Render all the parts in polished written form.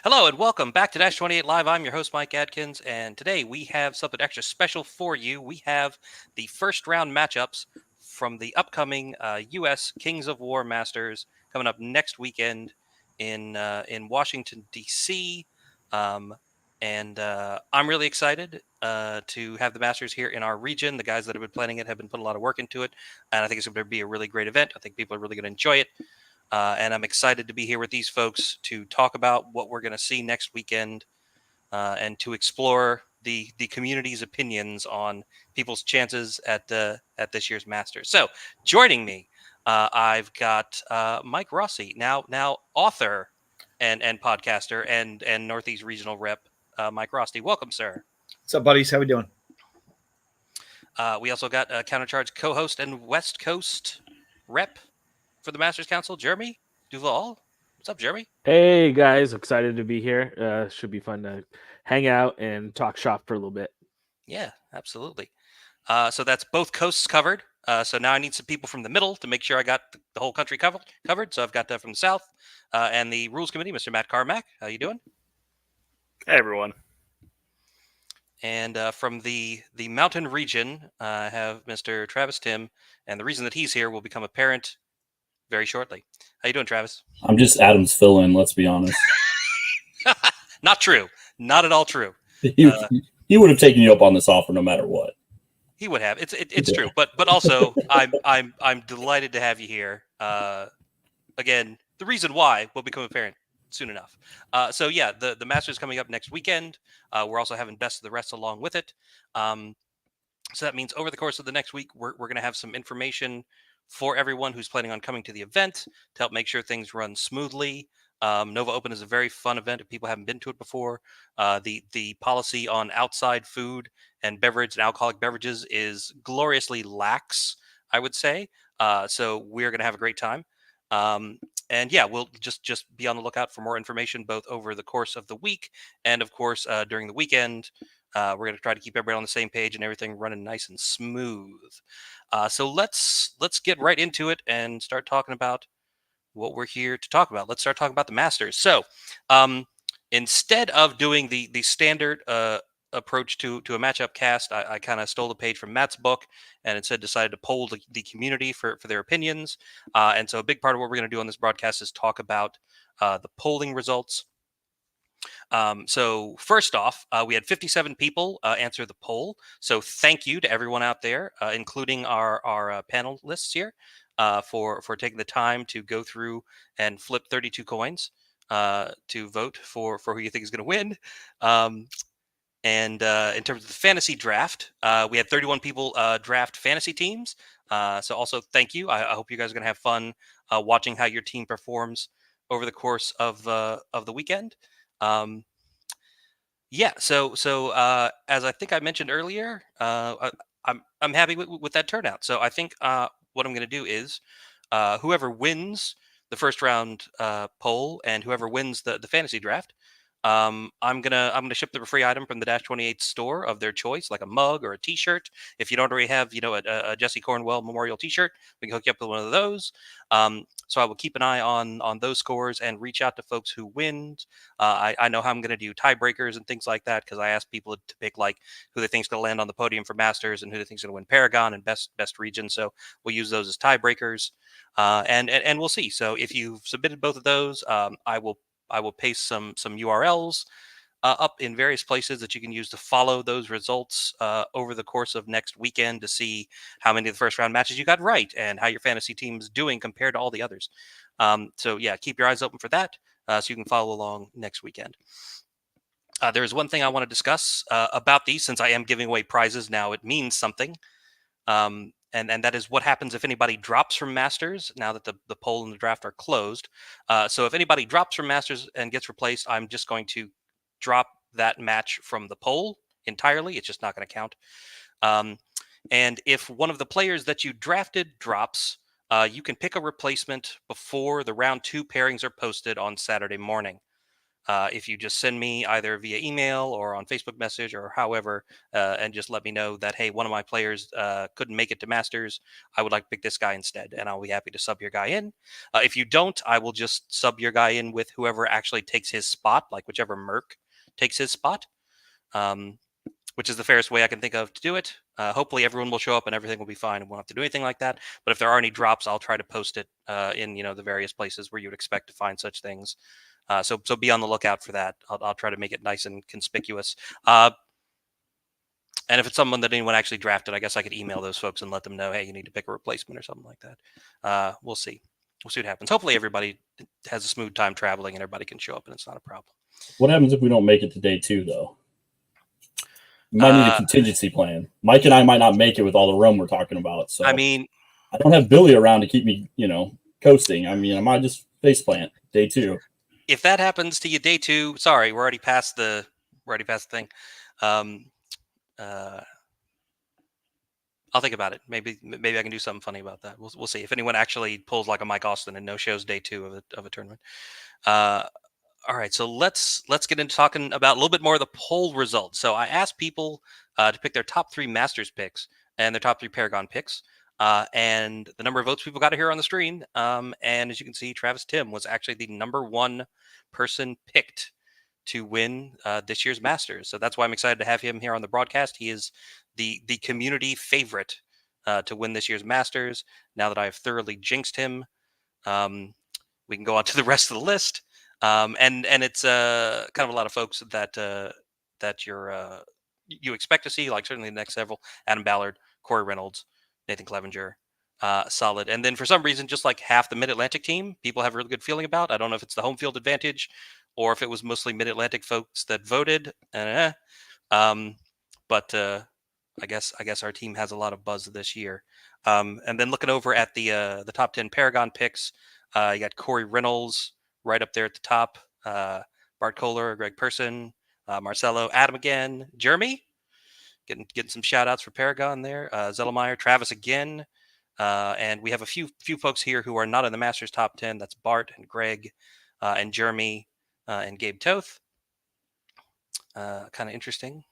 Hello and welcome back to Dash 28 Live. I'm your host, Mike Adkins, and today we have something extra special for you. We have the first round matchups from the upcoming U.S. Kings of War Masters coming up next weekend in Washington, D.C. I'm really excited to have the Masters here in our region. The guys that have been planning it have been putting a lot of work into it, and I think it's going to be a really great event. I think people are really going to enjoy it. And I'm excited to be here with these folks to talk about what we're going to see next weekend and to explore the community's opinions on people's chances at this year's Masters. So joining me, I've got Mike Rossi, now author and podcaster and Northeast Regional Rep, Mike Rosty. Welcome, sir. What's up, buddies? How we doing? We also got Countercharge co-host and West Coast Rep for the Masters Council, Jeremy Duvall. What's up, Jeremy? Hey, guys. Excited to be here. Should be fun to hang out and talk shop for a little bit. Yeah, absolutely. So that's both coasts covered. So now I need some people from the middle to make sure I got the whole country covered. So I've got that from the south and the Rules Committee, Mr. Matt Carmack. How you doing? Hey, everyone. And from the mountain region, I have Mr. Travis Tim. And the reason that he's here will become apparent very shortly. How you doing, Travis? I'm just Adam's fill-in, let's be honest. Not true. Not at all true. He would have taken you up on this offer no matter what. He would have. It's true. But also I'm delighted to have you here. Again, the reason why will become apparent soon enough. So yeah, the Masters coming up next weekend. We're also having Best of the Rest along with it. So that means over the course of the next week, we're going to have some information for everyone who's planning on coming to the event to help make sure things run smoothly. Nova Open is a very fun event if people haven't been to it before. The policy on outside food and beverage and alcoholic beverages is gloriously lax, I would say. So we're going to have a great time. And yeah, we'll just be on the lookout for more information both over the course of the week and, of course, during the weekend. We're going to try to keep everybody on the same page and everything running nice and smooth. So let's get right into it and start talking about what we're here to talk about. Let's start talking about the Masters. So instead of doing the standard approach to a matchup cast, I kind of stole the page from Matt's book and instead decided to poll the community for their opinions. And so a big part of what we're going to do on this broadcast is talk about the polling results. So first off, we had 57 people answer the poll. So thank you to everyone out there, including our panelists here, for taking the time to go through and flip 32 coins to vote for who you think is going to win. And in terms of the fantasy draft, we had 31 people draft fantasy teams. So also thank you. I hope you guys are going to have fun watching how your team performs over the course of the weekend. Yeah. So as I think I mentioned earlier, I'm happy with that turnout. So I think what I'm going to do is whoever wins the first round poll and whoever wins the fantasy draft, I'm gonna ship them a free item from the Dash 28 store of their choice, like a mug or a T-shirt. If you don't already have, a Jesse Cornwell Memorial T-shirt, we can hook you up with one of those. So I will keep an eye on those scores and reach out to folks who win. I know how I'm going to do tiebreakers and things like that because I asked people to pick like who they think is going to land on the podium for Masters and who they think is going to win Paragon and best region. So we'll use those as tiebreakers, and we'll see. So if you've submitted both of those, I will paste some URLs up in various places that you can use to follow those results over the course of next weekend to see how many of the first round matches you got right and how your fantasy team is doing compared to all the others. So yeah, keep your eyes open for that so you can follow along next weekend. There is one thing I want to discuss about these, since I am giving away prizes now. It means something. And that is what happens if anybody drops from Masters now that the poll and the draft are closed. So if anybody drops from Masters and gets replaced, I'm just going to drop that match from the poll entirely. It's just not going to count. And if one of the players that you drafted drops, you can pick a replacement before the round 2 pairings are posted on Saturday morning. If you just send me either via email or on Facebook message or however, and just let me know that, hey, one of my players couldn't make it to Masters, I would like to pick this guy instead, and I'll be happy to sub your guy in. If you don't, I will just sub your guy in with whoever actually takes his spot, like whichever Merc takes his spot, which is the fairest way I can think of to do it. Hopefully everyone will show up and everything will be fine and won't have to do anything like that. But if there are any drops, I'll try to post it in the various places where you would expect to find such things. So be on the lookout for that. I'll try to make it nice and conspicuous. And if it's someone that anyone actually drafted, I guess I could email those folks and let them know, hey, you need to pick a replacement or something like that. We'll see. We'll see what happens. Hopefully everybody has a smooth time traveling and everybody can show up and it's not a problem. What happens if we don't make it to day 2, though? We might need a contingency plan. Mike and I might not make it with all the rum we're talking about. So I mean, I don't have Billy around to keep me, coasting. I mean, I might just faceplant day 2. If that happens to you day 2, sorry, we're already past the thing. I'll think about it. Maybe I can do something funny about that. We'll see if anyone actually pulls like a Mike Austin and no shows day 2 of a tournament. All right, so let's get into talking about a little bit more of the poll results. So I asked people to pick their top 3 Masters picks and their top 3 Paragon picks. And the number of votes people got here on the stream. And as you can see, Travis Tim was actually the number 1 person picked to win this year's Masters. So that's why I'm excited to have him here on the broadcast. He is the community favorite to win this year's Masters. Now that I've thoroughly jinxed him, we can go on to the rest of the list. And it's kind of a lot of folks that you expect to see, like certainly the next several: Adam Ballard, Corey Reynolds, Nathan Clevenger, solid. And then for some reason, just like half the Mid-Atlantic team, people have a really good feeling about. I don't know if it's the home field advantage or if it was mostly Mid-Atlantic folks that voted. But I guess our team has a lot of buzz this year. And then looking over at the top 10 Paragon picks, you got Corey Reynolds right up there at the top. Bart Kohler, Greg Person, Marcelo, Adam again, Jeremy. Getting some shout outs for Paragon there. Zellemeyer, Travis again. And we have a few folks here who are not in the Masters top 10. That's Bart and Greg and Jeremy and Gabe Toth. Kind of interesting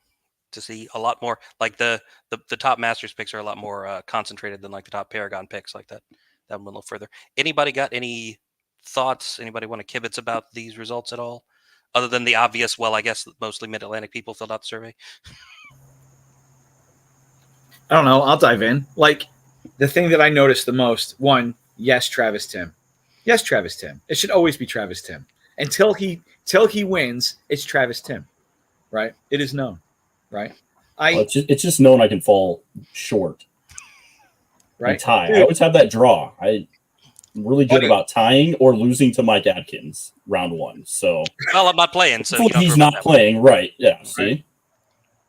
to see a lot more. Like the top Masters picks are a lot more concentrated than like the top Paragon picks like that. That one a little further. Anybody got any thoughts? Anybody want to kibitz about these results at all? Other than the obvious, well, I guess mostly Mid-Atlantic people filled out the survey. I don't know. I'll dive in. Like, the thing that I noticed the most, one, yes, Travis Tim. Yes, Travis Tim. It should always be Travis Tim. Until he wins, it's Travis Tim, right? It is known, right? It's just known I can fall short. Right. And tie. I always have that draw. I'm really good about tying or losing to Mike Adkins round 1. So well, I'm not playing, so you don't he's not playing, right? Yeah. See, right.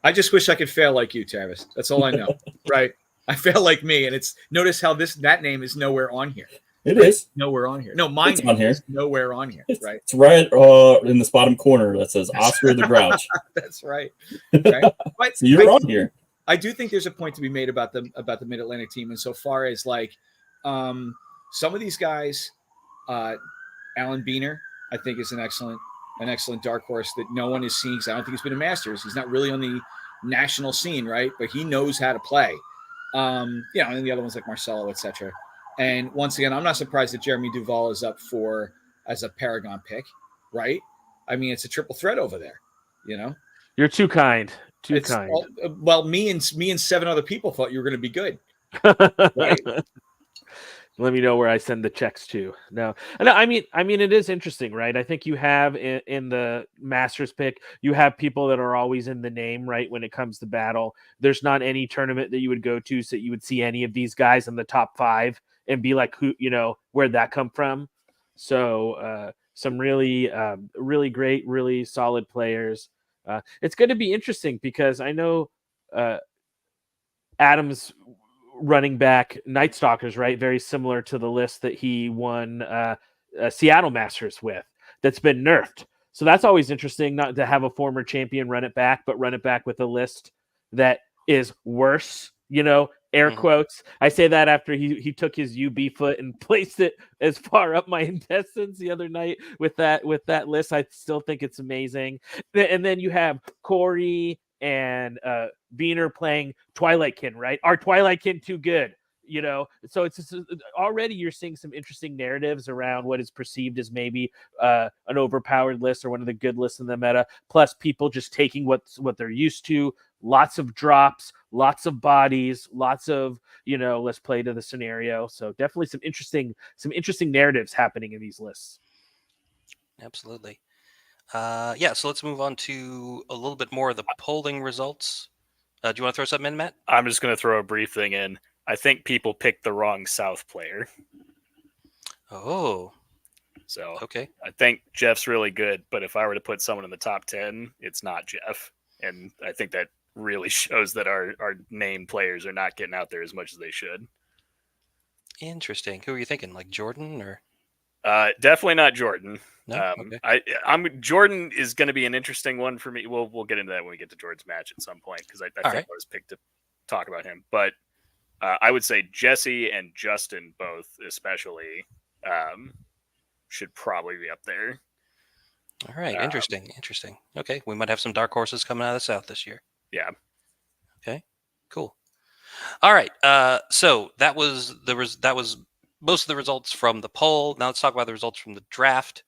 I just wish I could fail like you, Travis. That's all I know, right? I fail like me, and notice how that name is nowhere on here. It is nowhere on here. No, mine it's on here. Is nowhere on here. Right. It's right in this bottom corner that says Oscar the Grouch. That's right. Right. But so you're on here. I do think there's a point to be made about the Mid-Atlantic team, insofar as like some of these guys, Alan Boehner, I think is an excellent dark horse that no one is seeing. Because I don't think he's been a Masters. He's not really on the national scene, right? But he knows how to play. And the other ones like Marcelo, etc. And once again, I'm not surprised that Jeremy Duvall is up as a Paragon pick, right? I mean, it's a triple threat over there. You're too kind. Well, me and 7 other people thought you were going to be good. Right? Let me know where I send the checks to. No, I mean, it is interesting, right? I think you have in the Masters pick, you have people that are always in the name, right? When it comes to battle, there's not any tournament that you would go to so you would see any of these guys in the top 5 and be like, who, where'd that come from? So some really, really great, really solid players. It's going to be interesting because I know Adam's running back Night Stalkers, right? Very similar to the list that he won Seattle Masters with. That's been nerfed. So that's always interesting, not to have a former champion run it back, but run it back with a list that is worse, Air Mhm. quotes. I say that after he took his UB foot and placed it as far up my intestines the other night with that list. I still think it's amazing. And then you have Corey and Boehner playing Twilightkin, right? Are Twilightkin too good? You know, so it's just, already you're seeing some interesting narratives around what is perceived as maybe an overpowered list or one of the good lists in the meta. Plus, people just taking what they're used to. Lots of drops, lots of bodies, lots of, you know, let's play to the scenario. So definitely some interesting narratives happening in these lists. Absolutely. Yeah, so let's move on to a little bit more of the polling results. Do you want to throw something in, Matt? I'm just going to throw a brief thing in. I think people picked the wrong South player. Oh, So okay. I think Jeff's really good, but if I were to put someone in the top 10, it's not Jeff. And I think that really shows that our named players are not getting out there as much as they should. Interesting. Who are you thinking? Like Jordan or? Definitely not Jordan. No? Okay. Jordan is going to be an interesting one for me. We'll get into that when we get to Jordan's match at some point, because I think right. I was picked to talk about him. But I would say Jesse and Justin both, especially, should probably be up there. All right. Interesting. Okay. We might have some dark horses coming out of the South this year. Yeah. Okay. Cool. All right. So that was most of the results from the poll. Now let's talk about the results from the draft.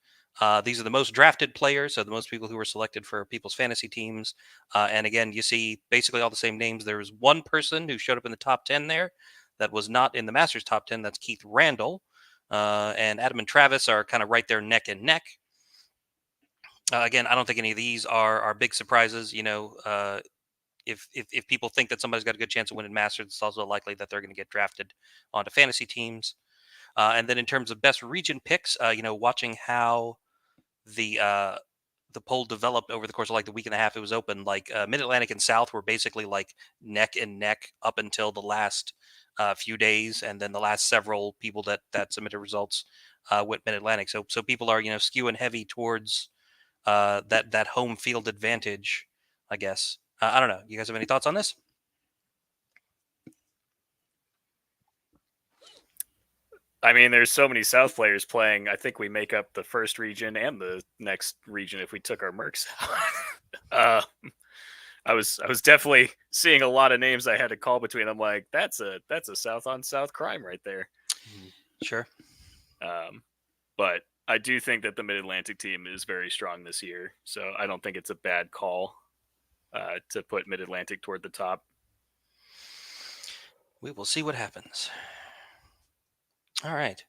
These are the most drafted players, so the most people who were selected for people's fantasy teams. And again, you see basically all the same names. There was one person who showed up in the top 10 there that was not in the Masters top 10. That's Keith Randall. And Adam and Travis are kind of right there neck and neck. Again, I don't think any of these are big surprises. You know, if people think that somebody's got a good chance of winning Masters, it's also likely that they're going to get drafted onto fantasy teams. And then in terms of best region picks, you know, watching how the poll developed over the course of like the week and a half it was open, like Mid-Atlantic and South were basically like neck and neck up until the last few days, and then the last several people that submitted results went Mid-Atlantic. So people are, you know, skewing heavy towards that home field advantage, I guess. I don't know. You guys have any thoughts on this? I mean, there's so many South players playing. I think we make up the first region and the next region if we took our Mercs out. I was definitely seeing a lot of names I had to call between. I'm like, that's a South on South crime right there. Sure. But I do think that the Mid-Atlantic team is very strong this year, so I don't think it's a bad call to put Mid-Atlantic toward the top. We will see what happens. All right.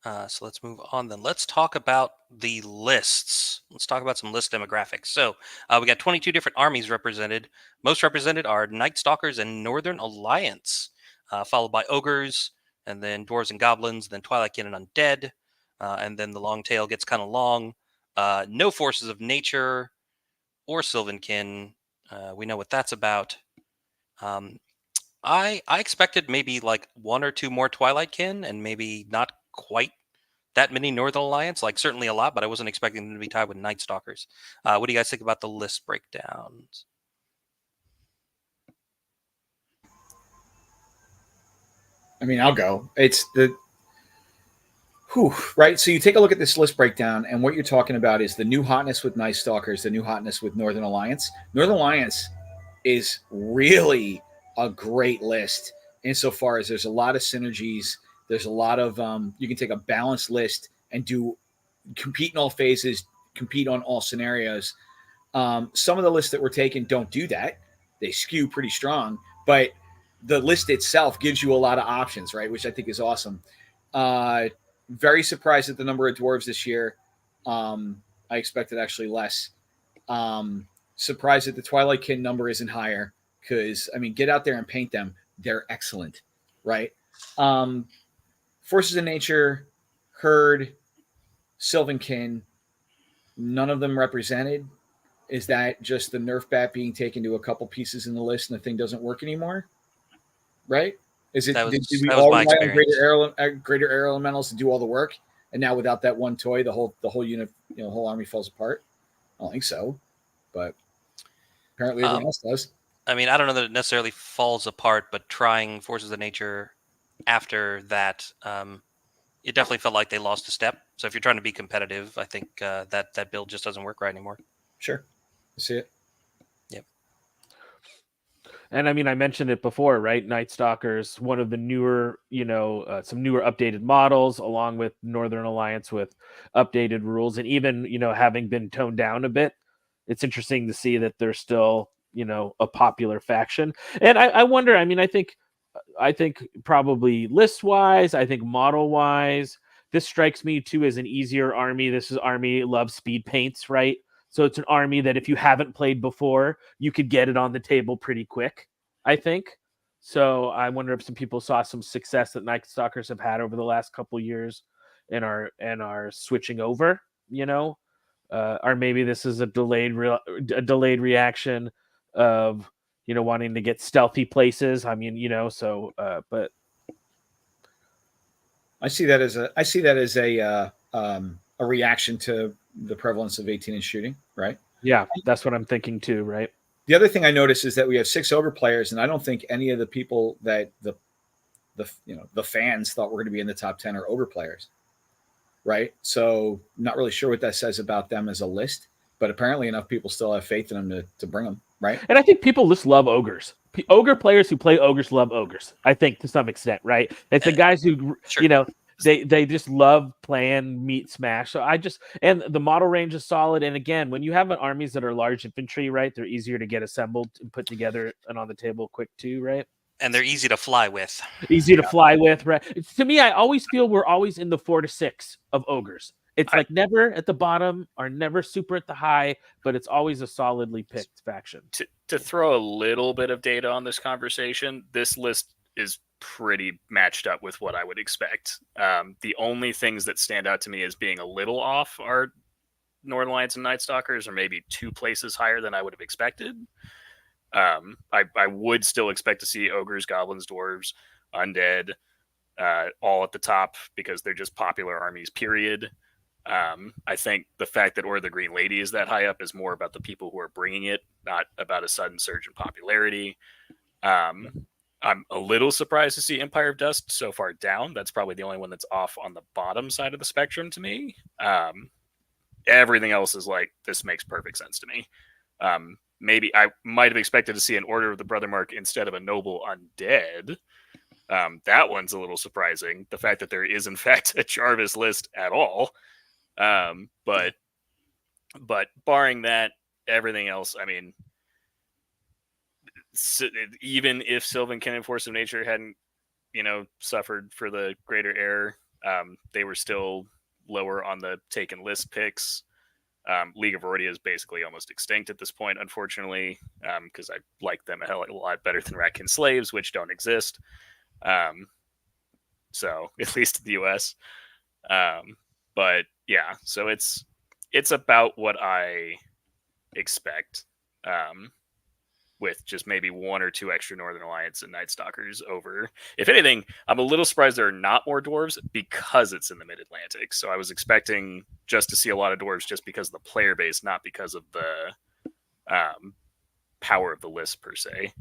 So let's move on then. Let's talk about the lists. Let's talk about some list demographics. So we got 22 different armies represented. Most represented are Night Stalkers and Northern Alliance, followed by Ogres, and then Dwarves and Goblins, then Twilightkin and Undead, and then the long tail gets kind of long. No Forces of Nature or Sylvankin. We know what that's about. I expected maybe like one or two more Twilightkin and maybe not quite that many Northern Alliance, like certainly a lot, but I wasn't expecting them to be tied with Night Stalkers. What do you guys think about the list breakdowns? I mean, I'll go. It's the right. So you take a look at this list breakdown, and what you're talking about is the new hotness with Night Stalkers, the new hotness with Northern Alliance. Northern Alliance is really a great list insofar as there's a lot of synergies. There's a lot of you can take a balanced list and compete in all phases, compete on all scenarios. Some of the lists that we're taking don't do that. They skew pretty strong, but the list itself gives you a lot of options, right? Which I think is awesome. Very surprised at the number of dwarves this year. I expected actually less. Surprised that the Twilightkin number isn't higher because, I mean, get out there and paint them. They're excellent, right? Forces of Nature, Herd, Sylvankin, none of them represented. Is that just the Nerf bat being taken to a couple pieces in the list and the thing doesn't work anymore? Right? Is it? Did we all rely on greater air elementals to do all the work, and now without that one toy, the whole unit, you know, the whole army falls apart? I don't think so, but apparently everyone else does. I mean, I don't know that it necessarily falls apart, but trying Forces of Nature after that, it definitely felt like they lost a step. So if you're trying to be competitive, I think that build just doesn't work right anymore. Sure. I see it. Yep. And I mean, I mentioned it before, right? Night Stalkers, one of the newer, some newer updated models, along with Northern Alliance with updated rules, and even, having been toned down a bit. It's interesting to see that they're still, a popular faction. And I wonder, I mean, I think probably list wise, I think model wise, this strikes me too as an easier army. This is army loves speed paints, right? So it's an army that if you haven't played before, you could get it on the table pretty quick, I think. So I wonder if some people saw some success that Night Stalkers have had over the last couple of years and are switching over, or maybe this is a delayed reaction of wanting to get stealthy places. I mean, but I see that as a reaction to the prevalence of 18-inch shooting, right? Yeah, that's what I'm thinking too, right? The other thing I noticed is that we have 6 ogre players, and I don't think any of the people that the fans thought were going to be in the top 10 are ogre players, right? So not really sure what that says about them as a list, but apparently enough people still have faith in them to bring them, right? And I think people just love ogres. Ogre players who play ogres love ogres, I think, to some extent, right? It's the guys who, Sure. They just love playing meat smash. So and the model range is solid. And again, when you have armies that are large infantry, right, they're easier to get assembled and put together and on the table quick too, right? And they're easy to fly with. Easy to fly with, right? To me, I always feel we're always in the 4 to 6 of ogres. It's like never at the bottom or never super at the high, but it's always a solidly picked faction. To throw a little bit of data on this conversation, this list is pretty matched up with what I would expect. The only things that stand out to me as being a little off are Northern Alliance and Night Stalkers, or maybe 2 places higher than I would have expected. I would still expect to see ogres, goblins, dwarves, undead, all at the top because they're just popular armies, period. I think the fact that Or the Green Lady is that high up is more about the people who are bringing it, not about a sudden surge in popularity. I'm a little surprised to see Empire of Dust so far down. That's probably the only one that's off on the bottom side of the spectrum to me. Everything else is like, this makes perfect sense to me. Maybe I might have expected to see an Order of the Brother Mark instead of a Noble Undead. That one's a little surprising. The fact that there is, in fact, a Jarvis list at all. But barring that, everything else, I mean, even if Sylvan Kin and Force of Nature hadn't, suffered for the greater error, they were still lower on the taken list picks. League of Rortia is basically almost extinct at this point, unfortunately, because I like them a lot better than Ratkin Slaves, which don't exist. So at least in the US. But yeah, so it's about what I expect. With just maybe 1 or 2 extra Northern Alliance and Night Stalkers over. If anything, I'm a little surprised there are not more dwarves because it's in the Mid-Atlantic. So I was expecting just to see a lot of dwarves just because of the player base, not because of the power of the list per se.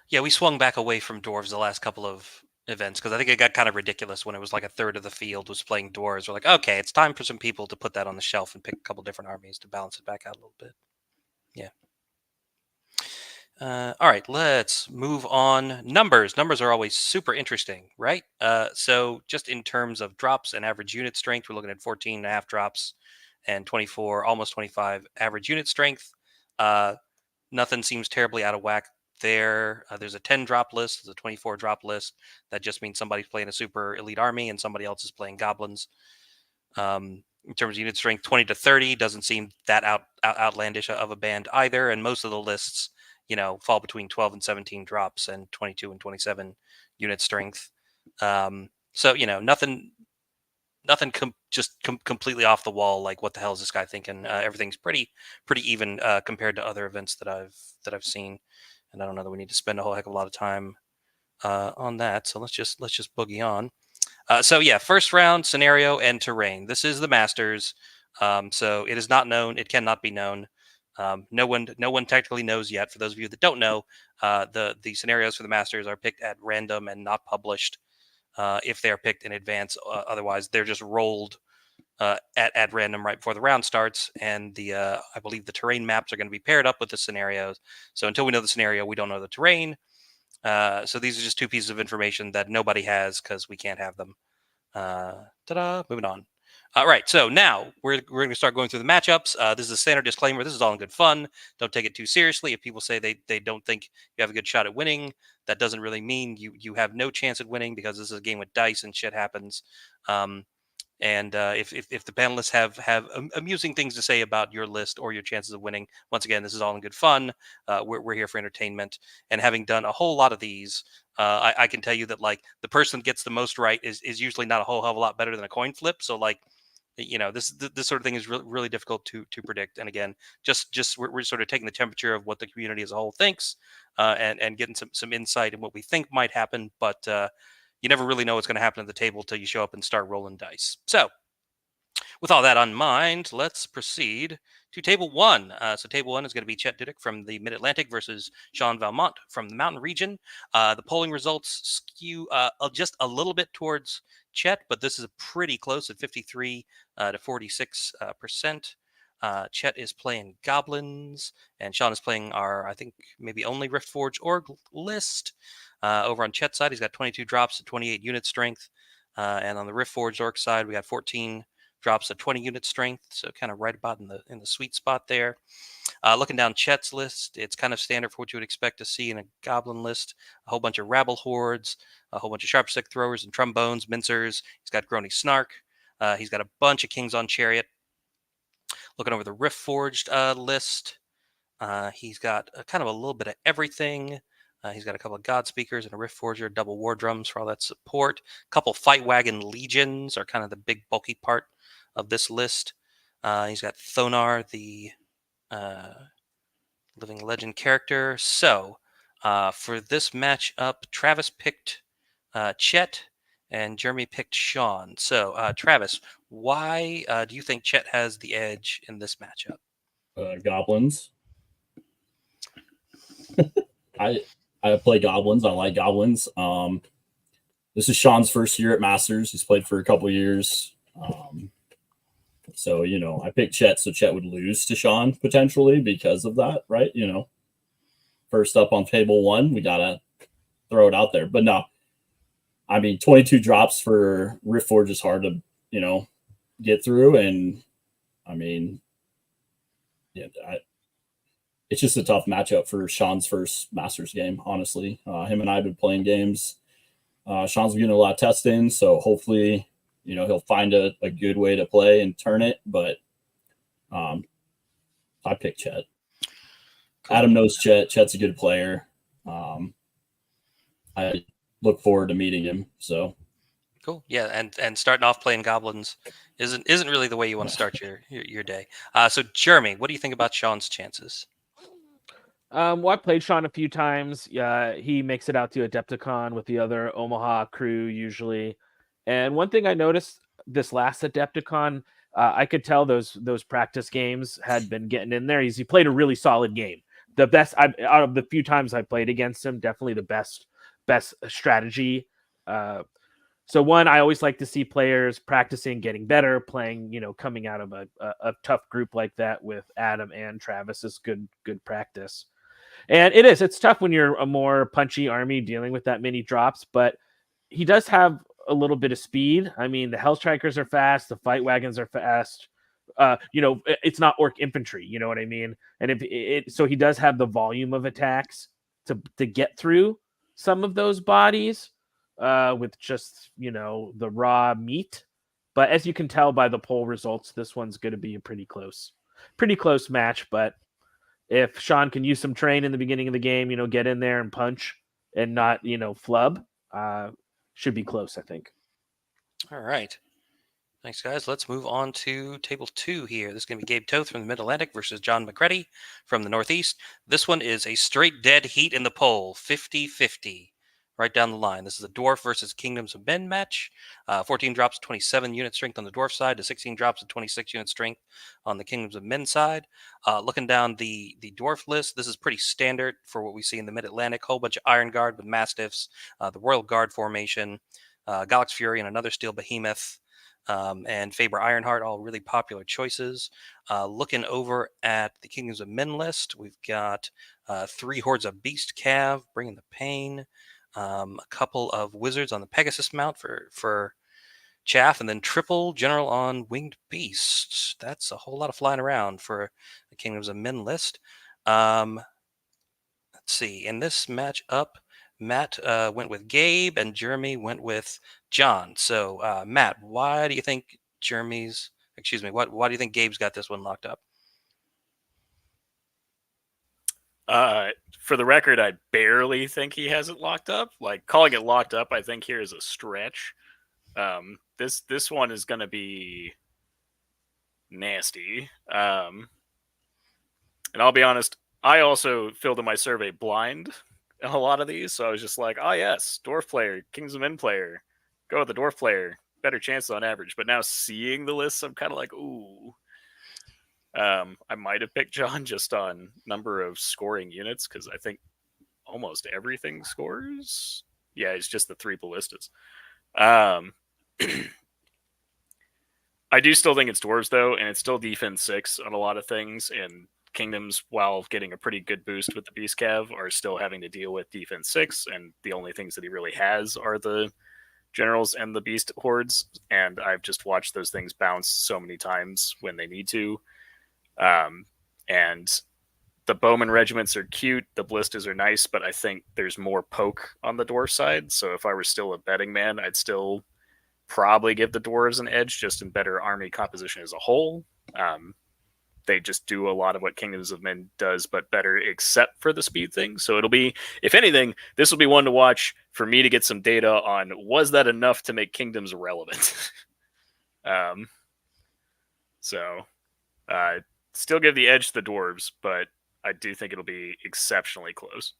Yeah, we swung back away from dwarves the last couple of events because I think it got kind of ridiculous when it was like a third of the field was playing dwarves. We're like, okay, it's time for some people to put that on the shelf and pick a couple different armies to balance it back out a little bit. Yeah. All right, let's move on. Numbers are always super interesting, right? So just in terms of drops and average unit strength, we're looking at 14.5 drops and 24, almost 25 average unit strength. Nothing seems terribly out of whack there. There's a 10 drop list, there's a 24 drop list. That just means somebody's playing a super elite army and somebody else is playing goblins. In terms of unit strength, 20 to 30 doesn't seem that outlandish of a band either. And most of the lists, fall between 12 and 17 drops and 22 and 27 unit strength. So, nothing completely off the wall. Like, what the hell is this guy thinking? Everything's pretty even compared to other events that I've seen. And I don't know that we need to spend a whole heck of a lot of time on that. So let's just boogie on. So yeah, first round scenario and terrain. This is the Masters. So it is not known. It cannot be known. No one technically knows yet. For those of you that don't know, the scenarios for the Masters are picked at random and not published if they are picked in advance. Otherwise, they're just rolled at random right before the round starts. And I believe the terrain maps are going to be paired up with the scenarios. So until we know the scenario, we don't know the terrain. So these are just two pieces of information that nobody has because we can't have them. Ta-da! Moving on. All right, so now we're going to start going through the matchups. This is a standard disclaimer. This is all in good fun. Don't take it too seriously. If people say they don't think you have a good shot at winning, that doesn't really mean you have no chance at winning, because this is a game with dice and shit happens. And if the panelists have amusing things to say about your list or your chances of winning, once again, this is all in good fun. We're here for entertainment. And having done a whole lot of these, I can tell you that like the person that gets the most right is usually not a whole hell of a lot better than a coin flip. So like, this sort of thing is really difficult to predict. And again, just we're sort of taking the temperature of what the community as a whole thinks, and getting some insight in what we think might happen. But you never really know what's going to happen at the table till you show up and start rolling dice. So with all that on mind, let's proceed to table one. So table one is going to be Chet Dudick from the Mid-Atlantic versus Sean Vilmont from the Mountain Region. The polling results skew just a little bit towards Chet, but this is pretty close at 53 to 46%. Chet is playing Goblins, and Sean is playing our, I think, maybe only Riftforge Org list. Over on Chet's side, he's got 22 drops at 28 unit strength. And on the Riftforged Orc side, we got 14 drops at 20 unit strength. So kind of right about in the sweet spot there. Looking down Chet's list, it's kind of standard for what you would expect to see in a Goblin list. A whole bunch of Rabble Hordes, a whole bunch of Sharp Stick Throwers and Trombones, Mincers. He's got Grony Snark. He's got a bunch of Kings on Chariot. Looking over the Riftforged list, he's got kind of a little bit of everything. He's got a couple of God Speakers and a Rift Forger, double War Drums for all that support. A couple Fight Wagon Legions are kind of the big bulky part of this list. He's got Thonar, the living legend character. So for this matchup, Travis picked Chet and Jeremy picked Sean. So Travis, why do you think Chet has the edge in this matchup? Goblins. I play Goblins. I like Goblins. This is Sean's first year at Masters. He's played for a couple years. So, I picked Chet, so Chet would lose to Sean potentially because of that, right? First up on table one, we got to throw it out there. But no, 22 drops for Riftforge is hard to, get through. And, it's just a tough matchup for Sean's first Masters game, honestly. Him and I have been playing games. Sean's been getting a lot of testing, so hopefully, he'll find a good way to play and turn it. But I picked Chet. Cool. Adam knows Chet. Chet's a good player. I look forward to meeting him. So cool. Yeah, and starting off playing Goblins isn't really the way you want to start your day. So Jeremy, what do you think about Sean's chances? Well, I played Sean a few times. Yeah, he makes it out to Adepticon with the other Omaha crew usually. And one thing I noticed this last Adepticon, I could tell those practice games had been getting in there. He played a really solid game. The best out of the few times I played against him, definitely the best strategy. So one, I always like to see players practicing, getting better, playing. Coming out of a tough group like that with Adam and Travis is good practice. And it's tough when you're a more punchy army dealing with that many drops, but he does have a little bit of speed. The Hellstrikers are fast, the Fight Wagons are fast. It's not Orc infantry, you know what I mean? And so he does have the volume of attacks to get through some of those bodies with just, the raw meat. But as you can tell by the poll results, this one's going to be a pretty close match, but if Sean can use some train in the beginning of the game, get in there and punch and not, flub, should be close, I think. All right. Thanks, guys. Let's move on to table two here. This is going to be Gabe Toth from the Mid-Atlantic versus John McCready from the Northeast. This one is a straight dead heat in the poll, 50-50. right down the line. This is a Dwarf versus Kingdoms of Men match. 14 drops, 27 unit strength on the Dwarf side to 16 drops and 26 unit strength on the Kingdoms of Men side. Looking down the Dwarf list, this is pretty standard for what we see in the Mid-Atlantic. Whole bunch of Iron Guard with Mastiffs, the Royal Guard formation, Galax Fury and another Steel Behemoth, and Faber Ironheart, all really popular choices. Looking over at the Kingdoms of Men list, we've got 3 Hordes of Beast Cav, bringing the pain. A couple of Wizards on the Pegasus mount for chaff, and then triple General on Winged Beast. That's a whole lot of flying around for the Kingdoms of Men list. Let's see. In this match up, Matt went with Gabe, and Jeremy went with John. So, Matt, why do you think why do you think Gabe's got this one locked up? For the record, I barely think he has it locked up. Like, calling it locked up, I think here is a stretch. This one is going to be nasty. And I'll be honest, I also filled in my survey blind in a lot of these, so I was just like, oh yes, Dwarf player, Kings of Men player, go with the Dwarf player, better chances on average. But now seeing the list, I'm kind of like, ooh. I might have picked John just on number of scoring units, because I think almost everything scores. Yeah, it's just the 3 ballistas. I do still think it's Dwarves, though, and it's still defense 6 on a lot of things, and Kingdoms, while getting a pretty good boost with the Beast Cav, are still having to deal with defense 6, and the only things that he really has are the Generals and the Beast Hordes, and I've just watched those things bounce so many times when they need to. And the Bowman regiments are cute, the ballistas are nice, but I think there's more poke on the Dwarf side, so if I were still a betting man, I'd still probably give the Dwarves an edge, just in better army composition as a whole. They just do a lot of what Kingdoms of Men does, but better, except for the speed thing. So it'll be, if anything, this will be one to watch for me to get some data on, was that enough to make Kingdoms relevant? Still give the edge to the Dwarves, but I do think it'll be exceptionally close.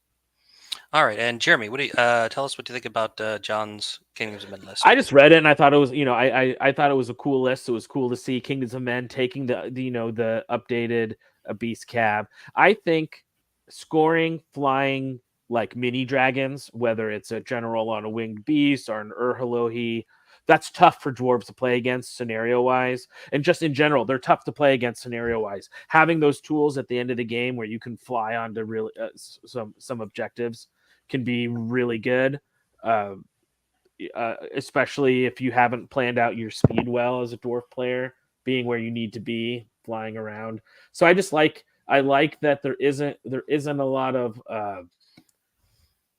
All right, and Jeremy, what do you tell us what you think about John's Kingdoms of Men list? I just read it and I thought it was, I thought it was a cool list. It was cool to see Kingdoms of Men taking the updated Beast Cav. I think scoring flying like mini dragons, whether it's a general on a winged beast or an Urhalohi, that's tough for dwarves to play against scenario wise. And just in general, they're tough to play against scenario wise. Having those tools at the end of the game where you can fly onto really some objectives can be really good. Especially if you haven't planned out your speed well as a dwarf player, being where you need to be, flying around. So I like that there isn't a lot of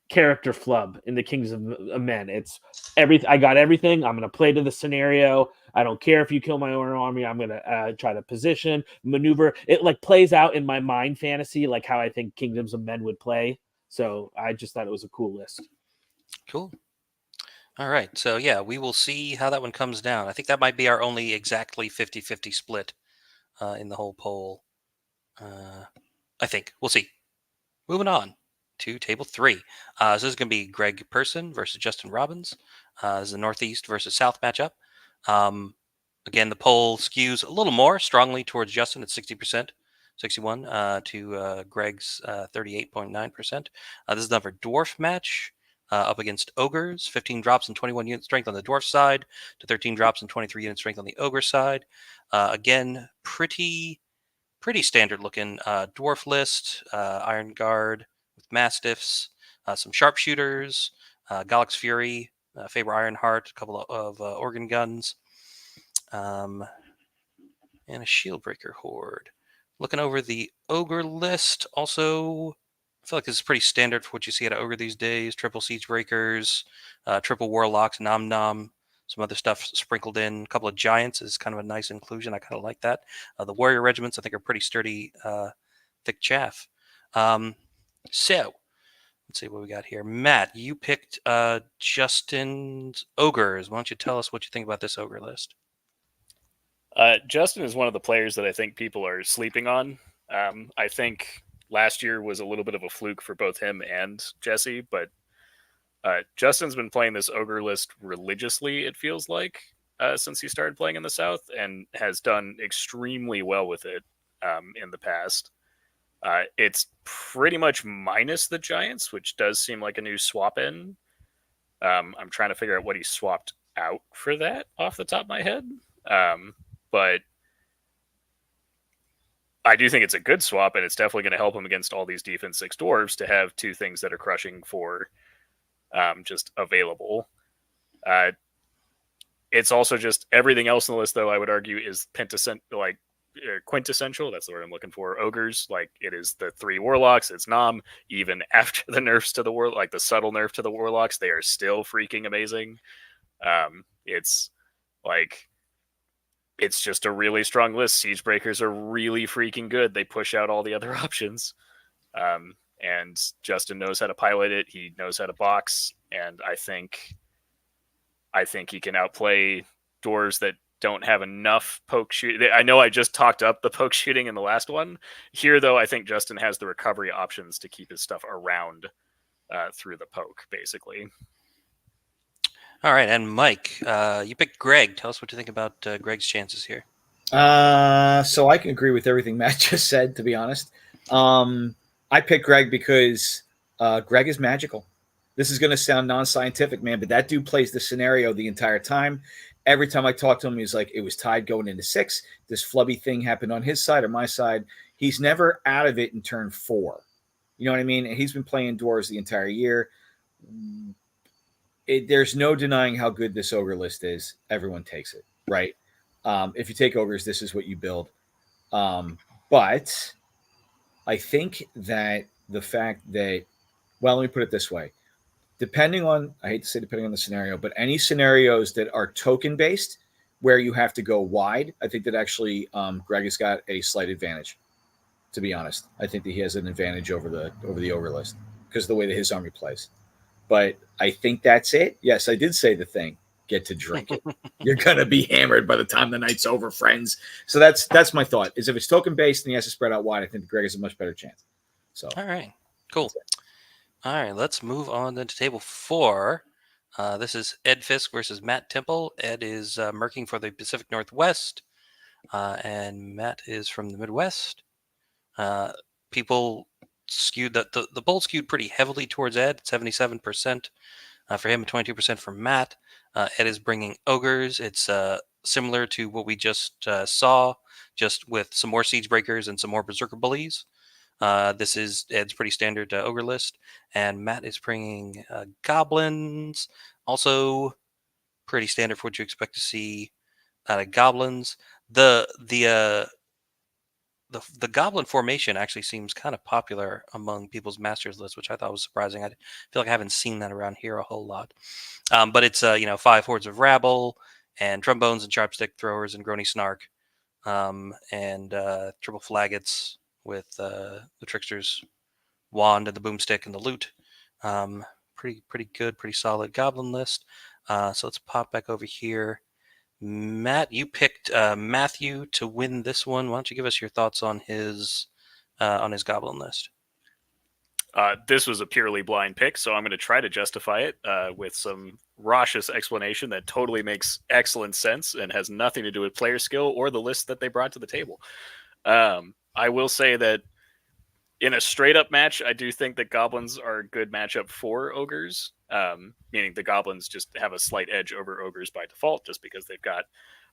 character flub in the Kings of Men. It's everything. I got everything. I'm going to play to the scenario. I don't care if you kill my own army. I'm going to try to position, maneuver. It like plays out in my mind fantasy, like how I think Kingdoms of Men would play. So I just thought it was a cool list. Cool. All right. So yeah, we will see how that one comes down. I think that might be our only exactly 50-50 split in the whole poll. I think we'll see. Moving on to table 3. So this is going to be Greg Person versus Justin Robbins. This is the Northeast versus South matchup. Again, the poll skews a little more strongly towards Justin at 60%, 61 to Greg's 38.9%. This is another dwarf match up against ogres. 15 drops and 21 unit strength on the dwarf side to 13 drops and 23 unit strength on the ogre side. Again, pretty standard looking dwarf list. Iron Guard with Mastiffs, some sharpshooters, Galax Fury, Faber Ironheart, a couple of organ guns, and a Shieldbreaker Horde. Looking over the ogre list, also, I feel like this is pretty standard for what you see at ogre these days. Triple Siege Breakers, triple Warlocks, Nom Nom, some other stuff sprinkled in. A couple of Giants is kind of a nice inclusion. I kind of like that. The Warrior Regiments, I think, are pretty sturdy, thick chaff. So, let's see what we got here. Matt, you picked Justin's Ogres. Why don't you tell us what you think about this Ogre list? Justin is one of the players that I think people are sleeping on. I think last year was a little bit of a fluke for both him and Jesse, but Justin's been playing this ogre list religiously, it feels like, since he started playing in the South, and has done extremely well with it in the past. It's pretty much minus the Giants, which does seem like a new swap in. I'm trying to figure out what he swapped out for that off the top of my head. But I do think it's a good swap, and it's definitely going to help him against all these defense 6 dwarves to have 2 things that are crushing for just available. It's also just everything else in the list, though, I would argue, is quintessential. That's the word I'm looking for. Ogres, like it is the 3 warlocks. It's Nom. Even after the nerfs to the like the subtle nerf to the warlocks, they are still freaking amazing. It's like it's just a really strong list. Siege breakers are really freaking good. They push out all the other options. And Justin knows how to pilot it. He knows how to box, and I think he can outplay dwarves that don't have enough poke shoot. I know I just talked up the poke shooting in the last one. Here, though, I think Justin has the recovery options to keep his stuff around through the poke, basically. All right, and Mike, you picked Greg. Tell us what you think about Greg's chances here. So I can agree with everything Matt just said, to be honest. I picked Greg because Greg is magical. This is going to sound non-scientific, man, but that dude plays the scenario the entire time. Every time I talk to him, he's like, it was tied going into 6. This flubby thing happened on his side or my side. He's never out of it in turn 4. You know what I mean? And he's been playing dwarves the entire year. There's no denying how good this ogre list is. Everyone takes it, right? If you take ogres, this is what you build. But I think that the fact that, well, let me put it this way. Depending on, I hate to say depending on the scenario, but any scenarios that are token-based where you have to go wide, I think that actually Greg has got a slight advantage, to be honest. I think that he has an advantage over the ogre list because of the way that his army plays. But I think that's it. Yes, I did say the thing. Get to drink it. You're going to be hammered by the time the night's over, friends. So that's my thought, is if it's token-based and he has to spread out wide, I think Greg has a much better chance. So all right, cool. All right, let's move on then to table 4. This is Ed Fiske versus Matt Temple. Ed is merking for the Pacific Northwest, and Matt is from the Midwest. People skewed the poll skewed pretty heavily towards Ed, 77% for him, and 22% for Matt. Ed is bringing ogres. It's similar to what we just saw, just with some more siege breakers and some more berserker bullies. This is Ed's pretty standard ogre list, and Matt is bringing goblins, also pretty standard for what you expect to see out of goblins. The goblin formation actually seems kind of popular among people's masters list, which I thought was surprising. I feel like I haven't seen that around here a whole lot. But it's 5 hordes of rabble and trombones and sharpstick throwers and groany snark, and triple flaggots with the trickster's wand and the boomstick and the loot. Pretty good, pretty solid goblin list. So let's pop back over here. Matt, you picked Matthew to win this one. Why don't you give us your thoughts on his goblin list? This was a purely blind pick, so I'm going to try to justify it with some raucous explanation that totally makes excellent sense and has nothing to do with player skill or the list that they brought to the table. I will say that in a straight-up match, I do think that goblins are a good matchup for ogres, meaning the goblins just have a slight edge over ogres by default, just because they've got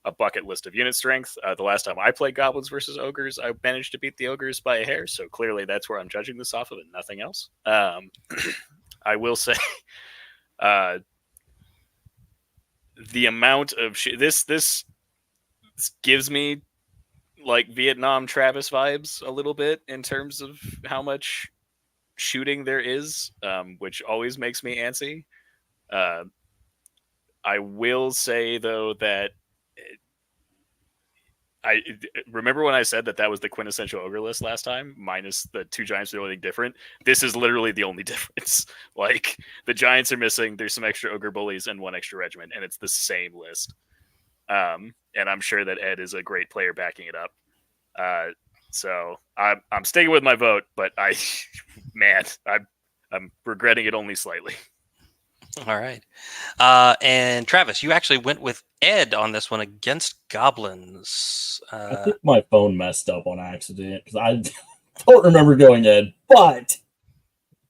a bucket list of unit strength. The last time I played goblins versus ogres, I managed to beat the ogres by a hair, so clearly that's where I'm judging this off of and nothing else. I will say the amount of this gives me like Vietnam Travis vibes a little bit in terms of how much shooting there is, which always makes me antsy. I will say, though, that I remember when I said that was the quintessential ogre list last time, minus the 2 giants are the only thing different. This is literally the only difference. Like, the giants are missing, there's some extra ogre bullies and 1 extra regiment, and it's the same list. And I'm sure that Ed is a great player backing it up. So I'm sticking with my vote, but I'm regretting it only slightly. All right. And Travis, you actually went with Ed on this one against goblins. I think my phone messed up on accident because I don't remember going Ed, but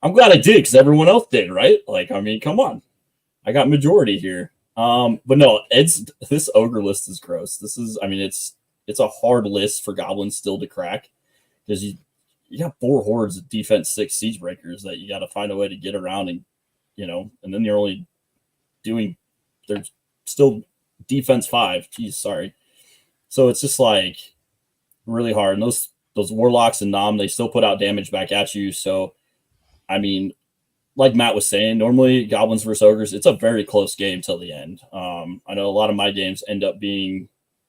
I'm glad I did because everyone else did, right? Like, I mean, come on. I got majority here. But no, this ogre list is gross. This is, I mean, it's a hard list for goblins still to crack because you got 4 hordes of defense 6 siege breakers that you got to find a way to get around, and and then you're only doing, there's still defense 5. Geez, sorry. So it's just like really hard. And those warlocks and Nom, they still put out damage back at you. So I mean, like Matt was saying, normally goblins versus ogres, it's a very close game till the end. I know a lot of my games end up being,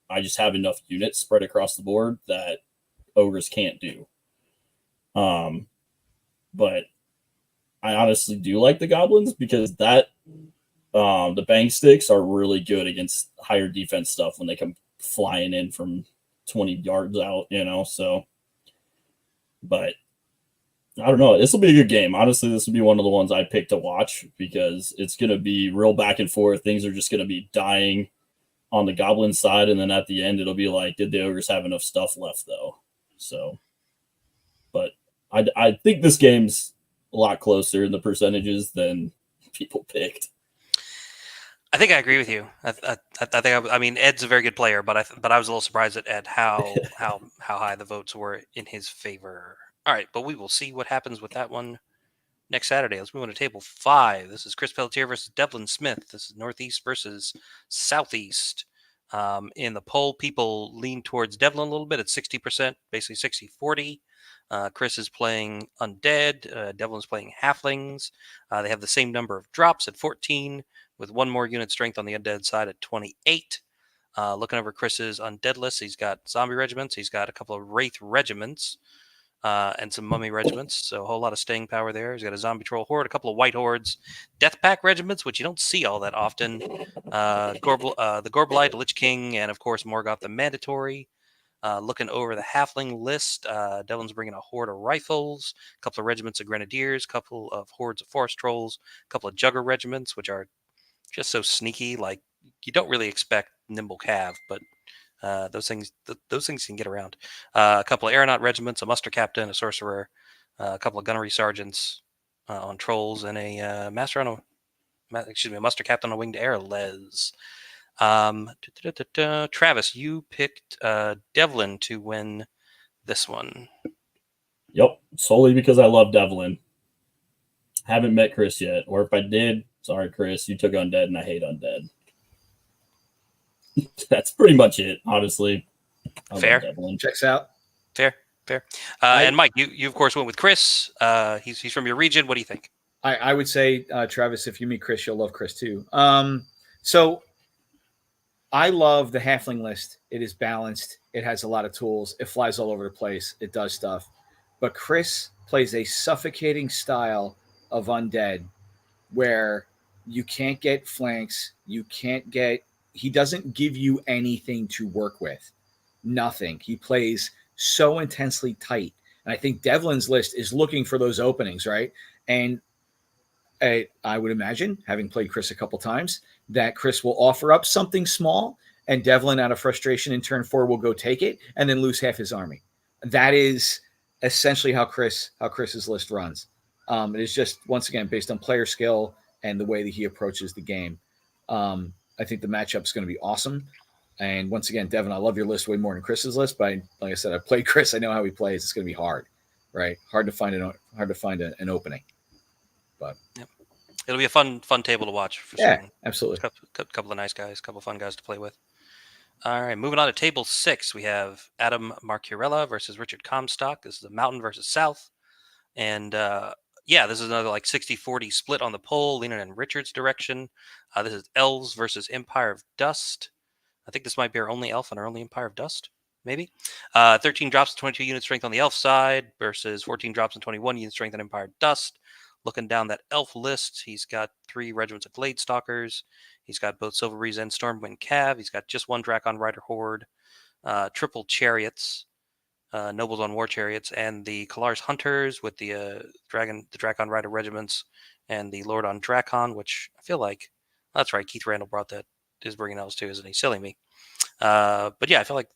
I just have enough units spread across the board that ogres can't do. But I honestly do like the goblins because that the bang sticks are really good against higher defense stuff when they come flying in from 20 yards out, so. But I don't know. This will be a good game. Honestly, this will be one of the ones I pick to watch because it's going to be real back and forth. Things are just going to be dying on the goblin side. And then at the end, it'll be like, did the ogres have enough stuff left, though? So, but I think this game's a lot closer in the percentages than people picked. I think I agree with you. I mean, Ed's a very good player, but I was a little surprised at how high the votes were in his favor. All right, but we will see what happens with that one next Saturday. Let's move on to table 5. This is Chris Pelletier versus Devlin Smith. This is Northeast versus Southeast. In the poll, people lean towards Devlin a little bit at 60%, basically 60-40. Chris is playing Undead. Devlin's playing Halflings. They have the same number of drops at 14, with 1 more unit strength on the Undead side at 28. Looking over Chris's Undead list, he's got Zombie regiments. He's got a couple of Wraith regiments. And some Mummy regiments, so a whole lot of staying power there. He's got a Zombie Troll horde, a couple of White hordes, Death Pack regiments, which you don't see all that often. The Gorbolite, Lich King, and of course Morgoth the Mandatory. Looking over the Halfling list, Devlin's bringing a horde of rifles, a couple of regiments of Grenadiers, a couple of hordes of Forest Trolls, a couple of Jugger regiments, which are just so sneaky. Like, you don't really expect Nimble Cav, but those things can get around. A couple of aeronaut regiments, a muster captain, a sorcerer, a couple of gunnery sergeants on trolls, and a muster captain on a winged air les. Travis, you picked Devlin to win this one. Yep, solely because I love Devlin. Haven't met Chris yet, or if I did, sorry, Chris, you took Undead, and I hate Undead. That's pretty much it, honestly. Fair. Checks out. Fair. And Mike, you of course went with Chris. He's from your region. What do you think? I would say, Travis, if you meet Chris, you'll love Chris too. So I love the Halfling list. It is balanced. It has a lot of tools. It flies all over the place. It does stuff. But Chris plays a suffocating style of Undead where you can't get flanks. He doesn't give you anything to work with. Nothing. He plays so intensely tight. And I think Devlin's list is looking for those openings, right? And I would imagine, having played Chris a couple times, that Chris will offer up something small, and Devlin, out of frustration in turn 4, will go take it and then lose half his army. That is essentially how Chris's list runs. It is just, once again, based on player skill and the way that he approaches the game. I think the matchup is going to be awesome. And once again, Devin, I love your list way more than Chris's list. But like I said, I played Chris. I know how he plays. It's going to be hard, right? Hard to find an opening. But yep. It'll be a fun table to watch for yeah, certain. Absolutely. Couple of nice guys, couple of fun guys to play with. All right, moving on to table 6, we have Adam Marcurella versus Richard Comstock. This is the Mountain versus South, and this is another like 60-40 split on the poll, leaning in Richard's direction. This is Elves versus Empire of Dust. I think this might be our only elf and our only Empire of Dust, maybe. 13 drops, 22 unit strength on the elf side versus 14 drops and 21 unit strength on Empire of Dust. Looking down that elf list, he's got 3 regiments of Glade Stalkers. He's got both Silver Breeze and Stormwind Cav. He's got just 1 Drakon Rider Horde, triple chariots, Nobles on War Chariots, and the Kalar's Hunters with the Drakon Rider regiments and the Lord on Drakon, which I feel like that's right. Keith Randall brought that is bringing elves too, isn't he? Silly me. But yeah, I feel like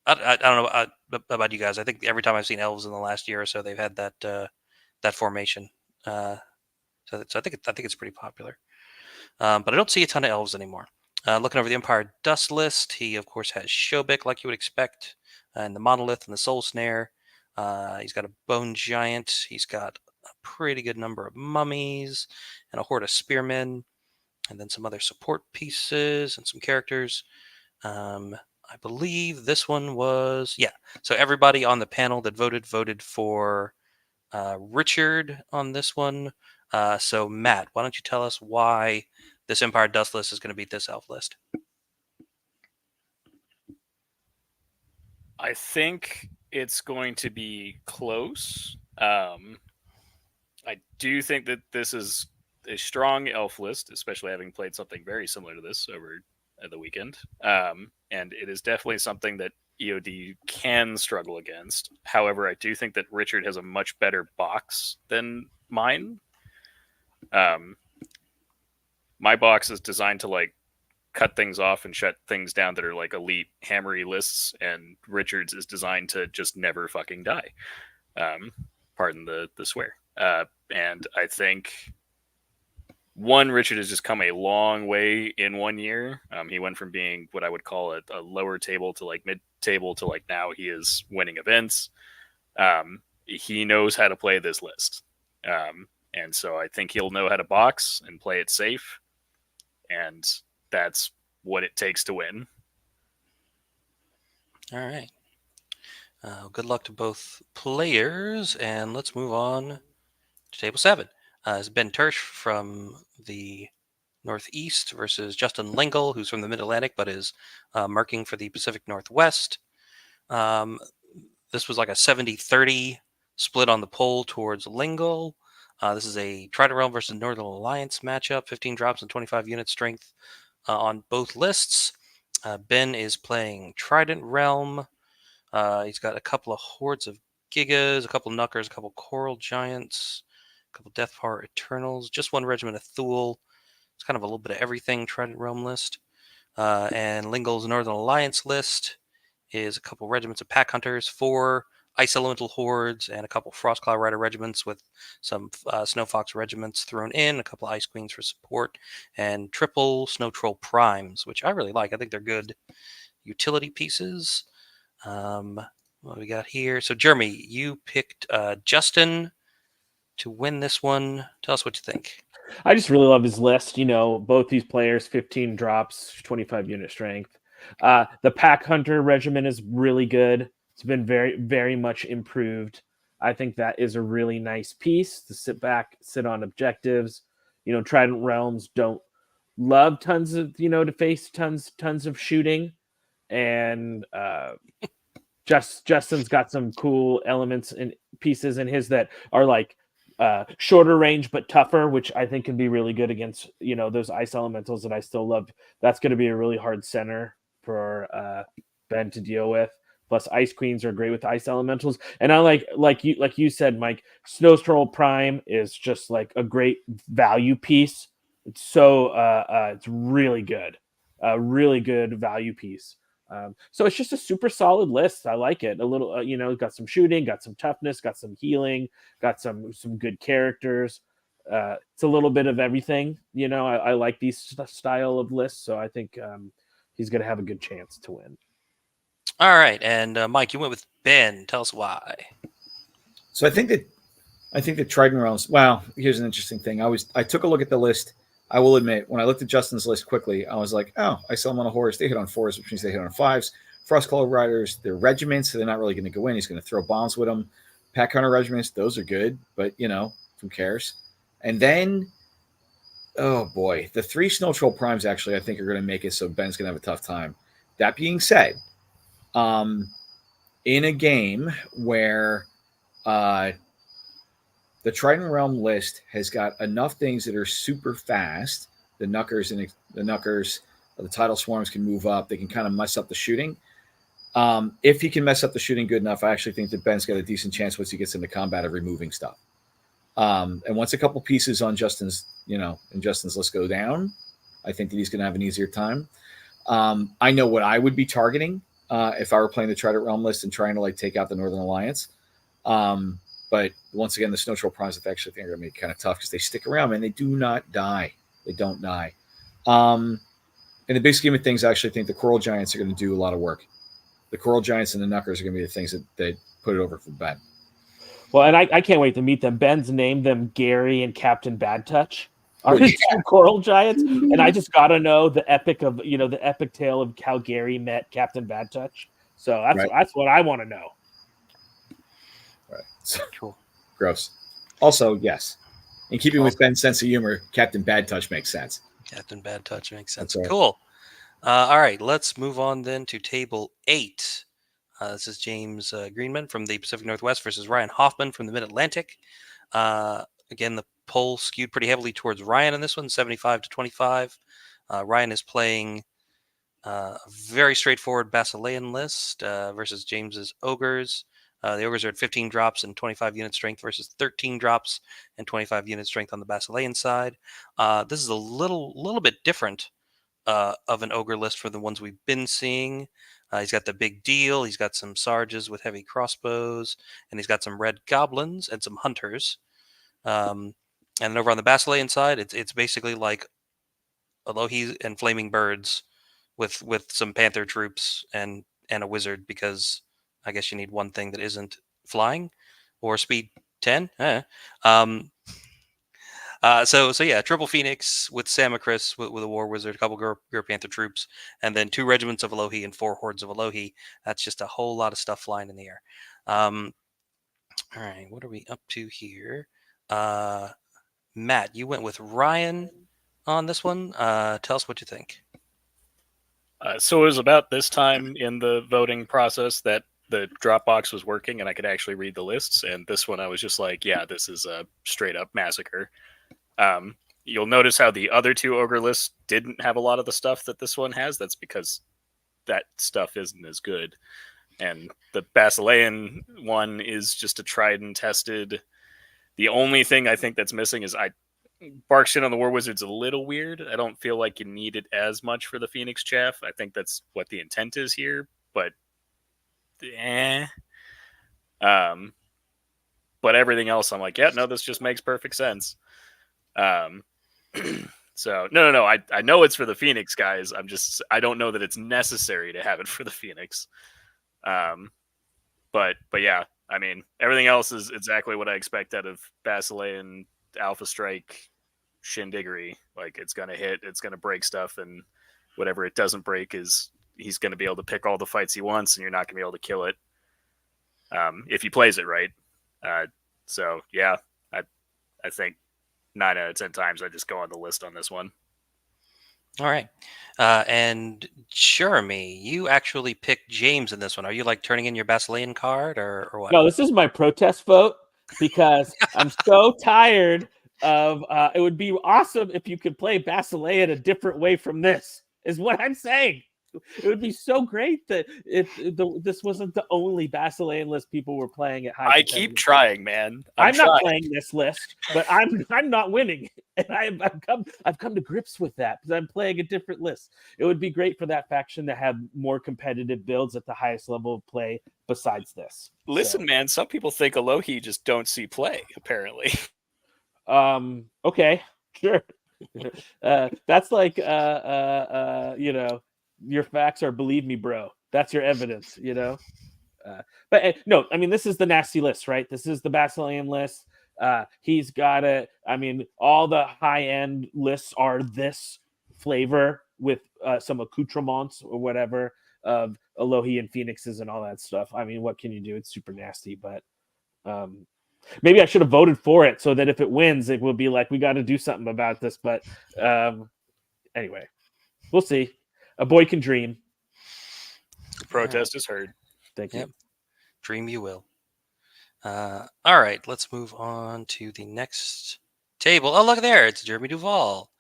I don't know about you guys. I think every time I've seen elves in the last year or so, they've had that formation. So I think it's pretty popular. But I don't see a ton of elves anymore. Looking over the Empire Dust list, he of course has Shobik, like you would expect, and the Monolith and the Soul Snare. He's got a Bone Giant. He's got a pretty good number of mummies and a horde of spearmen, and then some other support pieces and some characters. I believe this one was So everybody on the panel that voted for Richard on this one. So Matt, why don't you tell us why this Empire Dust list is going to beat this elf list? I think it's going to be close. I do think that this is a strong elf list, especially having played something very similar to this over the weekend. And it is definitely something that EOD can struggle against. However, I do think that Richard has a much better box than mine. My box is designed to like cut things off and shut things down that are like elite hammery lists, and Richard's is designed to just never fucking die. Pardon the swear. And I think Richard has just come a long way in 1 year. He went from being what I would call a lower table to like mid table to like now he is winning events. He knows how to play this list. And so I think he'll know how to box and play it safe. And that's what it takes to win. All right. Good luck to both players, and let's move on to table 7. It's Ben Tersh from the Northeast versus Justin Lengel, who's from the Mid-Atlantic, but is marking for the Pacific Northwest. This was like a 70-30 split on the poll towards Lengel. This is a Trident Realm versus Northern Alliance matchup, 15 drops and 25 unit strength on both lists. Ben is playing Trident Realm. He's got a couple of hordes of Gigas, a couple of Knuckers, a couple of Coral Giants, a couple of Death Power Eternals, just one regiment of Thule. It's kind of a little bit of everything Trident Realm list. And Lingel's Northern Alliance list is a couple regiments of Pack Hunters, 4 Ice Elemental Hordes, and a couple Frostclaw Rider regiments with some Snow Fox regiments thrown in, a couple of Ice Queens for support, and triple Snow Troll Primes, which I really like. I think they're good utility pieces. What we got here? So, Jeremy, you picked Justin to win this one. Tell us what you think. I just really love his list. You know, both these players, 15 drops, 25 unit strength. The Pack Hunter regiment is really good. It's been very, very much improved. I think that is a really nice piece to sit back, sit on objectives. You know, Trident Realms don't love tons of, to face tons of shooting. And Justin's got some cool elements and pieces in his that are like shorter range but tougher, which I think can be really good against those ice elementals that I still love. That's going to be a really hard center for Ben to deal with. Plus, Ice Queens are great with ice elementals, and I like you said, Mike. Snow Troll Prime is just like a great value piece. It's it's really good, a really good value piece. So it's just a super solid list. I like it. A little, got some shooting, got some toughness, got some healing, got some good characters. It's a little bit of everything. I like these style of lists, so I think he's going to have a good chance to win. All right, and Mike, you went with Ben. Tell us why. So I think that Trident Realms. Wow, here's an interesting thing. I took a look at the list. I will admit, when I looked at Justin's list quickly, I was like, oh, I sell them on a horse. They hit on 4s, which means they hit on 5s. Frostclaw Riders, they're regiments, so they're not really going to go in. He's going to throw bombs with them. Pack Hunter regiments, those are good, but, who cares? And then, oh boy, the 3 Snow Troll Primes actually I think are going to make it so Ben's going to have a tough time. That being said, in a game where the Trident Realm list has got enough things that are super fast. The Knuckers the Tidal Swarms can move up. They can kind of mess up the shooting. If he can mess up the shooting good enough, I actually think that Ben's got a decent chance once he gets into combat of removing stuff. And once a couple pieces on Justin's list go down, I think that he's going to have an easier time. I know what I would be targeting if I were playing the Trident Realm list and trying to like take out the Northern Alliance. But once again, the Snow Troll Prawns I actually think are going to be kind of tough because they stick around, man. They do not die. They don't die. In the big scheme of things, I actually think the Coral Giants are going to do a lot of work. The Coral Giants and the Knuckers are going to be the things that put it over for Ben. Well, and I can't wait to meet them. Ben's named them Gary and Captain Bad Touch. Are his two Coral Giants, and I just got to know the epic tale of how Gary met Captain Bad Touch. So that's what I want to know. Right. So, Cool. Gross. Also, yes, in keeping with Ben's sense of humor, Captain Bad Touch makes sense. Captain Bad Touch makes sense. Right. Cool. All right, let's move on then to table 8. This is James Greenman from the Pacific Northwest versus Ryan Hoffman from the Mid-Atlantic. Again, the poll skewed pretty heavily towards Ryan in this one, 75-25. Ryan is playing a very straightforward Basilean list versus James's Ogres. The Ogres are at 15 drops and 25 unit strength versus 13 drops and 25 unit strength on the Basilean side. This is a little bit different of an Ogre list for the ones we've been seeing. He's got the big deal. He's got some Sarges with heavy crossbows, and he's got some red goblins and some hunters. And over on the Basilean side, it's basically like Alohi and Flaming Birds with some Panther troops and a wizard, because I guess you need one thing that isn't flying or speed 10. So yeah, Triple Phoenix with Samacris with a War Wizard, a couple Gur Panther troops, and then 2 regiments of Alohi and 4 hordes of Alohi. That's just a whole lot of stuff flying in the air. All right, what are we up to here? Matt, you went with Ryan on this one. Tell us what you think. So it was about this time in the voting process that the Dropbox was working and I could actually read the lists. And this one I was just like, yeah, this is a straight up massacre. You'll notice how the other 2 Ogre lists didn't have a lot of the stuff that this one has. That's because that stuff isn't as good. And the Basilean one is just a tried and tested. The only thing I think that's missing is Bark shit on the War Wizard's a little weird. I don't feel like you need it as much for the Phoenix Chaff. I think that's what the intent is here, but but everything else I'm like, yeah, no, this just makes perfect sense. So no, I know it's for the Phoenix guys. I don't know that it's necessary to have it for the Phoenix. But yeah, I mean, everything else is exactly what I expect out of Basilean Alpha Strike Shindiggery. Like, it's going to hit, it's going to break stuff, and whatever it doesn't break is he's going to be able to pick all the fights he wants, and you're not going to be able to kill it if he plays it right. So yeah, I think 9 out of 10 times I just go on the list on this one. All right. And Jeremy, you actually picked James in this one. Are you like turning in your Basilean card or what? No, this is my protest vote because I'm so tired of it would be awesome if you could play Basilean a different way from this, is what I'm saying. It would be so great that if this wasn't the only Basilean list people were playing at high. I keep trying, man. I'm not playing this list, but I'm not winning, and I've come to grips with that because I'm playing a different list. It would be great for that faction to have more competitive builds at the highest level of play besides this. Listen, man, some people think Alohi just don't see play, apparently. Okay, sure. That's like you know, your facts are believe me, bro. That's your evidence, you know. But no, I mean, this is the nasty list, right? This is the Basilean list. He's got it. I mean, all the high end lists are this flavor with some accoutrements or whatever of Alohi and Phoenixes and all that stuff. I mean, what can you do? It's super nasty, but maybe I should have voted for it so that if it wins, it will be like, we got to do something about this. But anyway, we'll see. A boy can dream. The protest is heard. Thank you. Yep. Dream you will. All right, let's move on to the next table. Oh, look there. It's Jeremy Duvall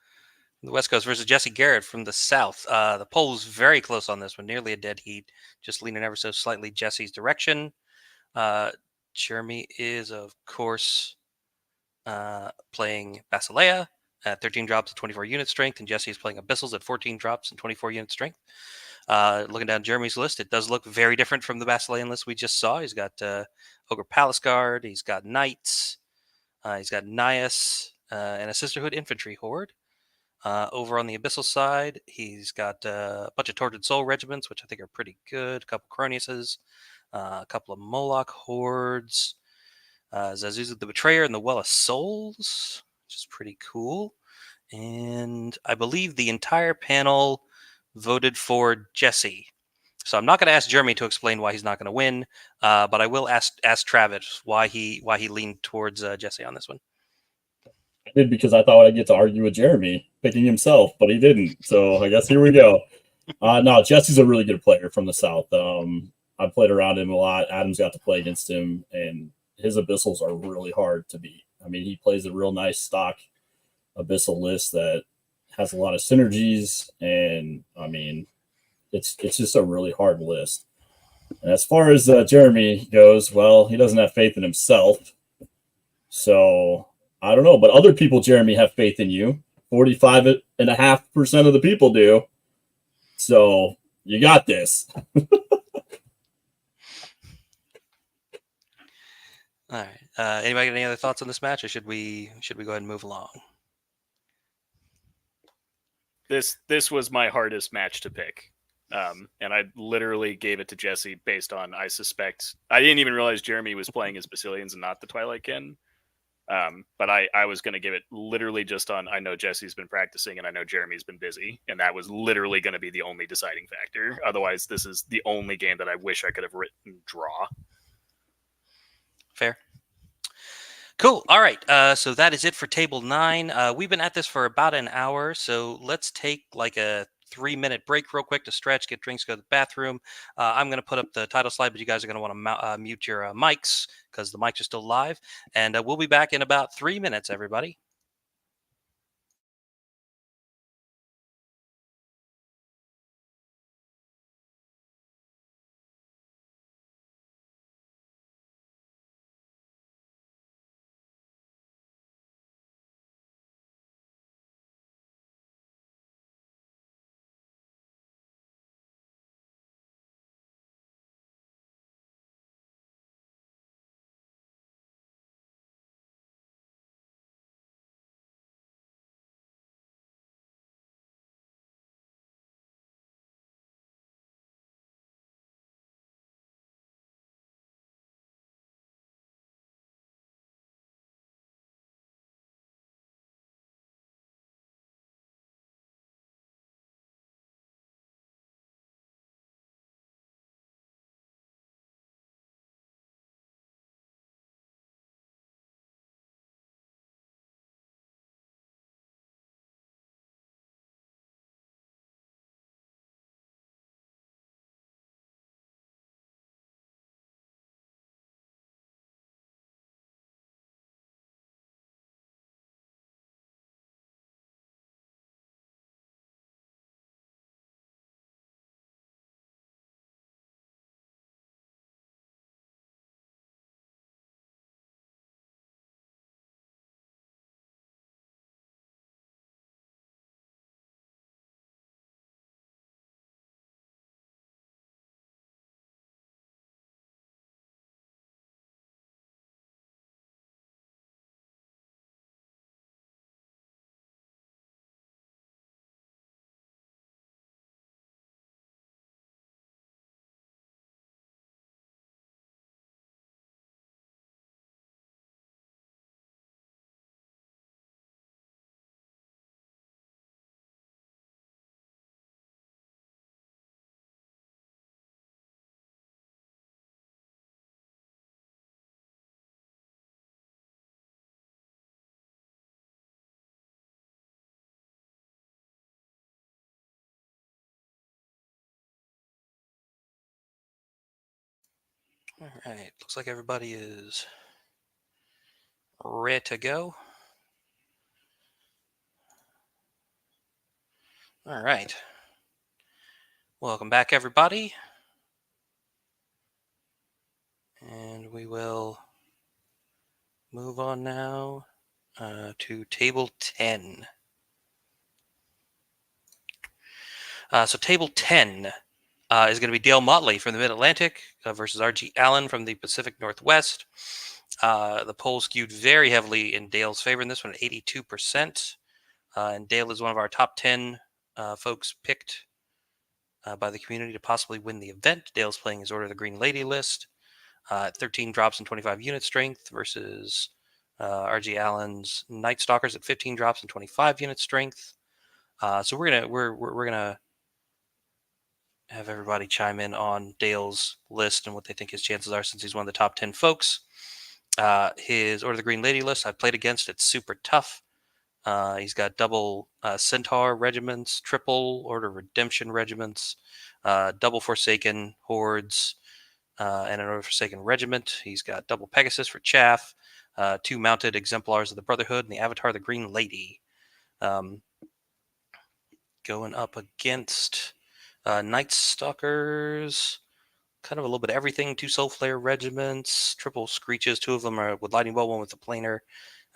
from the West Coast versus Jesse Garrett from the South. The poll is very close on this one, nearly a dead heat, just leaning ever so slightly Jesse's direction. Jeremy is, of course, playing Basilea at 13 drops and 24 unit strength, and Jesse is playing Abyssals at 14 drops and 24 unit strength. Looking down Jeremy's list, it does look very different from the Basilean list we just saw. He's got Ogre Palace Guard, he's got Knights, he's got Nias, and a Sisterhood Infantry Horde. Over on the Abyssal side, he's got a bunch of Tortured Soul regiments, which I think are pretty good, a couple Croniuses, a couple of Moloch Hordes, Zazuza the Betrayer and the Well of Souls, which is pretty cool. And I believe the entire panel voted for Jesse. So I'm not going to ask Jeremy to explain why he's not going to win, but I will ask Travis why he leaned towards Jesse on this one. I did because I thought I'd get to argue with Jeremy picking himself, but he didn't. So I guess here we go. No, Jesse's a really good player from the South. I played around him a lot. Adam's got to play against him, and his Abyssals are really hard to beat. I mean, he plays a real nice stock Abyssal list that has a lot of synergies, and I mean, it's just a really hard list. And as far as Jeremy goes, well, he doesn't have faith in himself. So I don't know, but other people, Jeremy, have faith in you. 45.5% of the people do. So you got this. All right. Anybody got any other thoughts on this match, or should we go ahead and move along? This was my hardest match to pick. And I literally gave it to Jesse based on, I didn't even realize Jeremy was playing his Basilians and not the Twilight Kin. But I was going to give it literally just on, I know Jesse's been practicing and I know Jeremy's been busy. And that was literally going to be the only deciding factor. Otherwise, this is the only game that I wish I could have written draw. Fair. Cool. All right. So that is it for table 9. We've been at this for about an hour. So let's take like a 3-minute break real quick to stretch, get drinks, go to the bathroom. I'm going to put up the title slide, but you guys are going to want to mute your mics because the mics are still live. And we'll be back in about 3 minutes, everybody. All right. Looks like everybody is ready to go. All right. Welcome back, everybody. And we will move on now to table 10. So table 10 is going to be Dale Motley from the Mid-Atlantic versus R.G. Allen from the Pacific Northwest. The poll skewed very heavily in Dale's favor in this one at 82%. And Dale is one of our top 10 folks picked by the community to possibly win the event. Dale's playing his Order of the Green Lady list. 13 drops and 25 unit strength versus R.G. Allen's Night Stalkers at 15 drops and 25 unit strength. So we're gonna have everybody chime in on Dale's list and what they think his chances are, since he's one of the top 10 folks. His Order of the Green Lady list I've played against. It's super tough. He's got double Centaur regiments, triple Order of Redemption regiments, double Forsaken hordes, and an Order of Forsaken regiment. He's got double Pegasus for chaff, 2 mounted exemplars of the Brotherhood, and the Avatar of the Green Lady. Going up against Night Stalkers, kind of a little bit of everything. 2 Soul Flare regiments, triple Screeches. 2 of them are with Lightning Bolt, 1 with the Planar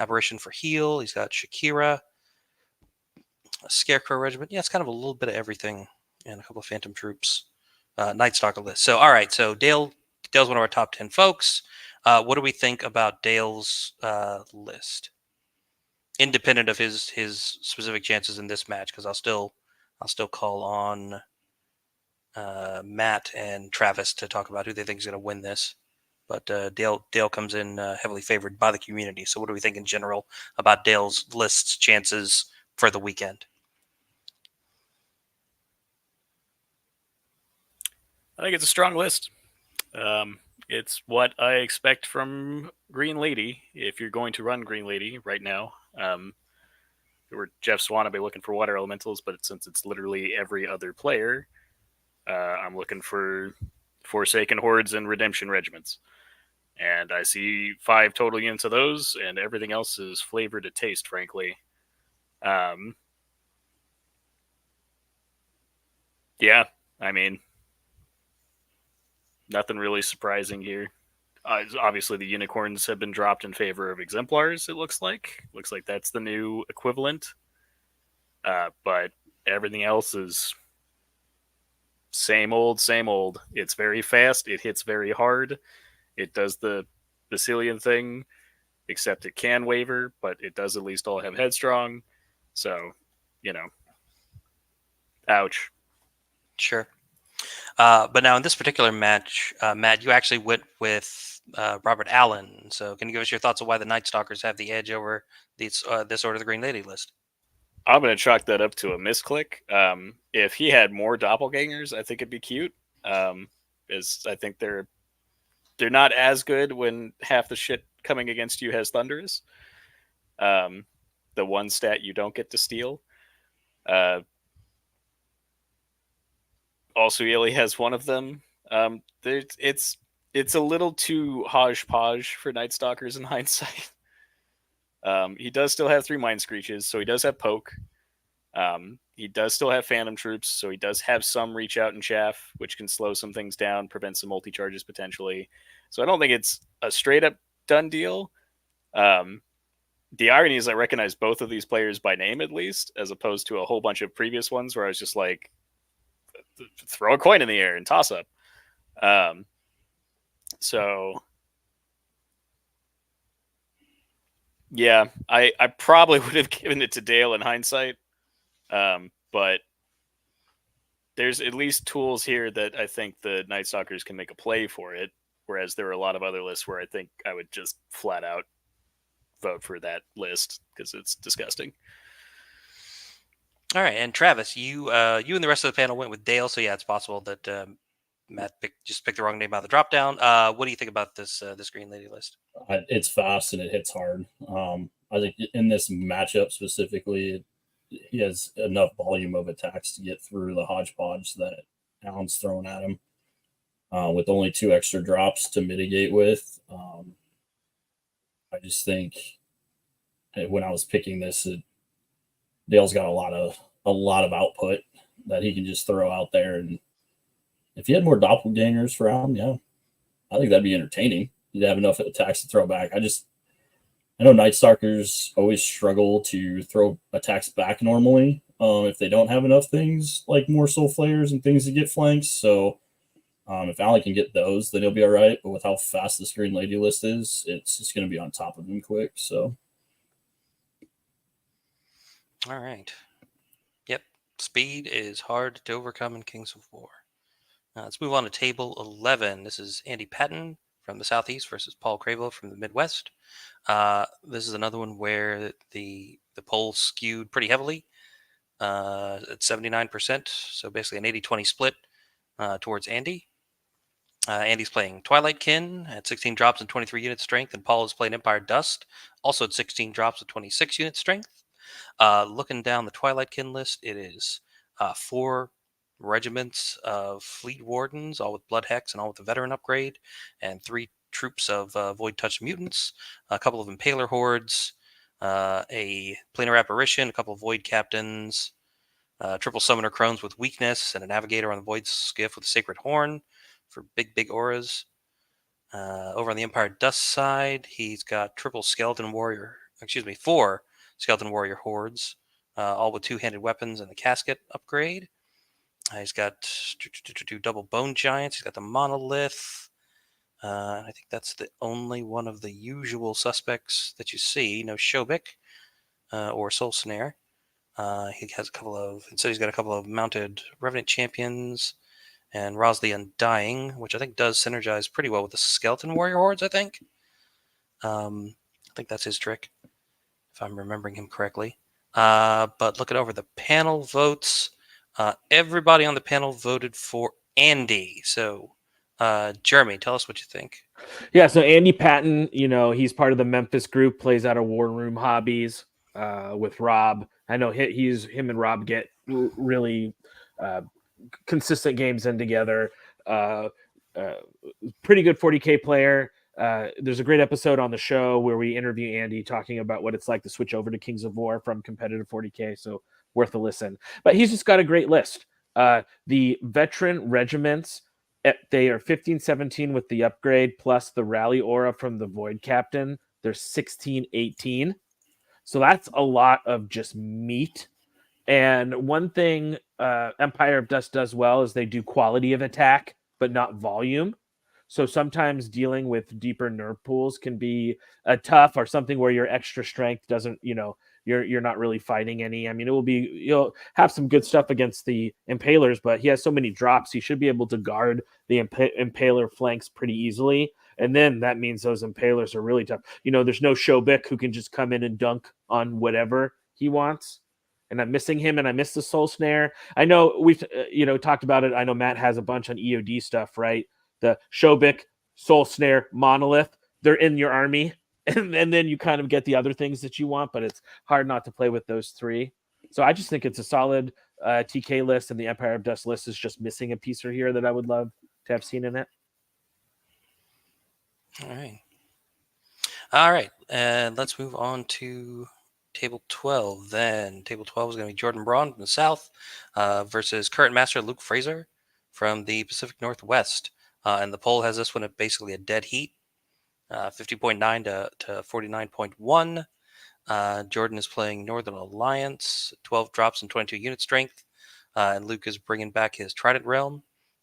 Apparition for heal. He's got Shakira, a Scarecrow regiment. Yeah, it's kind of a little bit of everything, and a couple of Phantom Troops. Night Stalker list. So, all right. So Dale's one of our top 10 folks. What do we think about Dale's list, independent of his specific chances in this match? Because I'll still call on Matt and Travis to talk about who they think is going to win this. But Dale comes in heavily favored by the community. So what do we think in general about Dale's list's chances for the weekend? I think it's a strong list. It's what I expect from Green Lady, if you're going to run Green Lady right now. Where Jeff Swan will be looking for water elementals, but since it's literally every other player, I'm looking for Forsaken hordes and redemption regiments. And I see 5 total units of those, and everything else is flavor to taste, frankly. Yeah, I mean, nothing really surprising here. Obviously, the unicorns have been dropped in favor of exemplars, it looks like. Looks like that's the new equivalent. But everything else is same old, same old. It's very fast. It hits very hard. It does the Basilian thing, except it can waver, but it does at least all have headstrong. So, ouch. Sure. But now in this particular match, Matt, you actually went with Robert Allen. So can you give us your thoughts on why the Night Stalkers have the edge over this Order of the Green Lady list? I'm going to chalk that up to a misclick. If he had more doppelgangers, I think it'd be cute. As I think they're not as good when half the shit coming against you has Thunderous. The one stat you don't get to steal. Also, Illy has one of them. It's a little too hodgepodge for Night Stalkers in hindsight. He does still have 3 Mind Screeches, so he does have Poke. He does still have Phantom Troops, so he does have some Reach Out and Chaff, which can slow some things down, prevent some multi-charges potentially. So I don't think it's a straight-up done deal. The irony is I recognize both of these players by name, at least, as opposed to a whole bunch of previous ones where I was just like, throw a coin in the air and toss up. So yeah, I probably would have given it to Dale in hindsight. But there's at least tools here that I think the Night Stalkers can make a play for it. Whereas there are a lot of other lists where I think I would just flat out vote for that list because it's disgusting. All right, and Travis, you and the rest of the panel went with Dale, so yeah, it's possible that Matt just picked the wrong name out of the drop down. What do you think about this Green Lady list? It's fast and it hits hard. I think in this matchup specifically, he has enough volume of attacks to get through the hodgepodge that Allen's thrown at him. With only 2 extra drops to mitigate with, I just think when I was picking this, Dale's got a lot of output that he can just throw out there, and if he had more doppelgangers for Allen, yeah, I think that'd be entertaining. He'd have enough attacks to throw back. I know Night Stalkers always struggle to throw attacks back normally if they don't have enough things like more Soul Flayers and things to get flanks. So if Allen can get those, then he'll be all right. But with how fast this Green Lady list is, it's just going to be on top of him quick. So, All right. Yep. Speed is hard to overcome in Kings of War. Let's move on to table 11. This is Andy Patton from the Southeast versus Paul Cravo from the Midwest. This is another one where the polls skewed pretty heavily at 79%. So basically an 80-20 split towards Andy. Andy's playing Twilight Kin at 16 drops and 23 unit strength, and Paul is playing Empire Dust, also at 16 drops with 26 unit strength. Looking down the Twilight Kin list, it is 4 regiments of Fleet Wardens, all with Blood Hex and all with the Veteran upgrade, and 3 troops of Void Touch Mutants, a couple of Impaler Hordes, a Planar Apparition, a couple of Void Captains, triple Summoner Crones with Weakness, and a Navigator on the Void Skiff with a Sacred Horn for big auras. Over on the Empire Dust side, he's got 4 Skeleton Warrior Hordes, all with 2-handed weapons and the Casket upgrade. He's got 2 double Bone Giants. He's got the Monolith. I think that's the only one of the usual suspects that you see. No Shobik or Soul Snare. He has he's got a couple of mounted Revenant Champions and Ros the Undying, which I think does synergize pretty well with the Skeleton Warrior Hordes, I think. I think that's his trick, if I'm remembering him correctly. But looking over the panel votes, everybody on the panel voted for Andy. So, Jeremy, tell us what you think. Yeah, so Andy Patton, he's part of the Memphis group, plays out of War Room Hobbies with Rob. I know him and Rob get really consistent games in together. Pretty good 40K player. There's a great episode on the show where we interview Andy talking about what it's like to switch over to Kings of War from competitive 40K. So worth a listen. But he's just got a great list. The veteran regiments, they are 15-17 with the upgrade plus the rally aura from the Void Captain. They're 16-18. So that's a lot of just meat. And one thing Empire of Dust does well is they do quality of attack, but not volume. So sometimes dealing with deeper nerve pools can be tough, or something where your extra strength doesn't, you're not really fighting any. I mean, you'll have some good stuff against the Impalers, but he has so many drops, he should be able to guard the Impaler flanks pretty easily. And then that means those Impalers are really tough. There's no Shobik who can just come in and dunk on whatever he wants. And I'm missing him, and I miss the Soul Snare. I know we've talked about it. I know Matt has a bunch on EOD stuff, right? The Shobik, Soul Snare, Monolith, they're in your army. And then you kind of get the other things that you want, but it's hard not to play with those 3. So I just think it's a solid TK list, and the Empire of Dust list is just missing a piece or here that I would love to have seen in it. All right. And let's move on to table 12. Then table 12 is going to be Jordan Brawn from the South versus current master Luke Fraser from the Pacific Northwest. And the poll has this one at basically a dead heat, 50.9 to 49.1. Jordan is playing Northern Alliance, 12 drops and 22 unit strength. And Luke is bringing back his Trident Realm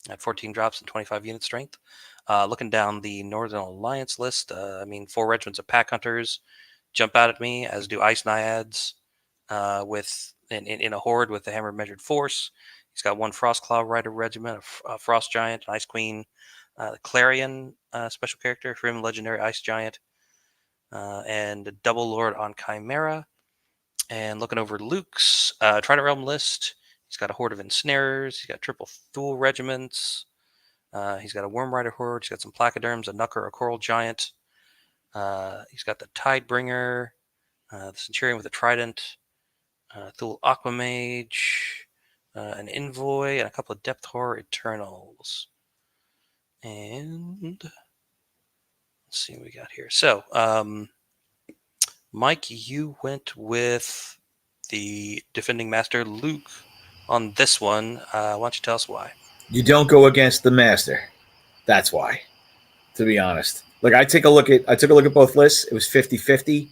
at 14 drops and 25 unit strength. Looking down the Northern Alliance list, 4 regiments of Pack Hunters jump out at me, as do Ice Naiads in a horde with the Hammer of Measured Force. He's got 1 Frostclaw Rider regiment, a Frost Giant, an Ice Queen, Clarion special character for him, Legendary Ice Giant, and a Double Lord on Chimera. And looking over Luke's Trident Realm list, he's got a horde of Ensnarers, he's got triple Thule regiments, he's got a Worm Rider horde, he's got some Placoderms, a Nucker, a Coral Giant, he's got the Tidebringer, the Centurion with a Trident, Thule Aquamage, an Envoy, and a couple of Depth Horror Eternals. And let's see what we got here. So, Mike, you went with the defending master Luke on this one. Why don't you tell us why? You don't go against the master. That's why, to be honest. Like I took a look at both lists. It was 50-50.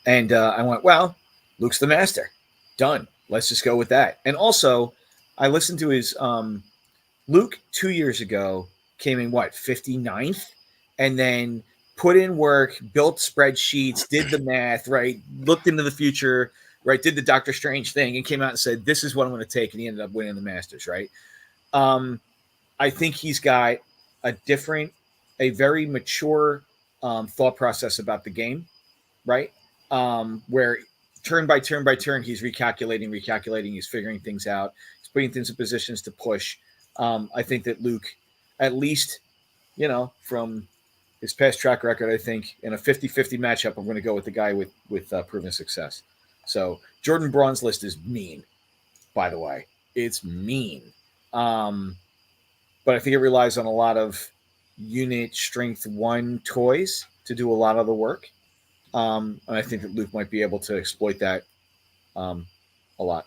And I went, well, Luke's the master. Done. Let's just go with that. And also, I listened to his Luke 2 years ago came in 59th, and then put in work, built spreadsheets, did the math, right? Looked into the future, right? Did the Doctor Strange thing and came out and said, this is what I'm going to take. And he ended up winning the Masters, right? I think he's got a very mature thought process about the game, right? Where turn by turn by turn, he's recalculating, he's figuring things out, he's putting things in positions to push. I think that Luke, at least, from his past track record, I think in a 50-50 matchup, I'm going to go with the guy with proven success. So Jordan Braun's list is mean, by the way. It's mean. But I think it relies on a lot of unit strength 1 toys to do a lot of the work. And I think that Luke might be able to exploit that a lot.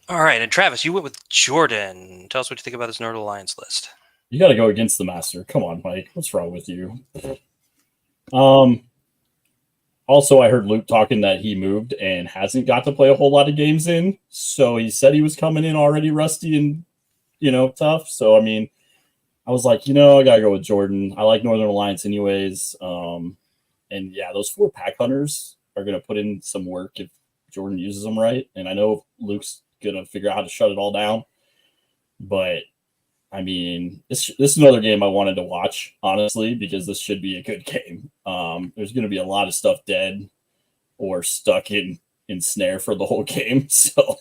All right, and Travis, you went with Jordan. Tell us what you think about this Nerd Alliance list. You got to go against the master. Come on, Mike. What's wrong with you? Also, I heard Luke talking that he moved and hasn't got to play a whole lot of games in. So he said he was coming in already rusty and, tough. So, I mean, I was like, I got to go with Jordan. I like Northern Alliance anyways. And yeah, those 4 pack hunters are going to put in some work if Jordan uses them right. And I know Luke's going to figure out how to shut it all down. But, I mean, this is another game I wanted to watch, honestly, because this should be a good game. There's going to be a lot of stuff dead or stuck in snare for the whole game. So,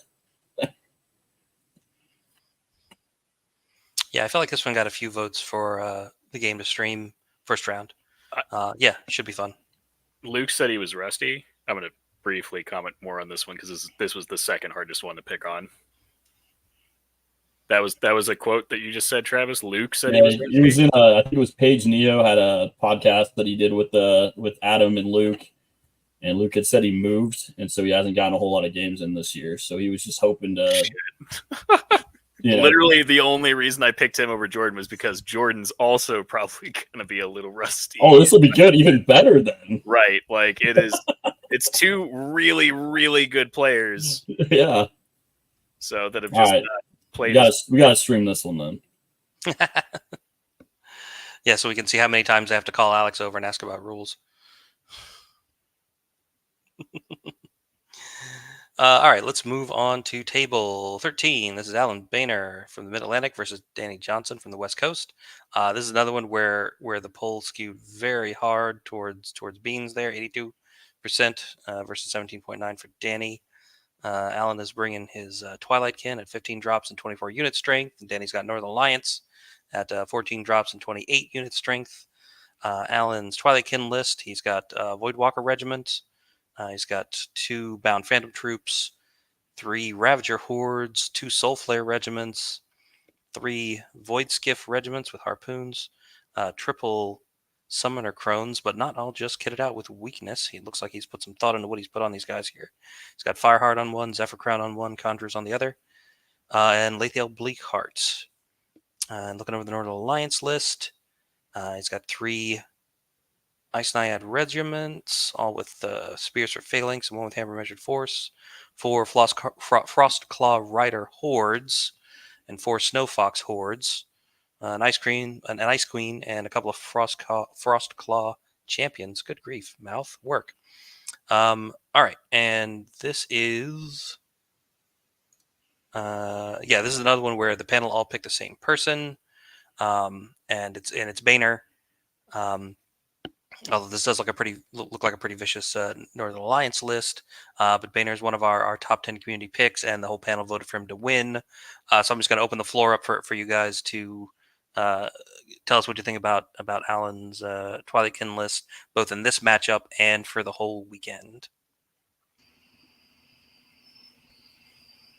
yeah, I felt like this one got a few votes for the game to stream first round. Yeah, should be fun. Luke said he was rusty. I'm going to briefly comment more on this one because this was the second hardest one to pick on. That was a quote that you just said, Travis. Luke said he was rusty. He was in I think it was Paige Neo had a podcast that he did with Adam and Luke. And Luke had said he moved, and so he hasn't gotten a whole lot of games in this year. So he was just hoping to... Literally, the only reason I picked him over Jordan was because Jordan's also probably going to be a little rusty. Oh, this will be good, even better then. Right, like it is. It's 2 really, really good players. Yeah. So that have just right. played. We got to stream this one then. Yeah, so we can see how many times I have to call Alex over and ask about rules. All right, let's move on to table 13. This is Alan Boehner from the Mid-Atlantic versus Danny Johnson from the West Coast. This is another one where the polls skewed very hard towards Beans there, 82% versus 17.9 for Danny. Alan is bringing his Twilight Kin at 15 drops and 24 unit strength, and Danny's got Northern Alliance at 14 drops and 28 unit strength. Alan's Twilight Kin list, he's got Voidwalker Regiment. He's got 2 Bound Phantom Troops, 3 Ravager Hordes, 2 Soulflare Regiments, 3 Void Skiff Regiments with Harpoons, triple Summoner Crones, but not all just kitted out with weakness. He looks like he's put some thought into what he's put on these guys here. He's got Fireheart on one, Zephyr Crown on one, Conjurers on the other, and Lathiel Bleakheart. And looking over the Northern Alliance list, he's got 3 Ice Naiad Regiments, all with Spears for Phalanx and 1 with Hammer Measured Force, 4 Frostclaw Rider Hordes, and 4 Snow Fox Hordes, an Ice Queen, and a couple of Frostclaw Champions. Good grief, mouth work. All right, and this is... this is another one where the panel all picked the same person, and it's Boehner. Although this does look like a pretty vicious Northern Alliance list, but Boehner is one of our top 10 community picks, and the whole panel voted for him to win. So I'm just going to open the floor up for you guys to tell us what you think about Alan's Twilight Kin list, both in this matchup and for the whole weekend.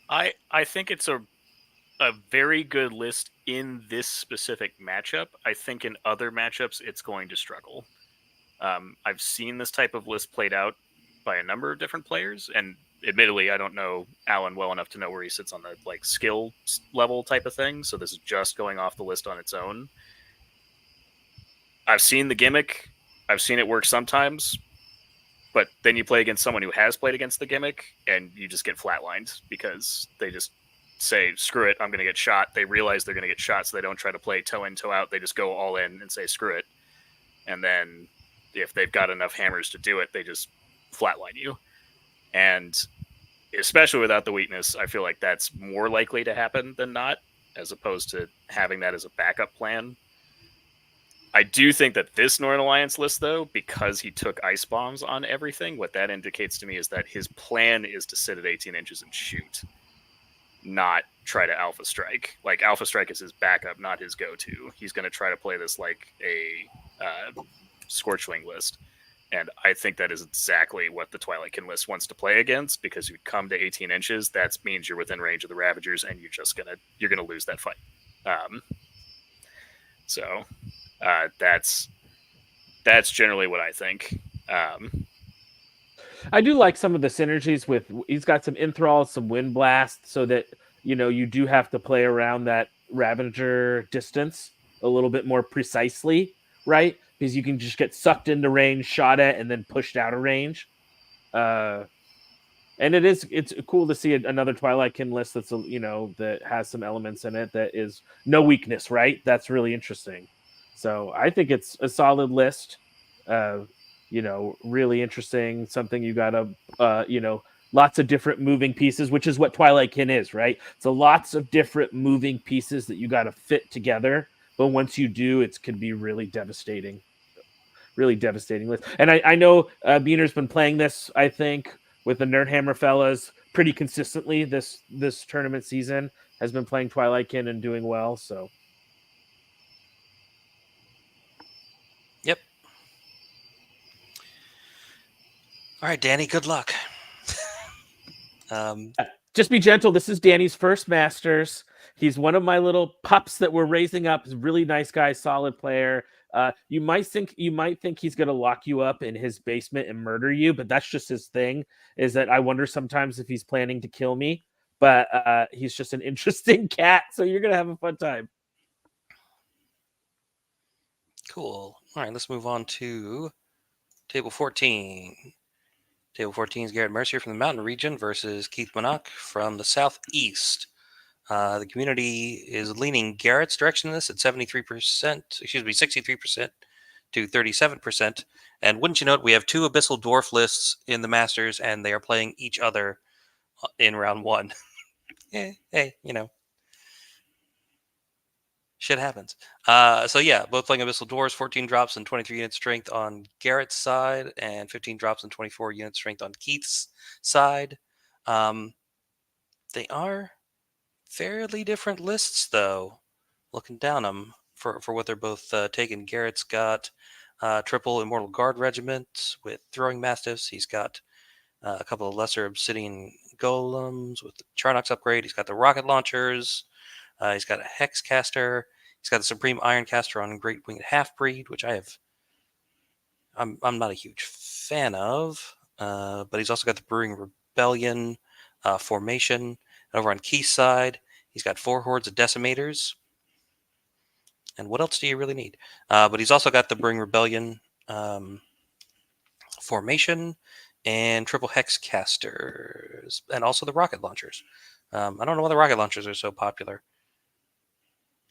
I think it's a very good list in this specific matchup. I think in other matchups it's going to struggle. I've seen this type of list played out by a number of different players, and admittedly, I don't know Alan well enough to know where he sits on the skill level type of thing. So this is just going off the list on its own. I've seen the gimmick. I've seen it work sometimes. But then you play against someone who has played against the gimmick, and you just get flatlined because they just say, screw it, I'm going to get shot. They realize they're going to get shot, so they don't try to play toe in, toe out. They just go all in and say, screw it. And then if they've got enough hammers to do it, they just flatline you. And especially without the weakness, I feel like that's more likely to happen than not, as opposed to having that as a backup plan. I do think that this Northern Alliance list, though, because he took ice bombs on everything, what that indicates to me is that his plan is to sit at 18 inches and shoot, not try to alpha strike. Like, alpha strike is his backup, not his go-to. He's going to try to play this like a Scorchwing list. And I think that is exactly what the Twilightkin list wants to play against, because you come to 18 inches, that means you're within range of the Ravagers, and you're gonna lose that fight. That's generally what I think. I do like some of the synergies with, he's got some enthralls, some wind blast, so that, you know, you do have to play around that Ravager distance a little bit more precisely, right? Because you can just get sucked into range, shot at, and then pushed out of range. And it's cool to see another Twilightkin list that's, you know, that has some elements in it that is no weakness, right? That's really interesting. So I think it's a solid list. You know, really interesting. Something you gotta, you know, lots of different moving pieces, which is what Twilightkin is, right? So lots of different moving pieces that you gotta fit together. But once you do, it can be really devastating. Really devastating list. And I know Boehner's been playing this, I think, with the Nerdhammer fellas pretty consistently this tournament season. Has been playing Twilightkin and doing well, so. Yep. All right, Danny, good luck. Just be gentle. This is Danny's first Masters. He's one of my little pups that we're raising up. He's a really nice guy, solid player. You might think he's going to lock you up in his basement and murder you, but that's just his thing. Is that I wonder sometimes if he's planning to kill me. But he's just an interesting cat, so you're going to have a fun time. Cool. All right, let's move on to table 14. Table 14 is Garrett Mercier from the Mountain region versus Keith Monok from the Southeast. The community is leaning Garrett's direction in this at 63% to 37%. And wouldn't you know it, we have two Abyssal Dwarf lists in the Masters, and they are playing each other in round one. Hey, you know, shit happens. So yeah, both playing Abyssal Dwarves, 14 drops and 23 unit strength on Garrett's side, and 15 drops and 24 unit strength on Keith's side. They are fairly different lists, though, looking down them for what they're both taking. Garrett's got triple Immortal Guard regiment with throwing mastiffs. He's got a couple of lesser Obsidian Golems with the Charnox upgrade. He's got the rocket launchers. He's got a Hex Caster. He's got the Supreme Iron Caster on Great Winged Half-Breed, which I'm not a huge fan of. But he's also got the Brewing Rebellion formation. Over on Keith's side, he's got 4 hordes of Decimators. And what else do you really need? But he's also got the Brewing Rebellion formation and triple Hex Casters, and also the rocket launchers. I don't know why the rocket launchers are so popular.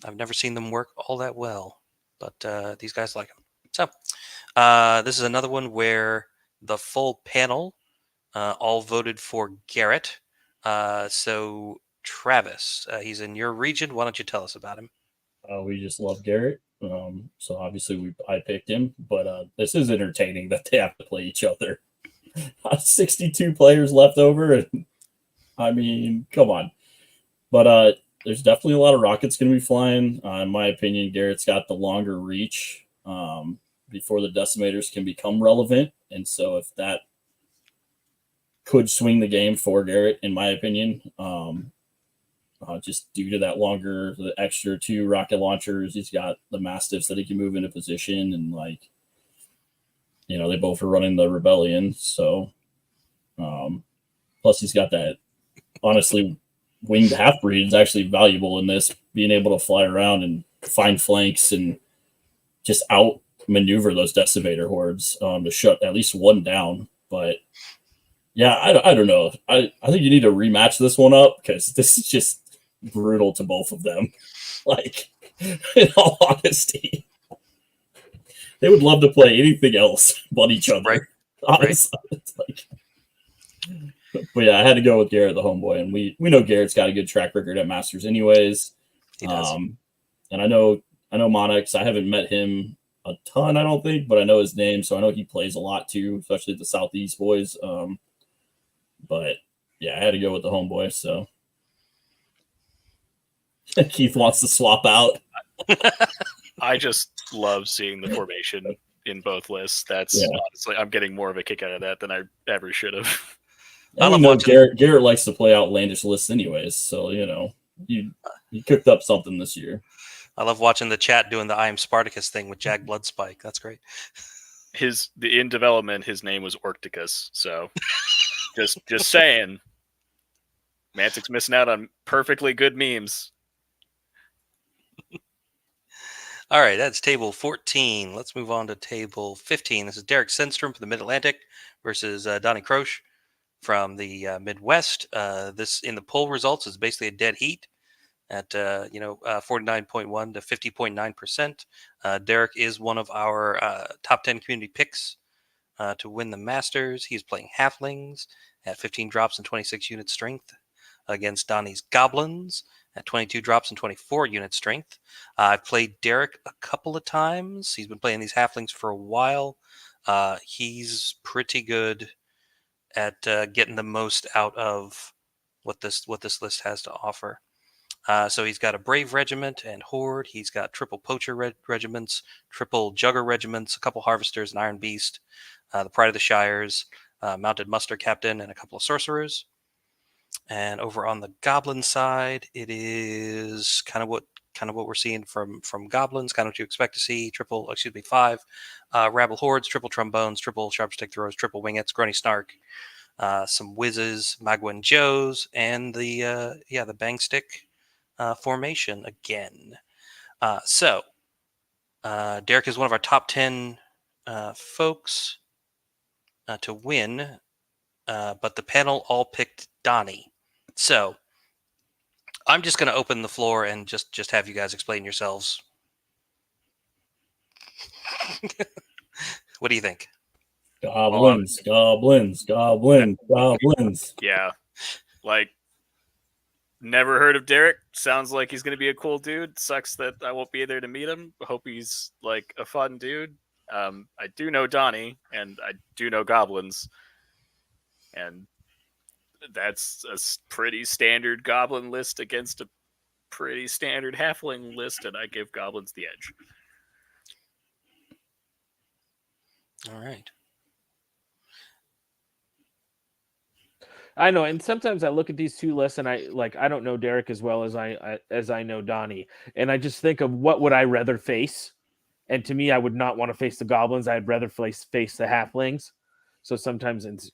I've never seen them work all that well, but these guys like them. So this is another one where the full panel all voted for Garrett. So Travis, he's in your region. Why don't you tell us about him? We just love Garrett. So obviously I picked him, but this is entertaining that they have to play each other. 62 players left over, and I mean, come on. But there's definitely a lot of rockets going to be flying. In my opinion, Garrett's got the longer reach before the Decimators can become relevant, and so if that could swing the game for Garrett, in my opinion, just due to that the extra 2 rocket launchers. He's got the Mastiffs that he can move into position, and they both are running the Rebellion. So, plus he's got that, honestly, winged half-breed is actually valuable in this, being able to fly around and find flanks and just out-maneuver those Decimator hordes to shut at least one down. But yeah, I don't know. I think you need to rematch this one up because this is just brutal to both of them. Like, in all honesty, they would love to play anything else but each other. Right. Honestly, it's like. But yeah, I had to go with Garrett, the homeboy, and we know Garrett's got a good track record at Masters, anyways. He does. And I know Monok. I haven't met him a ton, I don't think, but I know his name, so I know he plays a lot too, especially the Southeast boys. But yeah, I had to go with the homeboy. So Keith wants to swap out. I just love seeing the formation in both lists. That's honestly, I'm getting more of a kick out of that than I ever should have. I don't know. Garrett likes to play outlandish lists, anyways. So you cooked up something this year. I love watching the chat doing the I am Spartacus thing with Jack Bloodspike. That's great. In development, his name was Orcticus. So just saying, Mantic's missing out on perfectly good memes. All right, that's table 14. Let's move on to table 15. This is Derek Sundstrom from the Mid-Atlantic versus Donnie Croch from the Midwest. This in the poll results is basically a dead heat at 49.1 to 50.9%. Derek is one of our top 10 community picks to win the Masters. He's playing Halflings at 15 drops and 26 unit strength against Donnie's Goblins at 22 drops and 24 unit strength. I've played Derek a couple of times. He's been playing these Halflings for a while. He's pretty good at getting the most out of what this list has to offer. So he's got a Brave Regiment and Horde. He's got triple Poacher regiments, triple Jugger regiments, a couple Harvesters, an Iron Beast, the Pride of the Shires, Mounted Muster Captain, and a couple of Sorcerers. And over on the Goblin side, it is kind of what we're seeing from Goblins, kind of what you expect to see. 5 Rabble Hordes, triple Trombones, triple Sharpstick Throws, triple Wingettes, Grunny Snark, some Whizzes, Magwin Joes, and the Bang Stick formation again. So Derek is one of our top 10 folks to win, but the panel all picked Donnie. So I'm just going to open the floor and just have you guys explain yourselves. What do you think? Goblins. Yeah. Like, never heard of Derek. Sounds like he's going to be a cool dude. Sucks that I won't be there to meet him. Hope he's like a fun dude. I do know Donnie, and I do know Goblins. And that's a pretty standard Goblin list against a pretty standard Halfling list, and I give Goblins the edge. All right. I know, and sometimes I look at these two lists and I don't know Derek as well as I know Donnie, and I just think of what would I rather face, and to me, I would not want to face the Goblins. I'd rather face the Halflings. So sometimes it's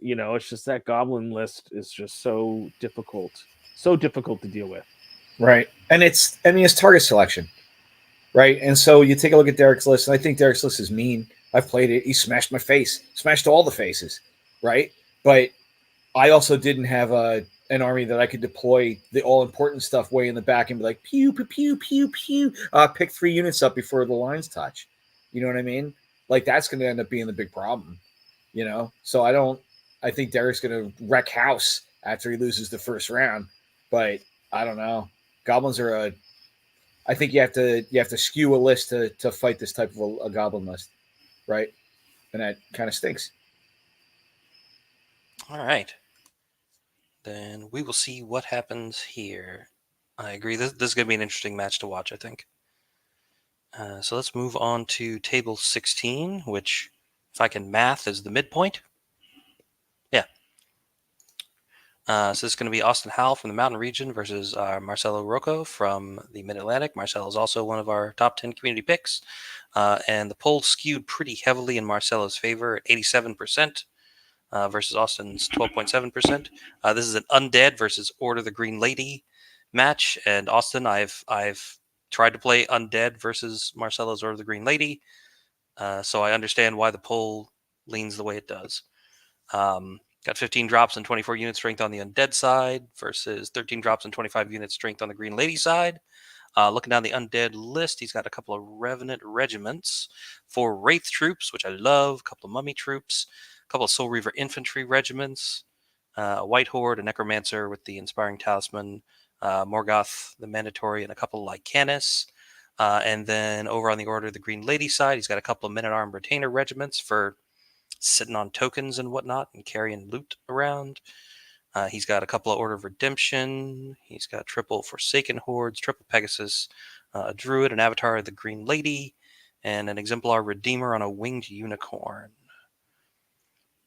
just that Goblin list is just so difficult to deal with. Right, and it's target selection, right? And so you take a look at Derek's list, and I think Derek's list is mean. I've played it. He smashed my face, smashed all the faces, right? But I also didn't have an army that I could deploy the all-important stuff way in the back and be like, pew, pew, pew, pew, pew. Pick 3 units up before the lines touch. You know what I mean? Like, that's going to end up being the big problem, So I think Derek's going to wreck house after he loses the first round. But I don't know. Goblins are I think you have to skew a list to fight this type of a Goblin list, right? And that kind of stinks. All right. Then we will see what happens here. I agree. This is going to be an interesting match to watch, I think. So let's move on to table 16, which, if I can math, is the midpoint. Yeah. So this is going to be Austin Howell from the Mountain Region versus Marcelo Roco from the Mid-Atlantic. Marcelo is also one of our top 10 community picks. And the poll skewed pretty heavily in Marcelo's favor at 87%. Versus Austin's 12.7%. This is an Undead versus Order the Green Lady match, and Austin, I've tried to play Undead versus Marcelo's Order the Green Lady, so I understand why the poll leans the way it does. Got 15 drops and 24 unit strength on the undead side versus 13 drops and 25 unit strength on the Green Lady side. Looking down the undead list, he's got a couple of Revenant regiments, 4 Wraith troops, which I love, a couple of Mummy troops, a couple of Soul Reaver infantry regiments, a White Horde, a Necromancer with the Inspiring Talisman, Morgoth, the Mandatory, and a couple of Lycanis. And then over on the Order of the Green Lady side, he's got a couple of Men-at-Arm Retainer regiments for sitting on tokens and whatnot and carrying loot around. He's got a couple of Order of Redemption. He's got triple Forsaken Hordes, triple Pegasus, a Druid, an Avatar of the Green Lady, and an Exemplar Redeemer on a Winged Unicorn.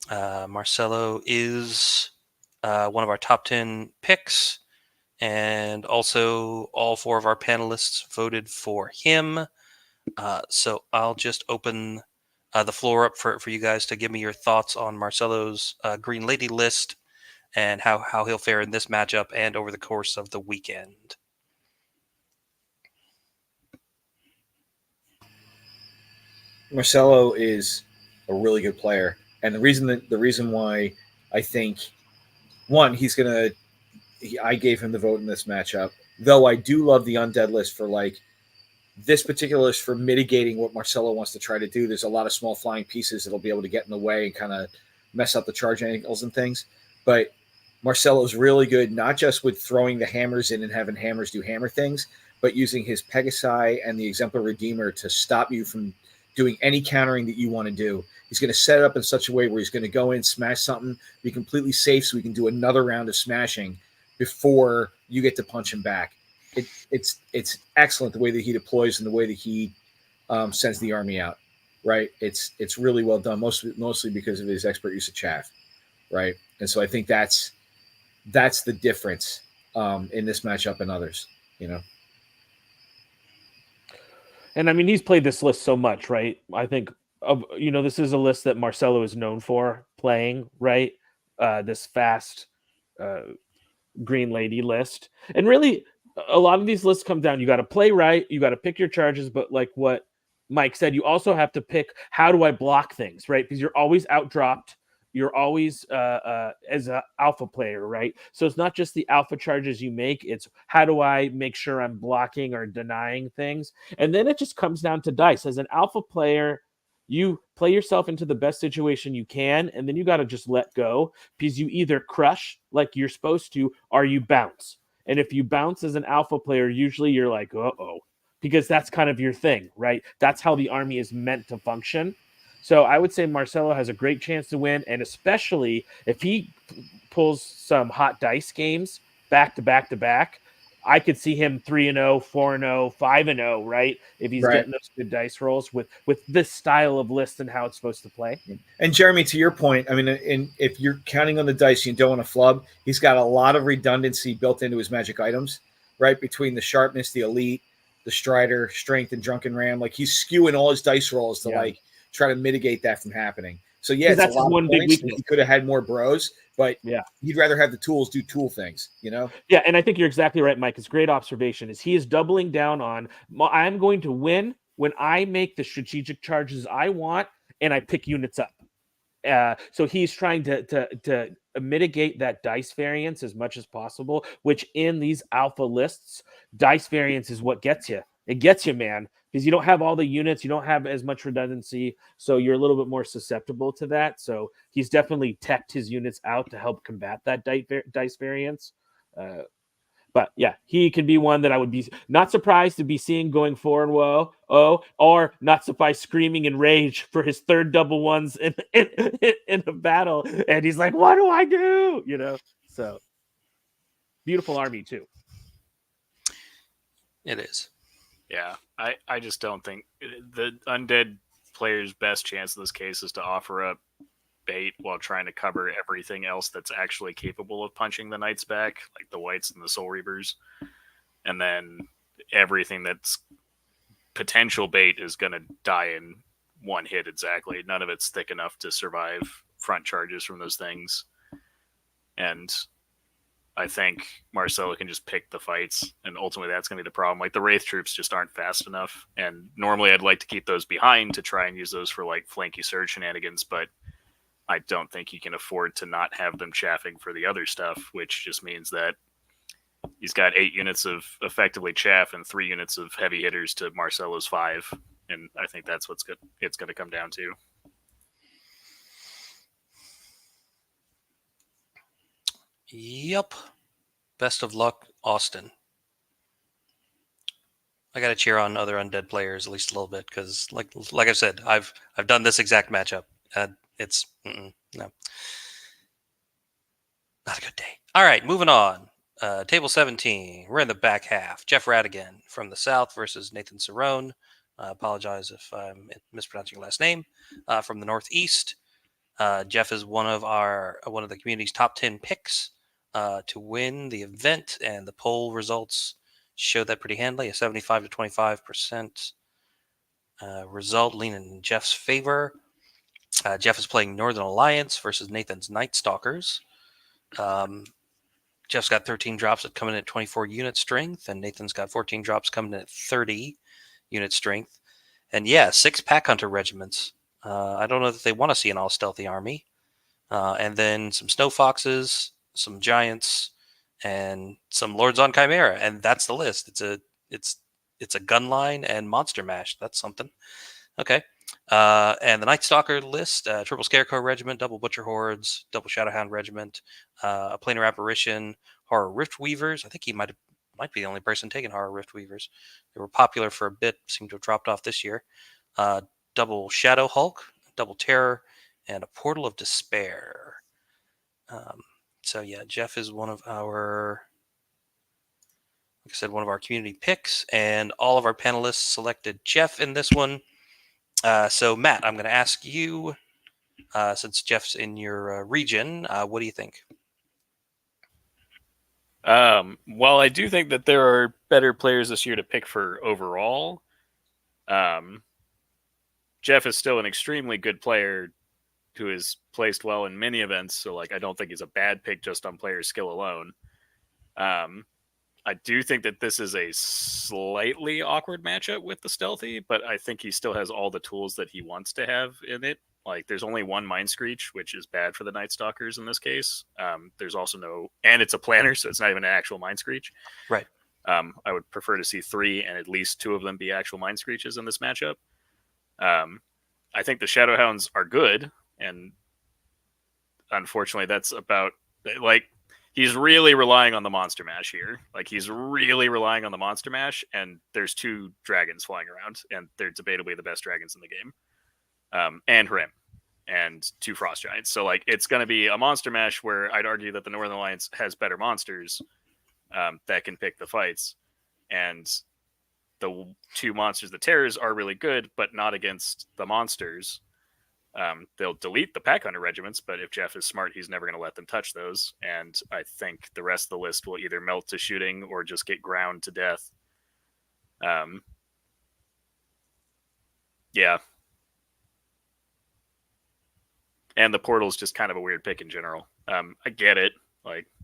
Marcelo is one of our top 10 picks, and also all 4 of our panelists voted for him. So I'll just open the floor up for you guys to give me your thoughts on Marcelo's Green Lady list and how he'll fare in this matchup and over the course of the weekend. Marcelo is a really good player, and the reason why I think I gave him the vote in this matchup. Though I do love the undead list for like this particular list for mitigating what Marcelo wants to try to do. There's a lot of small flying pieces that'll be able to get in the way and kind of mess up the charge angles and things. But Marcelo's really good, not just with throwing the hammers in and having hammers do hammer things, but using his Pegasi and the Exemplar Redeemer to stop you from doing any countering that you want to do. He's going to set it up in such a way where he's going to go in, smash something, be completely safe so we can do another round of smashing before you get to punch him back. It's excellent the way that he deploys and the way that he sends the army out, right? It's really well done, mostly because of his expert use of chaff, right? And so I think that's the difference in this matchup and others, you know. And I mean, he's played this list so much, right? I think this is a list that Marcelo is known for playing, right? This fast Green Lady list, and really. A lot of these lists come down. You got to play right. You got to pick your charges. But like what Mike said, you also have to pick how do I block things, right? Because you're always outdropped. You're always as an alpha player, right? So it's not just the alpha charges you make. It's how do I make sure I'm blocking or denying things? And then it just comes down to dice. As an alpha player, you play yourself into the best situation you can, and then you got to just let go because you either crush like you're supposed to or you bounce. And if you bounce as an alpha player, usually you're like, uh-oh, because that's kind of your thing, right? That's how the army is meant to function. So I would say Marcelo has a great chance to win, and especially if he pulls some hot dice games back to back to back, I could see him 3-0, 4-0, 5-0, right? If he's getting those good dice rolls with this style of list and how it's supposed to play. And Jeremy, to your point, I mean, if you're counting on the dice, you don't want to flub. He's got a lot of redundancy built into his magic items, right? Between the sharpness, the elite, the strider, strength, and drunken ram. Like he's skewing all his dice rolls to like try to mitigate that from happening. So yeah, it's that's a lot one of big points. weakness. He could have had more bros, but he'd rather have the tools do tool things, you know? Yeah, and I think you're exactly right, Mike. It's a great observation. He is doubling down on I'm going to win when I make the strategic charges I want and I pick units up. So he's trying to mitigate that dice variance as much as possible, which in these alpha lists, dice variance is what gets you. It gets you, man, because you don't have all the units. You don't have as much redundancy. So you're a little bit more susceptible to that. So he's definitely teched his units out to help combat that dice variance. But yeah, he can be one that I would be not surprised to be seeing going 4-0, or not surprised screaming in rage for his third double ones in a battle. And he's like, what do I do? You know, so beautiful army too. It is. Yeah, I just don't think the undead player's best chance in this case is to offer up bait while trying to cover everything else that's actually capable of punching the knights back, like the whites and the soul reavers. And then everything that's potential bait is going to die in one hit exactly. None of it's thick enough to survive front charges from those things. And I think Marcelo can just pick the fights, and ultimately that's going to be the problem. Like the Wraith troops just aren't fast enough, and normally I'd like to keep those behind to try and use those for like flanky surge shenanigans, but I don't think he can afford to not have them chaffing for the other stuff, which just means that he's got 8 units of effectively chaff and 3 units of heavy hitters to Marcella's 5. And I think that's what's good. It's going to come down to. Yep. Best of luck, Austin. I got to cheer on other undead players at least a little bit because, like I said, I've done this exact matchup. It's no, not a good day. All right, moving on. Table 17. We're in the back half. Jeff Radigan from the south versus Nathan Cerrone. I apologize if I'm mispronouncing your last name. From the northeast, Jeff is one of the community's top 10 picks to win the event, and the poll results show that pretty handily. A 75 to 25% result leaning in Jeff's favor. Jeff is playing Northern Alliance versus Nathan's Night Stalkers. Jeff's got 13 drops that come in at 24 unit strength, and Nathan's got 14 drops coming in at 30 unit strength. And yeah, 6 Pack Hunter regiments. I don't know that they want to see an all stealthy army. And then some Snow Foxes, some Giants, and some Lords on Chimera, and that's the list. It's a gun line and monster mash. That's something. Okay. And the Night Stalker list: triple Scarecrow Regiment, double Butcher Hordes, double Shadowhound Regiment, a Planar Apparition, Horror Rift Weavers. I think he might be the only person taking Horror Rift Weavers. They were popular for a bit, seem to have dropped off this year. Double Shadow Hulk, double Terror, and a Portal of Despair. So yeah, Jeff is one of our community picks, and all of our panelists selected Jeff in this one. So Matt, I'm going to ask you, since Jeff's in your region, what do you think? While I do think that there are better players this year to pick for overall, Jeff is still an extremely good player who is placed well in many events. So I don't think he's a bad pick just on player skill alone. I do think that this is a slightly awkward matchup with the stealthy, but I think he still has all the tools that he wants to have in it. There's only 1 Mind Screech, which is bad for the Night Stalkers in this case. There's also and it's a planner, so it's not even an actual Mind Screech. Right. I would prefer to see 3 and at least 2 of them be actual Mind Screeches in this matchup. I think the Shadowhounds are good, and unfortunately that's about he's really relying on the Monster Mash here. He's really relying on the Monster Mash, and there's 2 dragons flying around, and they're debatably the best dragons in the game. And Hrim, and 2 Frost Giants. So it's going to be a Monster Mash where I'd argue that the Northern Alliance has better monsters that can pick the fights, and the 2 monsters, the Terrors, are really good, but not against the monsters. They'll delete the Pack Hunter regiments, but if Jeff is smart, he's never going to let them touch those. And I think the rest of the list will either melt to shooting or just get ground to death. Yeah. And the Portal's just kind of a weird pick in general. I get it.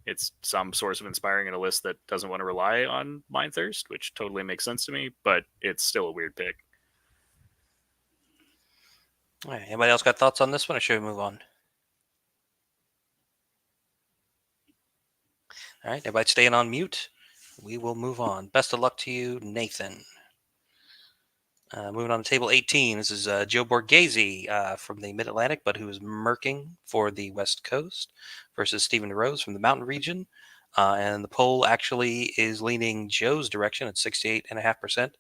It's some source of inspiring in a list that doesn't want to rely on Mind Thirst, which totally makes sense to me, but it's still a weird pick. All right. Anybody else got thoughts on this one, or should we move on? All right. Everybody staying on mute. We will move on. Best of luck to you, Nathan. Moving on to table 18. This is Joe Borghese from the Mid-Atlantic, but who is merking for the West Coast, versus Stephen Rose from the Mountain region. And the poll actually is leaning Joe's direction at 68.5%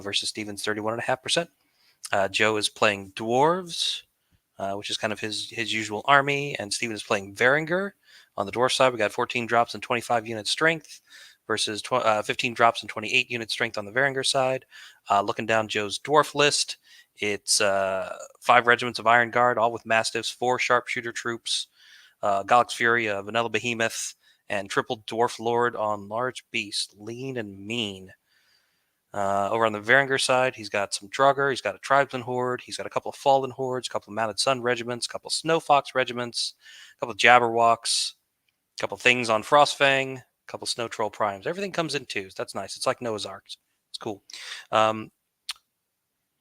versus Stephen's 31.5%. Joe is playing Dwarves, which is kind of his usual army, and Stephen is playing Varinger. On the Dwarf side, we got 14 drops and 25 unit strength versus 15 drops and 28 unit strength on the Varinger side. Looking down Joe's Dwarf list, it's 5 regiments of Iron Guard, all with Mastiffs, 4 Sharpshooter troops, Galix Fury, Vanilla Behemoth, and triple Dwarf Lord on Large Beast, lean and mean. Over on the Varinger side, he's got some Draugr, he's got a Tribesman Horde, he's got a couple of Fallen Hordes, a couple of Mounted Sun regiments, a couple of Snow Fox regiments, a couple of Jabberwocks, a couple of things on Frostfang, a couple of Snow Troll Primes. Everything comes in 2s. That's nice. It's like Noah's Ark. It's cool.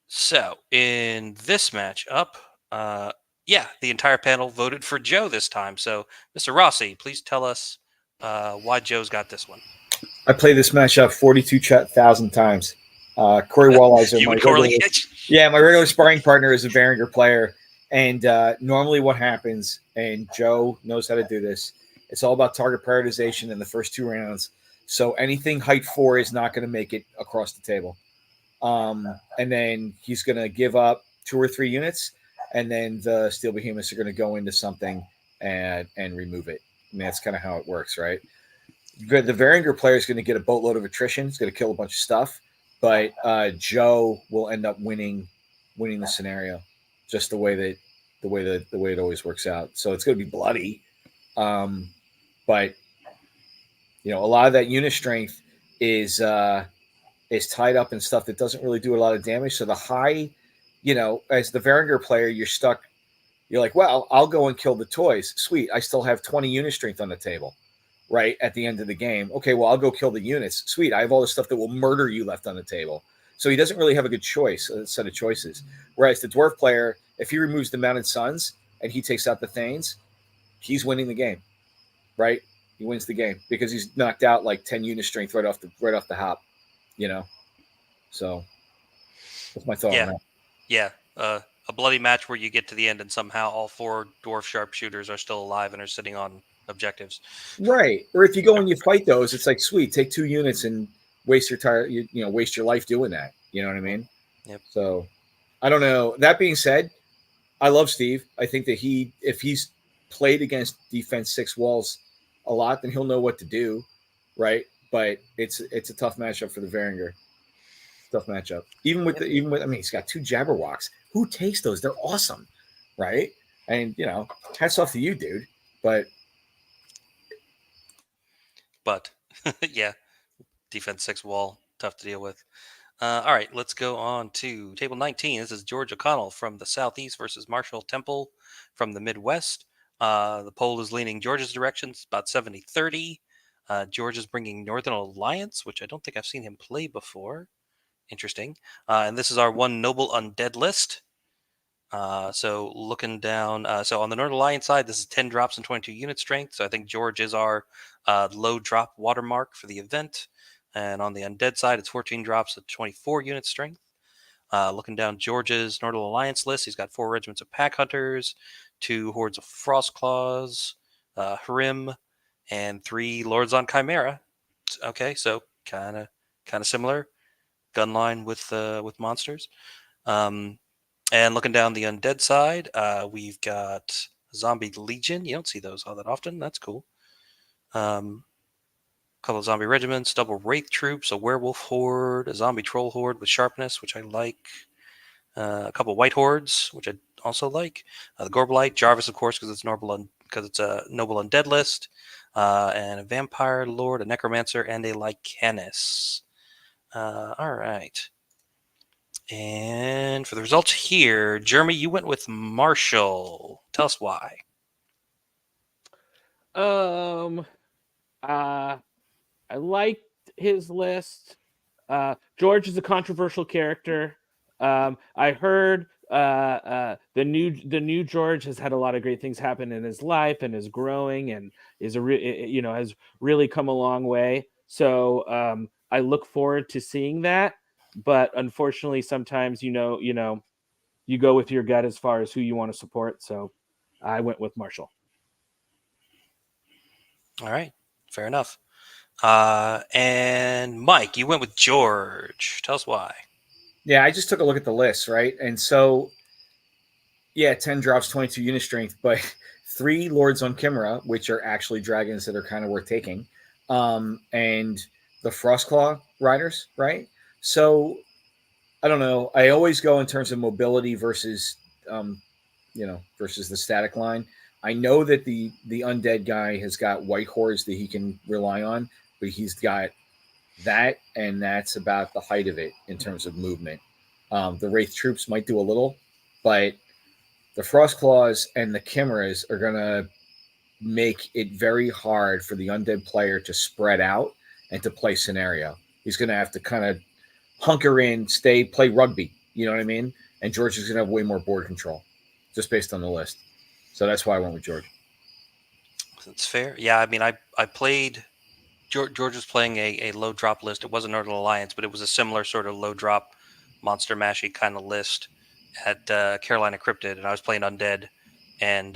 So in this matchup, the entire panel voted for Joe this time. So, Mr. Rossi, please tell us why Joe's got this one. I played this matchup 42,000 times. Corey Walliser, You and Corley. my regular sparring partner is a Behringer player. And normally what happens, and Joe knows how to do this, it's all about target prioritization in the first 2 rounds. So anything height 4 is not going to make it across the table. And then he's going to give up 2 or 3 units, and then the Steel Behemoths are going to go into something and remove it. I mean, that's kind of how it works, right? The Behringer player is going to get a boatload of attrition. It's going to kill a bunch of stuff, but Joe will end up winning the scenario, just the way it always works out. So it's going to be bloody, but a lot of that unit strength is tied up in stuff that doesn't really do a lot of damage. So the high, as the Behringer player, you're stuck. You're like, well, I'll go and kill the toys. Sweet, I still have 20 unit strength on the table. Right at the end of the game. Okay, well, I'll go kill the units. Sweet, I have all the stuff that will murder you left on the table. So he doesn't really have a good set of choices. Whereas the dwarf player, if he removes the mounted suns and he takes out the Thanes, he's winning the game, right? He wins the game because he's knocked out like 10 unit strength right off the hop, So that's my thought on that. Yeah, a bloody match where you get to the end and somehow all 4 dwarf sharpshooters are still alive and are sitting on objectives. Right. Or if you go and you fight those, it's like, sweet, take 2 units and waste waste your life doing that. You know what I mean? Yep. So I don't know. That being said, I love Steve. I think that if he's played against defense 6 walls a lot, then he'll know what to do. Right. But it's a tough matchup for the Behringer. Tough matchup. Even with he's got 2 Jabberwocks. Who takes those? They're awesome. Right. And hats off to you, dude. But yeah, defense 6 wall, tough to deal with. All right, let's go on to table 19. This is George O'Connell from the Southeast versus Marshall Temple from the Midwest. The poll is leaning George's direction. It's about 70-30. George is bringing Northern Alliance, which I don't think I've seen him play before. Interesting. And this is our one Noble Undead list. So looking down, so on the Northern Alliance side, this is 10 drops and 22 unit strength. So I think George is our low drop watermark for the event. And on the Undead side, it's 14 drops at 24 unit strength. Looking down George's Northern Alliance list, he's got 4 regiments of Pack Hunters, 2 hordes of Frostclaws, Hrim, and 3 Lords on Chimera. Okay, so kind of similar gun line with monsters. And looking down the Undead side, we've got Zombie Legion. You don't see those all that often. That's cool. A couple of zombie regiments, double Wraith troops, a werewolf horde, a zombie troll horde with sharpness, which I like. A couple white hordes, which I also like. The Gorbolite, Jarvis, of course, because it's a noble undead list, and a vampire lord, a necromancer, and a Lycanus. All right. And for the results here, Jeremy, you went with Marshall. Tell us why. I liked his list. George is a controversial character. I heard the new George has had a lot of great things happen in his life and is growing and is has really come a long way. So I look forward to seeing that. But unfortunately, sometimes you go with your gut as far as who you want to support. So I went with Marshall. All right, fair enough. And Mike, you went with George. Tell us why. Yeah, I just took a look at the list, right? And so, 10 drops, 22 unit strength, but 3 Lords on Chimera, which are actually dragons that are kind of worth taking, and the Frostclaw Riders, right? So, I don't know. I always go in terms of mobility versus the static line. I know that the undead guy has got white hordes that he can rely on, but he's got that, and that's about the height of it in terms of movement. The Wraith troops might do a little, but the Frostclaws and the Chimeras are going to make it very hard for the undead player to spread out and to play scenario. He's going to have to kind of hunker in, play rugby. You know what I mean? And George is going to have way more board control. just based on the list. So that's why I went with George. That's fair. Yeah, I mean, I played. George was playing a low drop list. It wasn't Northern Alliance, but it was a similar sort of low drop monster mashy kind of list at Carolina Cryptid, and I was playing Undead. And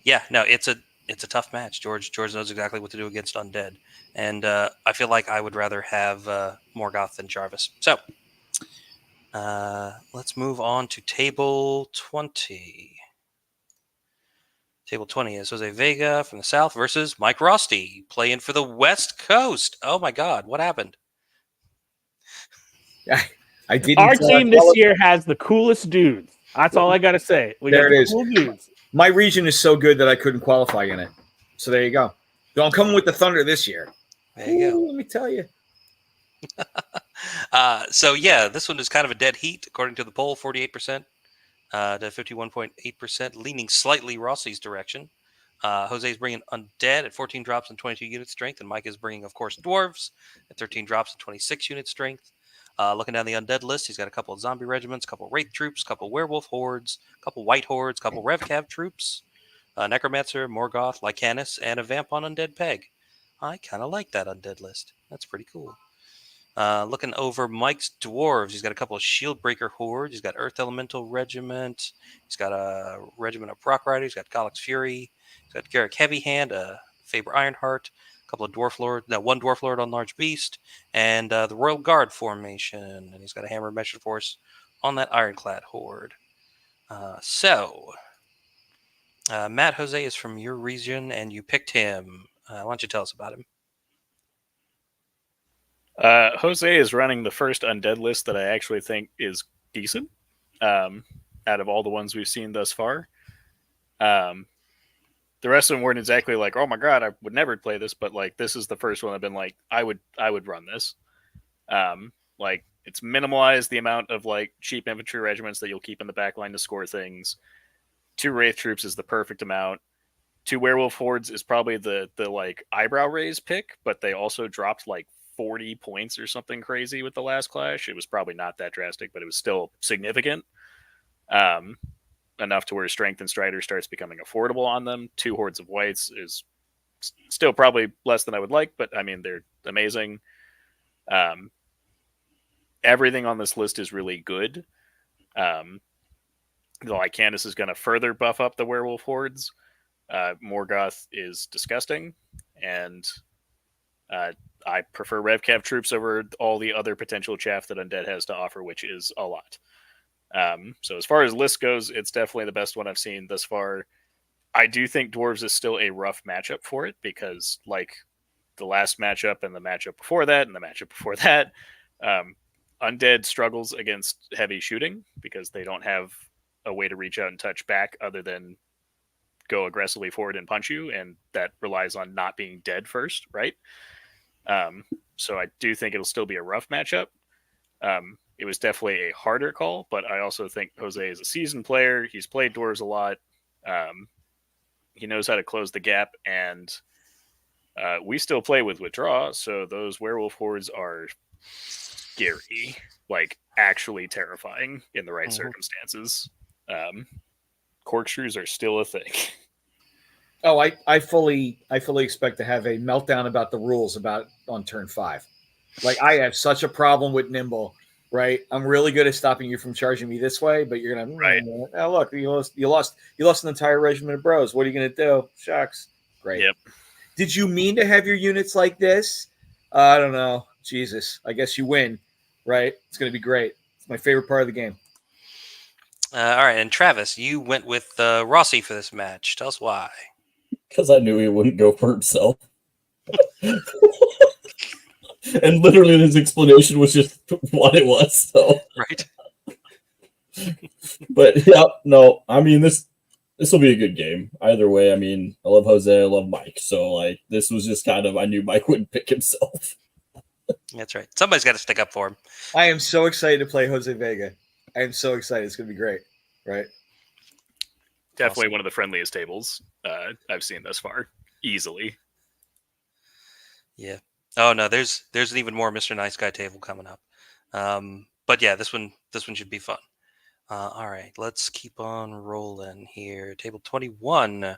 yeah, no, it's a tough match. George knows exactly what to do against Undead, and I feel like I would rather have Morgoth than Jarvis. So let's move on to table 20. Table 20 is Jose Vega from the South versus Mike Rosty playing for the West Coast. Oh my God, what happened? I didn't. Our team this year has the coolest dudes. That's all I got to say. We There got it the is. cool dudes. My region is so good that I couldn't qualify in it. So there you go. I'm coming with the Thunder this year. There you go. Let me tell you. So yeah, this one is kind of a dead heat according to the poll, 48% to 51.8%, leaning slightly Rossi's direction. Jose's bringing Undead at 14 drops and 22 unit strength, and Mike is bringing, of course, Dwarves at 13 drops and 26 unit strength. Looking down the Undead list, he's got a couple of zombie regiments, a couple of Wraith troops, a couple of Werewolf hordes, a couple of White hordes, a couple of Revcav troops, Necromancer, Morgoth, Lycanus, and a Vamp on Undead Peg. I kind of like that Undead list. That's pretty cool. Looking over Mike's Dwarves, he's got a couple of Shieldbreaker hordes. He's got Earth Elemental Regiment. He's got a regiment of Proc Riders. He's got Gollix Fury. He's got Garrett Heavy Hand, a Faber Ironheart, a couple of Dwarf Lord, one Dwarf Lord on Large Beast, and the Royal Guard formation. And he's got a Hammer Measure Force on that Ironclad horde. So, Matt, Jose is from your region, and you picked him. Why don't you tell us about him? Jose is running the first Undead list that I actually think is decent out of all the ones we've seen thus far. The rest of them weren't exactly like, oh my God, I would never play this, but like this is the first one I've been like, I would run this. Like it's minimalized the amount of like cheap infantry regiments that you'll keep in the back line to score things. 2 Wraith troops is the perfect amount. 2 Werewolf hordes is probably the like eyebrow raise pick, but they also dropped like 40 points or something crazy with the last clash. It was probably not that drastic, but it was still significant. Enough to where Strength and Strider starts becoming affordable on them. 2 Hordes of Whites is still probably less than I would like, but I mean, they're amazing. Everything on this list is really good. The Lycanus is going to further buff up the Werewolf Hordes. Morgoth is disgusting, and I prefer Revcav troops over all the other potential chaff that Undead has to offer, which is a lot. So as far as list goes, it's definitely the best one I've seen thus far. I do think Dwarves is still a rough matchup for it because, like the last matchup and the matchup before that and the matchup before that, Undead struggles against heavy shooting because they don't have a way to reach out and touch back other than go aggressively forward and punch you, and that relies on not being dead first, right? So I do think it'll still be a rough matchup. It was definitely a harder call, but I also think Jose is a seasoned player. He's played Dwarves a lot. He knows how to close the gap, and we still play with Withdraw, so those Werewolf hordes are scary, like actually terrifying in the right circumstances. Corkscrews are still a thing. Oh, I fully expect to have a meltdown about the rules on turn 5. Like I have such a problem with Nimble, right? I'm really good at stopping you from charging me this way, but you're gonna oh look, you lost an entire regiment of bros. What are you gonna do? Shucks. Great. Yep. Did you mean to have your units like this? I don't know. Jesus. I guess you win, right? It's gonna be great. It's my favorite part of the game. All right, and Travis, you went with Rossi for this match. Tell us why. Because I knew he wouldn't go for himself. And literally his explanation was just what it was. So. Right. But yeah, no, I mean this will be a good game. Either way, I mean, I love Jose, I love Mike. So like this was just kind of I knew Mike wouldn't pick himself. That's right. Somebody's got to stick up for him. I am so excited to play Jose Vega. I am so excited. It's gonna be great. Right. Definitely one of the friendliest tables I've seen thus far. Easily. Yeah. Oh no, there's an even more Mr. Nice Guy table coming up. But yeah, this one should be fun. All right, let's keep on rolling here. Table 21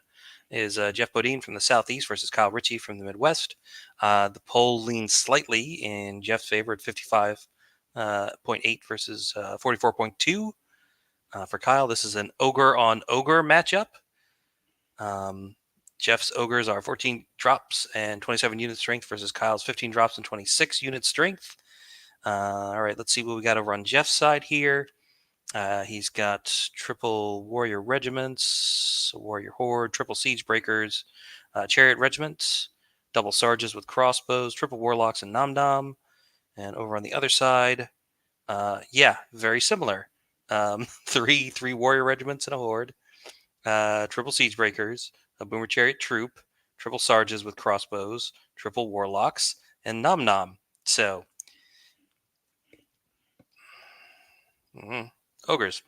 is Jeff Bodin from the Southeast versus Kyle Richie from the Midwest. The poll leans slightly in Jeff's favor at 55.8 versus 44.2 for Kyle. This is an ogre on ogre matchup. Jeff's ogres are 14 drops and 27 unit strength versus Kyle's 15 drops and 26 unit strength. All right, let's see what we got over on Jeff's side here. He's got triple warrior regiments, warrior horde, triple siege breakers, chariot regiments, double sarges with crossbows, triple warlocks and nom. And over on the other side, very similar. Three warrior regiments and a horde, triple siege breakers, a boomer chariot troop, triple sarges with crossbows, triple warlocks, and nom. So, ogres.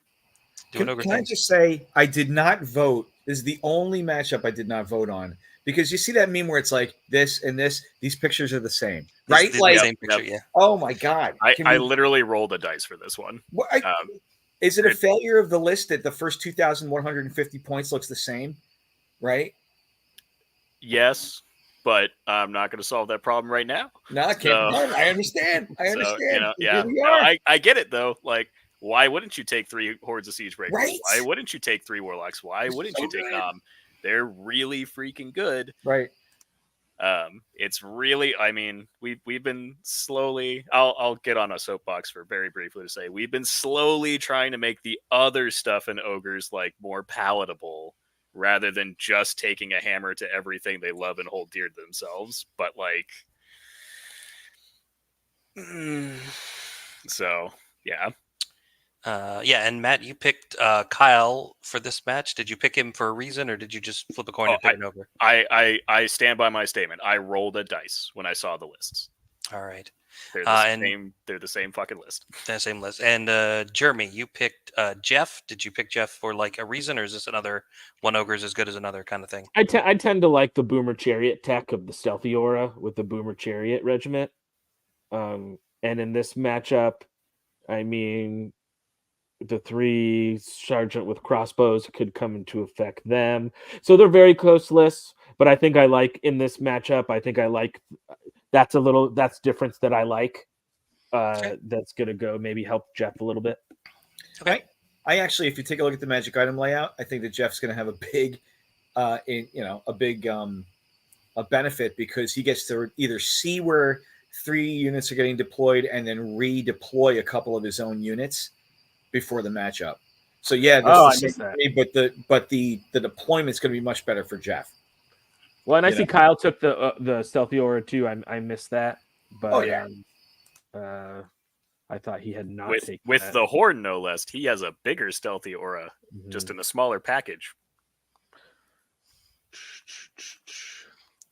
Can I just say, I did not vote. This is the only matchup I did not vote on, because you see that meme where it's like this and this, these pictures are the same, right? Like the same picture, yeah. Oh my God. I literally rolled a dice for this one. Is it a failure of the list that the first 2,150 points looks the same, right? Yes, but I'm not going to solve that problem right now. No, I can't. I understand. I get it though. Like, why wouldn't you take 3 hordes of siege breakers? Right. Why wouldn't you take 3 warlocks? Why wouldn't you take nom? They're really freaking good. Right. It's really, I mean, we've been slowly, I'll get on a soapbox for very briefly to say, we've been slowly trying to make the other stuff in ogres like more palatable, rather than just taking a hammer to everything they love and hold dear to themselves. But like, so yeah. And Matt, you picked Kyle for this match. Did you pick him for a reason, or did you just flip a coin and pick it over? I stand by my statement. I rolled a dice when I saw the lists. All right. They're the same fucking list. That same list. And Jeremy, you picked Jeff. Did you pick Jeff for like a reason, or is this another one ogre is as good as another kind of thing? I tend to like the boomer chariot tech of the stealthy aura with the boomer chariot regiment. And in this matchup, I mean, the 3 sergeant with crossbows could come into effect them. So they're very close lists, but I think I like in this matchup, that's difference that I like. That's going to go maybe help Jeff a little bit. Okay. I actually, if you take a look at the magic item layout, I think that Jeff's going to have a big, a benefit, because he gets to either see where 3 units are getting deployed and then redeploy a couple of his own units before the matchup. So yeah, I missed that. But the deployment's going to be much better for Jeff. Well, and I see Kyle took the stealthy aura too. I missed that, but I thought he had not taken with that. the horde, no less. He has a bigger stealthy aura, just in a smaller package.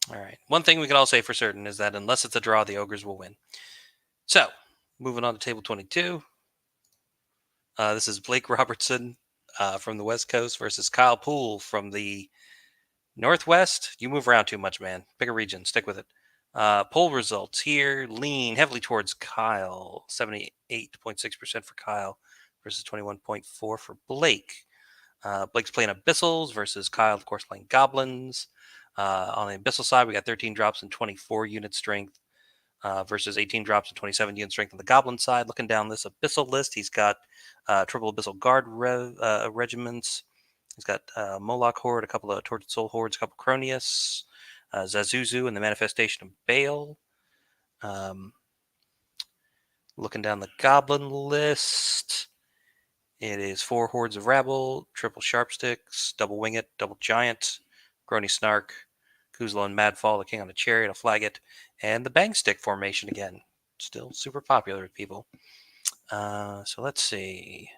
All right. One thing we can all say for certain is that unless it's a draw, the ogres will win. So, moving on to table 22. This is Blake Robertson from the West Coast versus Kyle Poole from the Northwest. You move around too much, man. Pick a region. Stick with it. Poll results here lean heavily towards Kyle. 78.6% for Kyle versus 21.4% for Blake. Blake's playing Abyssals versus Kyle, of course, playing Goblins. On the Abyssal side, we got 13 drops and 24 unit strength versus 18 drops and 27 unit strength on the Goblin side. Looking down this Abyssal list, he's got triple Abyssal Guard regiments. He's got Moloch Horde, a couple of Tortured Soul Hordes, a couple Cronius, Zazuzu, and the Manifestation of Baal. Looking down the Goblin list, it is 4 Hordes of Rabble, triple Sharpsticks, double Wing It, double Giant, Grony Snark, Kuzla and Madfall, the King on a Chariot, a Flagot, and the Bang Stick formation again. Still super popular with people. So let's see.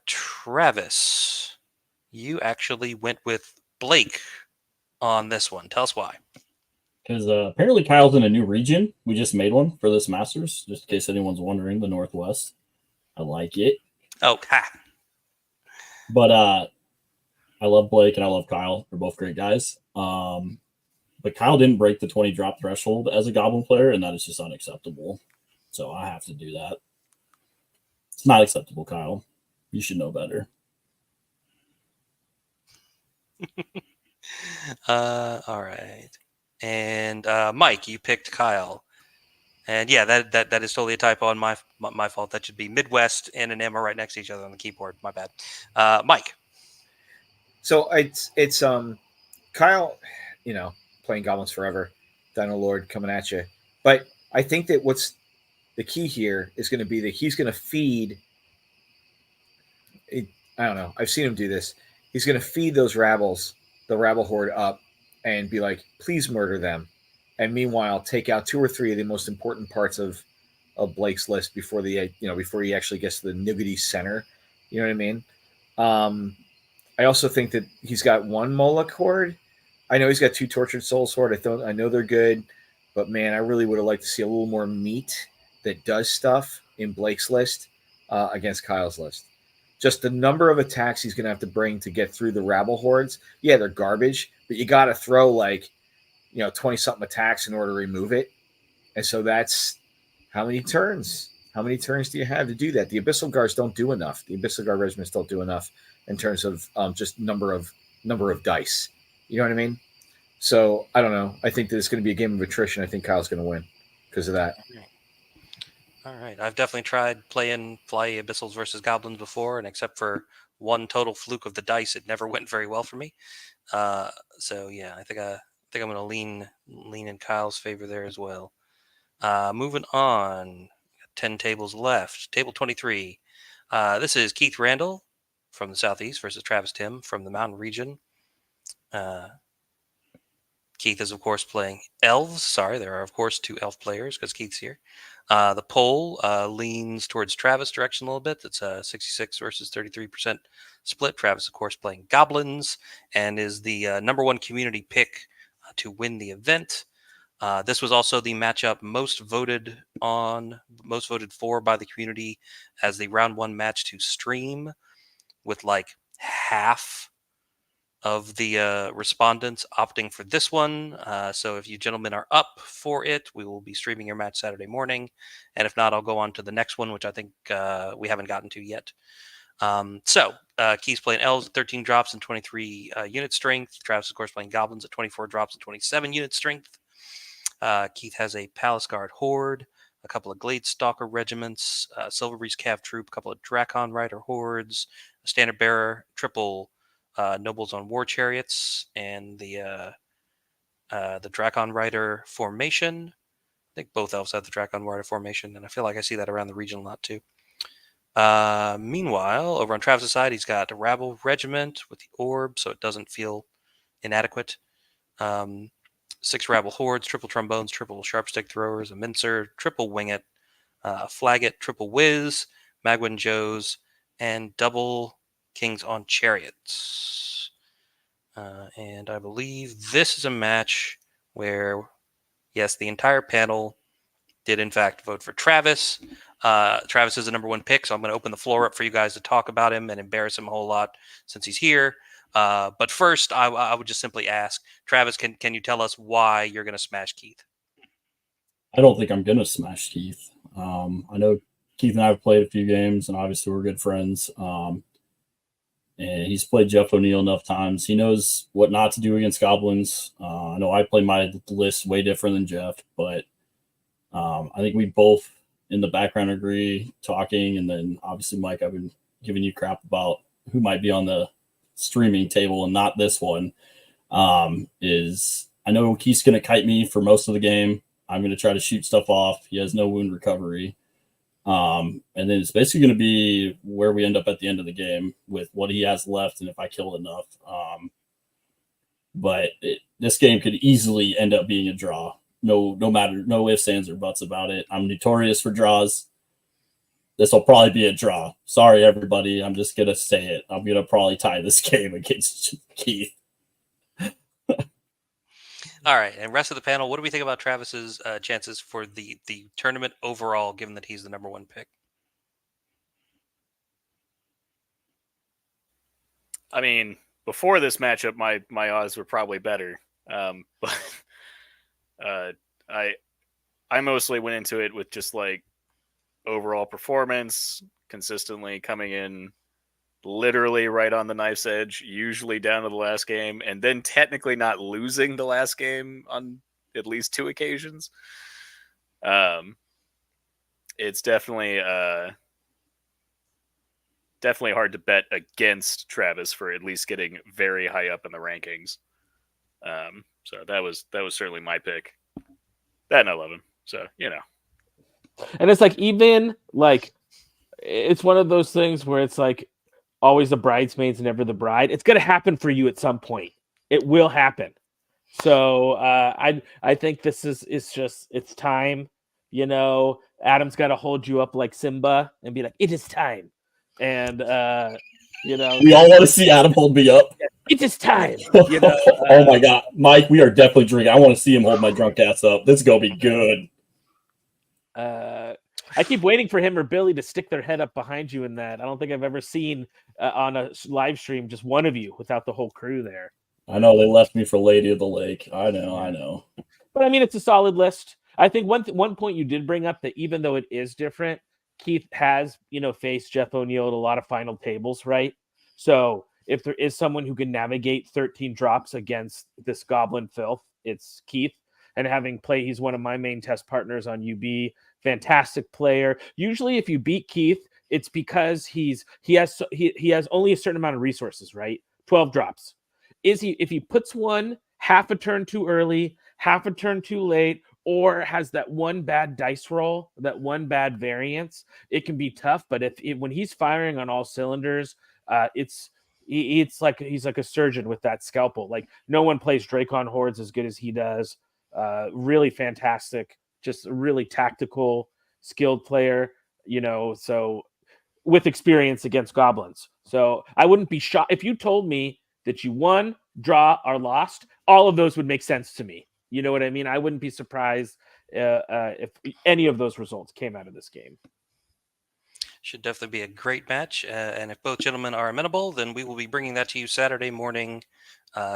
Travis, you actually went with Blake on this one. Tell us why. Because apparently Kyle's in a new region. We just made one for this Masters, just in case anyone's wondering, the Northwest. I like it. Oh, ha. But I love Blake and I love Kyle. They're both great guys. But Kyle didn't break the 20 drop threshold as a Goblin player, and that is just unacceptable. So I have to do that. It's not acceptable, Kyle. You should know better. All right. And Mike, you picked Kyle. And yeah, that is totally a typo on my fault. That should be Midwest and an M are right next to each other on the keyboard. My bad. Mike. So it's Kyle, playing Goblins Forever, Dino Lord coming at you. But I think that what's the key here is going to be that he's going to feed. I don't know. I've seen him do this. He's going to feed those rabbles, the rabble horde up, and be like, "Please murder them," and meanwhile take out 2 or 3 of the most important parts of Blake's list before before he actually gets to the nougaty center. You know what I mean? I also think that he's got 1 Moloch horde. I know he's got 2 Tortured Souls horde. I know they're good, but man, I really would have liked to see a little more meat that does stuff in Blake's list against Kyle's list. Just the number of attacks he's going to have to bring to get through the rabble hordes. Yeah, they're garbage, but you got to throw 20-something attacks in order to remove it. And so that's how many turns? How many turns do you have to do that? The Abyssal Guards don't do enough. The Abyssal Guard regiments don't do enough in terms of just number of dice. You know what I mean? So I don't know. I think that it's going to be a game of attrition. I think Kyle's going to win because of that. All right. I've definitely tried playing Fly Abyssals versus Goblins before, and except for 1 total fluke of the dice, it never went very well for me. So yeah, I think I'm going to lean in Kyle's favor there as well. Moving on, 10 tables left. Table 23. This is Keith Randall from the Southeast versus Travis Tim from the Mountain Region. Keith is, of course, playing elves. Sorry, there are, of course, 2 elf players because Keith's here. The poll leans towards Travis' direction a little bit. It's a 66 versus 33% split. Travis, of course, playing goblins and is the number 1 community pick to win the event. This was also the matchup most voted for by the community as the round 1 match to stream, with half of the respondents opting for this one. So if you gentlemen are up for it, we will be streaming your match Saturday morning. And if not, I'll go on to the next one, which I think we haven't gotten to yet. So Keith's playing elves at 13 drops and 23 unit strength. Travis, of course, playing goblins at 24 drops and 27 unit strength. Keith has a Palace Guard horde, a couple of Glade Stalker regiments, Silver Breeze Cav troop, a couple of Drakon Rider hordes, a Standard Bearer, triple Nobles on War Chariots, and the Drakon Rider formation. I think both elves have the Drakon Rider formation, and I feel like I see that around the region a lot too. Meanwhile, over on Travis' side, he's got a Rabble Regiment with the Orb, so it doesn't feel inadequate. 6 Rabble Hordes, triple Trombones, triple Sharpstick Throwers, a Mincer, triple Wingit, Flaget, triple Whiz, Magwin Joes, and double Kings on Chariots. And I believe this is a match where, yes, the entire panel did in fact vote for Travis. Travis is the number 1 pick, so I'm going to open the floor up for you guys to talk about him and embarrass him a whole lot since he's here. But first, I would just simply ask, Travis, can you tell us why you're going to smash Keith? I don't think I'm going to smash Keith. I know Keith and I have played a few games, and obviously we're good friends. And he's played Jeff O'Neill enough times. He knows what not to do against goblins. I know I play my list way different than Jeff, but I think we both in the background agree talking. And then obviously, Mike, I've been giving you crap about who might be on the streaming table and not this one. Is I know Keith's going to kite me for most of the game. I'm going to try to shoot stuff off. He has no wound recovery. And then it's basically going to be where we end up at the end of the game with what he has left and if I kill enough. But this game could easily end up being a draw. No matter, no ifs, ands, or buts about it. I'm notorious for draws. This will probably be a draw. Sorry, everybody. I'm just going to say it. I'm going to probably tie this game against Keith. All right, and rest of the panel, what do we think about Travis's chances for the tournament overall, given that he's the number 1 pick? I mean, before this matchup, my odds were probably better. But I mostly went into it with just overall performance, consistently coming in literally right on the knife's edge, usually down to the last game, and then technically not losing the last game on at least 2 occasions. It's definitely hard to bet against Travis for at least getting very high up in the rankings. So that was certainly my pick. That and I love him. So, And it's like, even like, it's one of those things where it's like always the bridesmaids, never the bride. It's going to happen for you at some point. It will happen. So I think this is it's time. Adam's got to hold you up like Simba and be like, it is time. And we all want to see Adam hold me up. It is time. Oh my God, Mike, we are definitely drinking. I want to see him hold my drunk ass up. This is gonna be good. I keep waiting for him or Billy to stick their head up behind you in that. I don't think I've ever seen on a live stream just one of you without the whole crew there. I know they left me for Lady of the Lake. I know. But I mean, it's a solid list. I think one point you did bring up, that even though it is different, Keith has, faced Jeff O'Neill at a lot of final tables, right? So if there is someone who can navigate 13 drops against this goblin filth, it's Keith. And he's one of my main test partners on UB. Fantastic player. Usually if you beat Keith, it's because he has only a certain amount of resources, right? 12 drops. If he puts one half a turn too early, half a turn too late, or has that one bad dice roll, that one bad variance, it can be tough. But when he's firing on all cylinders, it's like he's like a surgeon with that scalpel. Like, no one plays Dracon hordes as good as he does. Really fantastic, just a really tactical, skilled player. So with experience against goblins. So I wouldn't be shocked if you told me that you won, draw, or lost. All of those would make sense to me. You know what I mean? I wouldn't be surprised if any of those results came out of this game. Should definitely be a great match. And if both gentlemen are amenable, then we will be bringing that to you Saturday morning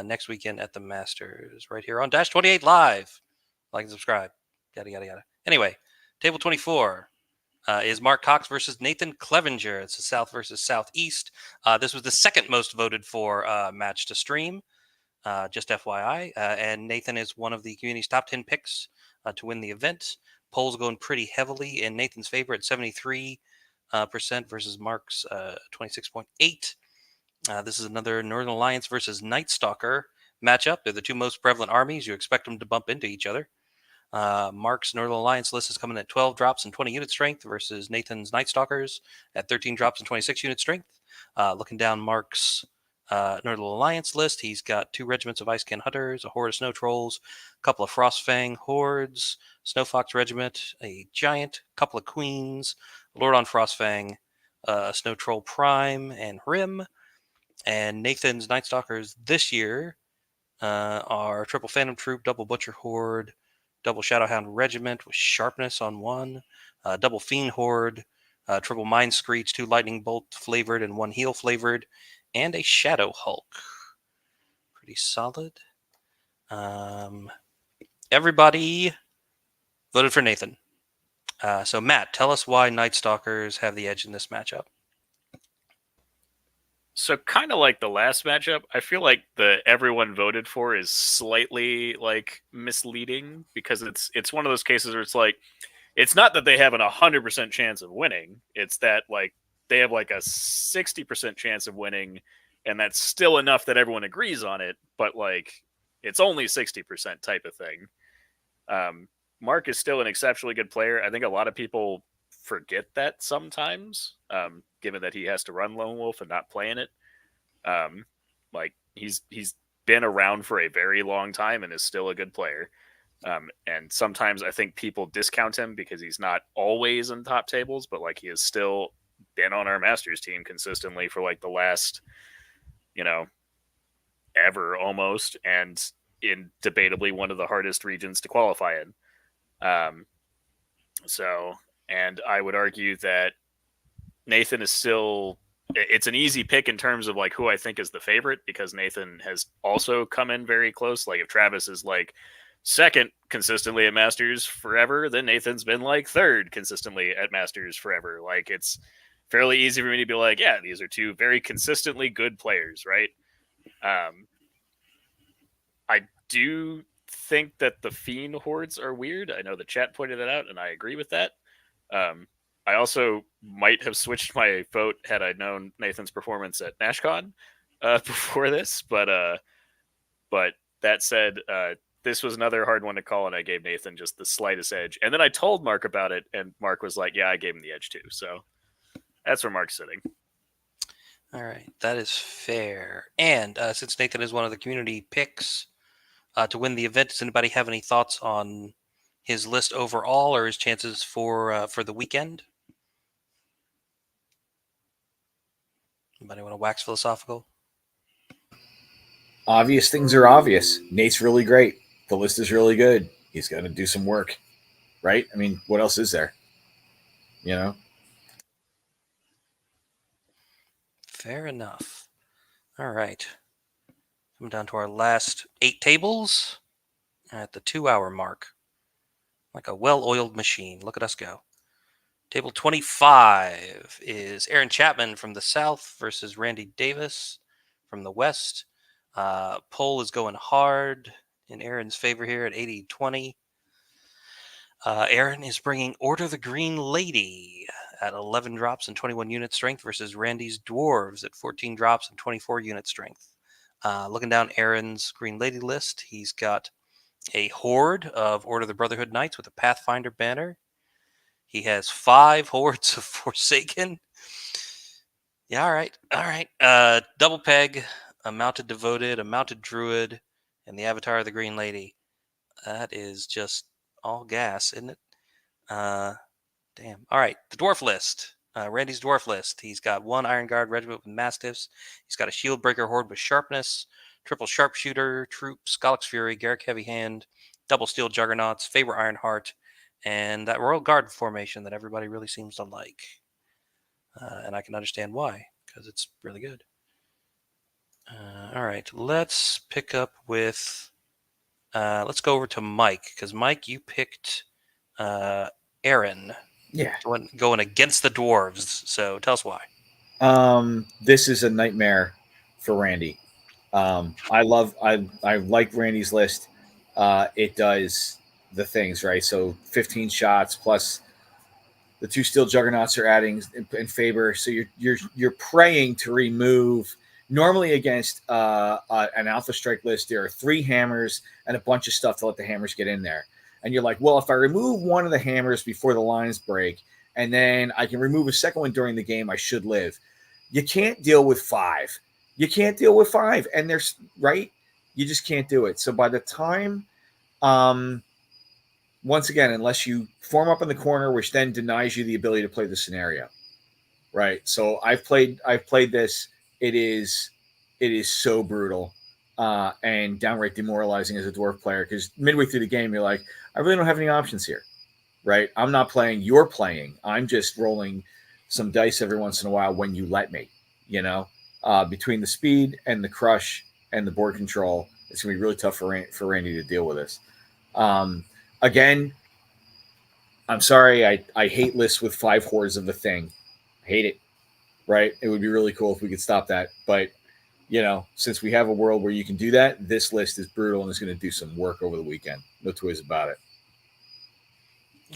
next weekend at the Masters, right here on Dash 28 Live. Like and subscribe. Yada, yada, yada. Anyway, table 24 is Mark Cox versus Nathan Clevenger. It's the South versus Southeast. This was the second most voted for match to stream. Just FYI. And Nathan is one of the community's top 10 picks to win the event. Polls going pretty heavily in Nathan's favor at 73% versus Mark's 26.8%. This is another Northern Alliance versus Night Stalker matchup. They're the two most prevalent armies. You expect them to bump into each other. Mark's Northern Alliance list is coming at 12 drops and 20 unit strength versus Nathan's Night Stalkers at 13 drops and 26 unit strength. Looking down Mark's Northern Alliance list, he's got 2 regiments of Icekin Hunters, a horde of Snow Trolls, a couple of Frostfang hordes, Snow Fox Regiment, a Giant, a couple of Queens, Lord on Frostfang, Snow Troll Prime, and Rim. And Nathan's Night Stalkers this year are Triple Phantom Troop, Double Butcher Horde, Double Shadowhound Regiment with Sharpness on 1, Double Fiend Horde, Triple Mind Screech, 2 Lightning Bolt flavored and 1 Heal flavored, and a Shadow Hulk. Pretty solid. Everybody voted for Nathan. So Matt, tell us why Night Stalkers have the edge in this matchup. So kind of like the last matchup, I feel like the everyone voted for is slightly like misleading, because it's one of those cases where it's like, it's not that they have an 100% chance of winning. It's that like they have like a 60% chance of winning, and that's still enough that everyone agrees on it. But like, it's only 60% type of thing. Mark is still an exceptionally good player. I think a lot of people forget that sometimes, given that he has to run Lone Wolf and not play in it. Like he's been around for a very long time and is still a good player. And sometimes I think people discount him because he's not always in top tables, but like he has still been on our Masters team consistently for like the last, ever almost, and in debatably one of the hardest regions to qualify in. And I would argue that Nathan is still, it's an easy pick in terms of like who I think is the favorite, because Nathan has also come in very close. Like if Travis is like second consistently at Masters forever, then Nathan's been like third consistently at Masters forever. Like it's fairly easy for me to be like, yeah, these are two very consistently good players, right? I do think that the Fiend hordes are weird. I know the chat pointed that out, and I agree with that. I also might have switched my vote had I known Nathan's performance at NashCon before this, but that said, this was another hard one to call, and I gave Nathan just the slightest edge. And then I told Mark about it, and Mark was like, yeah, I gave him the edge too. So that's where Mark's sitting. All right, that is fair. And since Nathan is one of the community picks to win the event, does anybody have any thoughts on his list overall or his chances for the weekend? Anybody want to wax philosophical? Obvious things are obvious. Nate's really great. The list is really good. He's got to do some work, right? I mean, what else is there? You know? Fair enough. All right. Coming down to our last 8 tables at the 2-hour mark. Like a well-oiled machine. Look at us go. Table 25 is Aaron Chapman from the South versus Randy Davis from the West. Poll is going hard in Aaron's favor here at 80-20. Aaron is bringing Order the Green Lady at 11 drops and 21 unit strength versus Randy's Dwarves at 14 drops and 24 unit strength. Looking down Aaron's Green Lady list, he's got a horde of Order of the Brotherhood Knights with a Pathfinder banner. He has 5 hordes of Forsaken. Yeah, all right. Double peg, a mounted devoted, a mounted druid, and the avatar of the Green Lady. That is just all gas, isn't it? Damn. All right, the dwarf list. Randy's dwarf list. He's got 1 Iron Guard regiment with mastiffs. He's got a shield breaker horde with sharpness, triple sharpshooter troop, Skolix Fury, Garrick Heavy Hand, double steel juggernauts, Faber Ironheart, and that Royal Guard formation that everybody really seems to like. And I can understand why, because it's really good. All right, let's pick up with... let's go over to Mike, because Mike, you picked Aaron. Yeah. Going against the dwarves. So tell us why. This is a nightmare for Randy. I like Randy's list. It does the things, right? So 15 shots plus the 2 steel juggernauts are adding in favor. So you're praying to remove. Normally against an Alpha Strike list, there are 3 hammers and a bunch of stuff to let the hammers get in there. And you're like, well, if I remove one of the hammers before the lines break, and then I can remove a second one during the game, I should live. You can't deal with 5. You can't deal with 5. And there's, right? You just can't do it. So by the time, once again, unless you form up in the corner, which then denies you the ability to play the scenario, right? So I've played this. It is so brutal and downright demoralizing as a dwarf player, because midway through the game, you're like, I really don't have any options here, right? I'm not playing. You're playing. I'm just rolling some dice every once in a while when you let me, between the speed and the crush and the board control, it's going to be really tough for Randy to deal with this. Again, I'm sorry. I hate lists with 5 hordes of the thing. I hate it. Right? It would be really cool if we could stop that. But, since we have a world where you can do that, this list is brutal and it's going to do some work over the weekend. No two ways about it.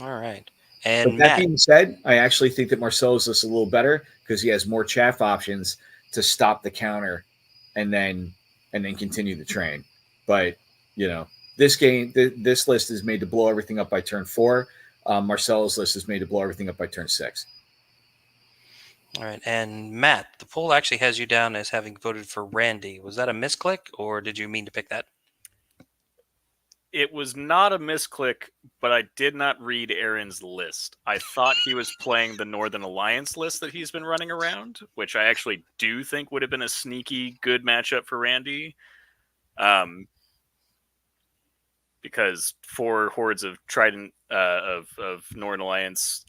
All right. And but that being said, I actually think that Marcelo's list is a little better because he has more chaff options to stop the counter and then continue the train. But, this game, this list is made to blow everything up by turn 4. Marcelo's list is made to blow everything up by turn 6. All right. And Matt, the poll actually has you down as having voted for Randy. Was that a misclick, or did you mean to pick that? It was not a misclick, but I did not read Aaron's list. I thought he was playing the Northern Alliance list that he's been running around, which I actually do think would have been a sneaky good matchup for Randy. Because 4 hordes of Trident of Northern Alliance,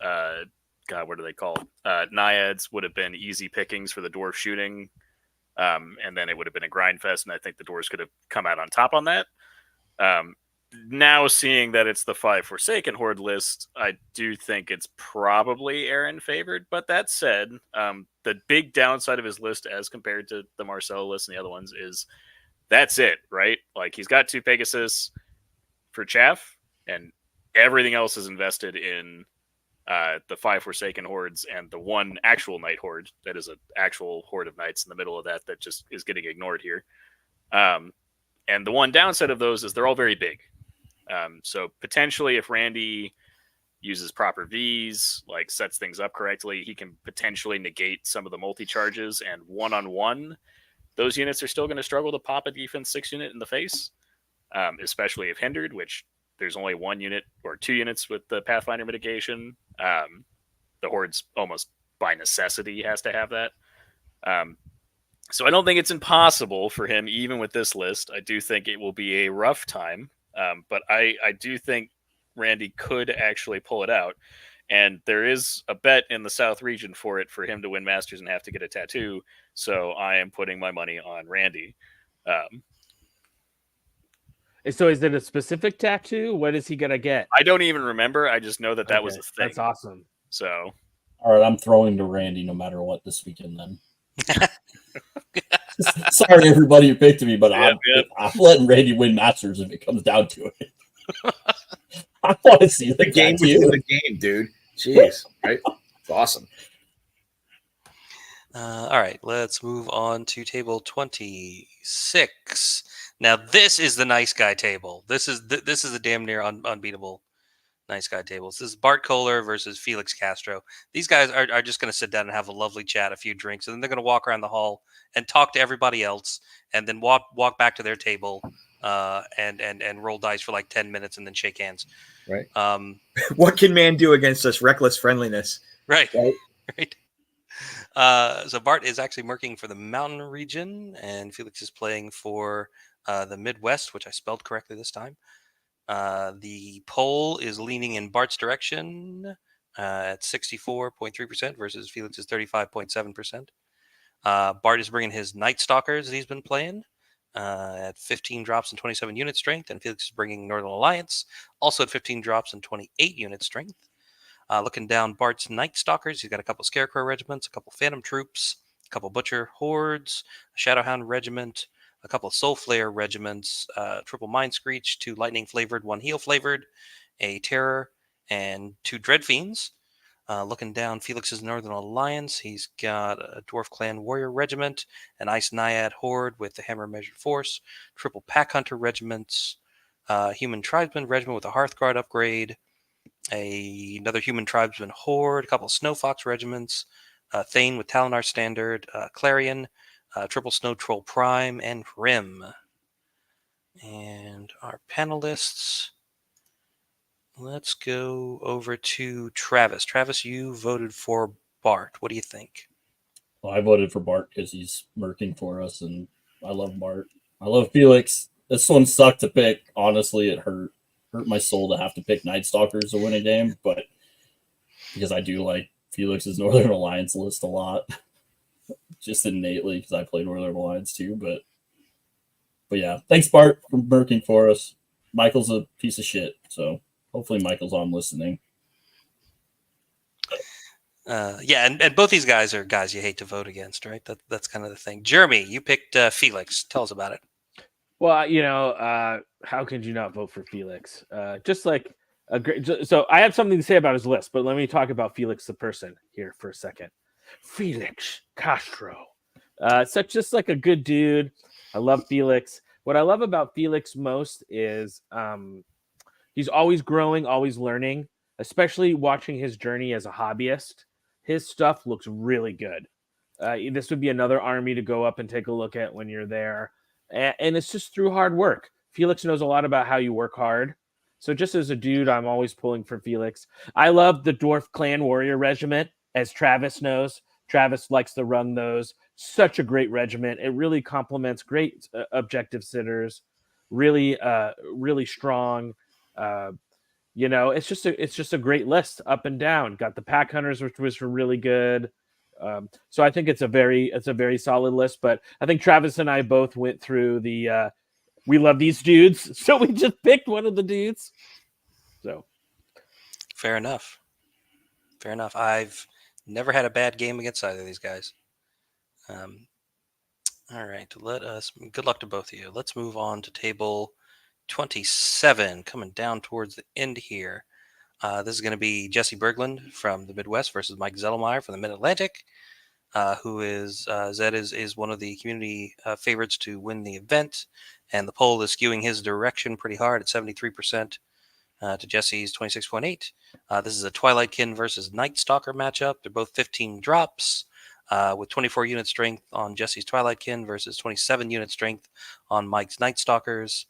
God, what are they called? Naiads would have been easy pickings for the dwarf shooting. And then it would have been a grind fest, and I think the dwarves could have come out on top on that. now seeing that it's the 5 Forsaken Horde list, I do think it's probably Aaron favored. But that said, the big downside of his list as compared to the Marcella list and the other ones is that's it, right? Like he's got 2 Pegasus for chaff, and everything else is invested in the 5 Forsaken Hordes and the 1 actual Knight Horde that is an actual horde of knights in the middle of that just is getting ignored here. And the one downside of those is they're all very big. So potentially if Randy uses proper Vs, like sets things up correctly, he can potentially negate some of the multi-charges, and one-on-one, those units are still going to struggle to pop a defense 6 unit in the face, especially if hindered, which there's only 1 unit or 2 units with the Pathfinder mitigation. The Horde's almost by necessity has to have that. So I don't think it's impossible for him, even with this list. I do think it will be a rough time, but I do think Randy could actually pull it out. And there is a bet in the South region for him to win Masters and have to get a tattoo. So I am putting my money on Randy. So is it a specific tattoo? What is he going to get? I don't even remember. I just know that was a thing. That's awesome. So, all right, I'm throwing to Randy no matter what this weekend then. Sorry, everybody who picked me, but I'm letting Randy win Masters if it comes down to it. I want to see the game within the game, dude. Jeez, right? It's awesome. All right, let's move on to table 26. Now, this is the nice guy table. This is a damn near unbeatable nice guy table. This is Bart Kohler versus Felix Castro. These guys are just going to sit down and have a lovely chat, a few drinks, and then they're going to walk around the hall and talk to everybody else, and then walk back to their table and roll dice for like 10 minutes and then shake hands. Right. What can man do against this reckless friendliness? Right. Right. So Bart is actually marking for the Mountain region, and Felix is playing for the Midwest, which I spelled correctly this time. The poll is leaning in Bart's direction at 64.3% versus Felix's 35.7%. Bart is bringing his Night Stalkers that he's been playing at 15 drops and 27 unit strength, and Felix is bringing Northern Alliance also at 15 drops and 28 unit strength. Looking down Bart's Night Stalkers, he's got a couple Scarecrow regiments, a couple Phantom Troops, a couple Butcher Hordes, a Shadowhound regiment, a couple of Soul Flare regiments, triple Mind Screech, 2 Lightning flavored, 1 Heal flavored, a Terror, and 2 Dread Fiends. Looking down Felix's Northern Alliance, he's got a Dwarf Clan Warrior regiment, an Ice Naiad Horde with the Hammer Measured Force, triple Pack Hunter regiments, Human Tribesman regiment with a Hearthguard upgrade, another Human Tribesman Horde, a couple of Snow Fox regiments, Thane with Talinar Standard, Clarion, triple Snow Troll Prime, and Rim. And our panelists, let's go over to Travis. Travis, you voted for Bart. What do you think? Well, I voted for Bart because he's murking for us, and I love Bart. I love Felix. This one sucked to pick. Honestly, it hurt my soul to have to pick Night Stalkers to win a game, but because I do like Felix's Northern Alliance list a lot, just innately because I play Northern Alliance too. But yeah, thanks Bart for murking for us. Michael's a piece of shit, so hopefully Michael's on listening. And both these guys are guys you hate to vote against, right? That's kind of the thing. Jeremy, you picked Felix. Tell us about it. Well, how could you not vote for Felix? Just like a great. So I have something to say about his list, but let me talk about Felix the person here for a second. Felix Castro, just like a good dude. I love Felix. What I love about Felix most is he's always growing, always learning. Especially watching his journey as a hobbyist, his stuff looks really good. This would be another army to go up and take a look at when you're there. And it's just through hard work. Felix knows a lot about how you work hard. So just as a dude, I'm always pulling for Felix. I love the Dwarf Clan Warrior Regiment, as Travis knows. Travis likes to run those. Such a great regiment. It really complements great objective sitters. Really, really strong. It's just a great list up and down. Got the Pack Hunters, which was really good. So I think it's a very solid list. But I think Travis and I both went through the we love these dudes, so we just picked one of the dudes. So Fair enough. Fair enough. I've never had a bad game against either of these guys. All right, good luck to both of you. Let's move on to table 27, coming down towards the end here. This is going to be Jesse Berglund from the Midwest versus Mike Zettelmeyer from the Mid-Atlantic, who is, Zed is one of the community favorites to win the event, and the poll is skewing his direction pretty hard at 73% to Jesse's 26.8. This is a Twilightkin versus Night Stalker matchup. They're both 15 drops. With 24 unit strength on Jesse's Twilightkin versus 27 unit strength on Mike's Night Stalkers.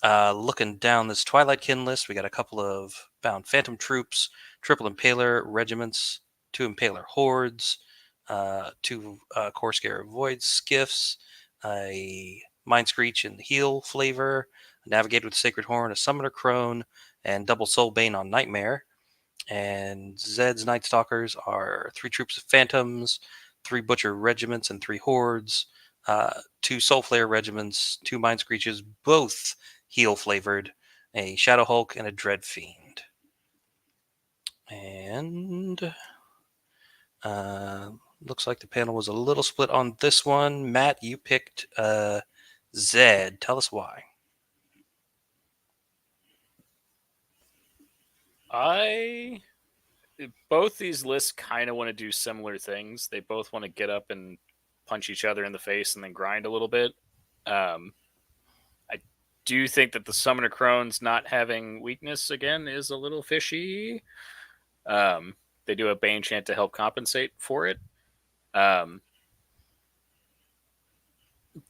Looking down this Twilightkin list, we got a couple of bound Phantom Troops, Triple Impaler Regiments, 2 Impaler Hordes, 2 Corsair Void Skiffs, a Mind Screech in the Heal flavor, a Navigator with Sacred Horn, a Summoner Crone, and Double Soul Bane on Nightmare. And Zed's Night Stalkers are 3 Troops of Phantoms, 3 Butcher Regiments, and 3 Hordes, 2 Soul Flare Regiments, 2 Mind Screeches, both heal flavored, a Shadow Hulk, and a Dread Fiend. And looks like the panel was a little split on this one. Matt, you picked Zed. Tell us why. Both these lists kind of want to do similar things. They both want to get up and punch each other in the face and then grind a little bit. I do think that the Summoner Crones not having weakness again is a little fishy. They do a Bane Chant to help compensate for it. The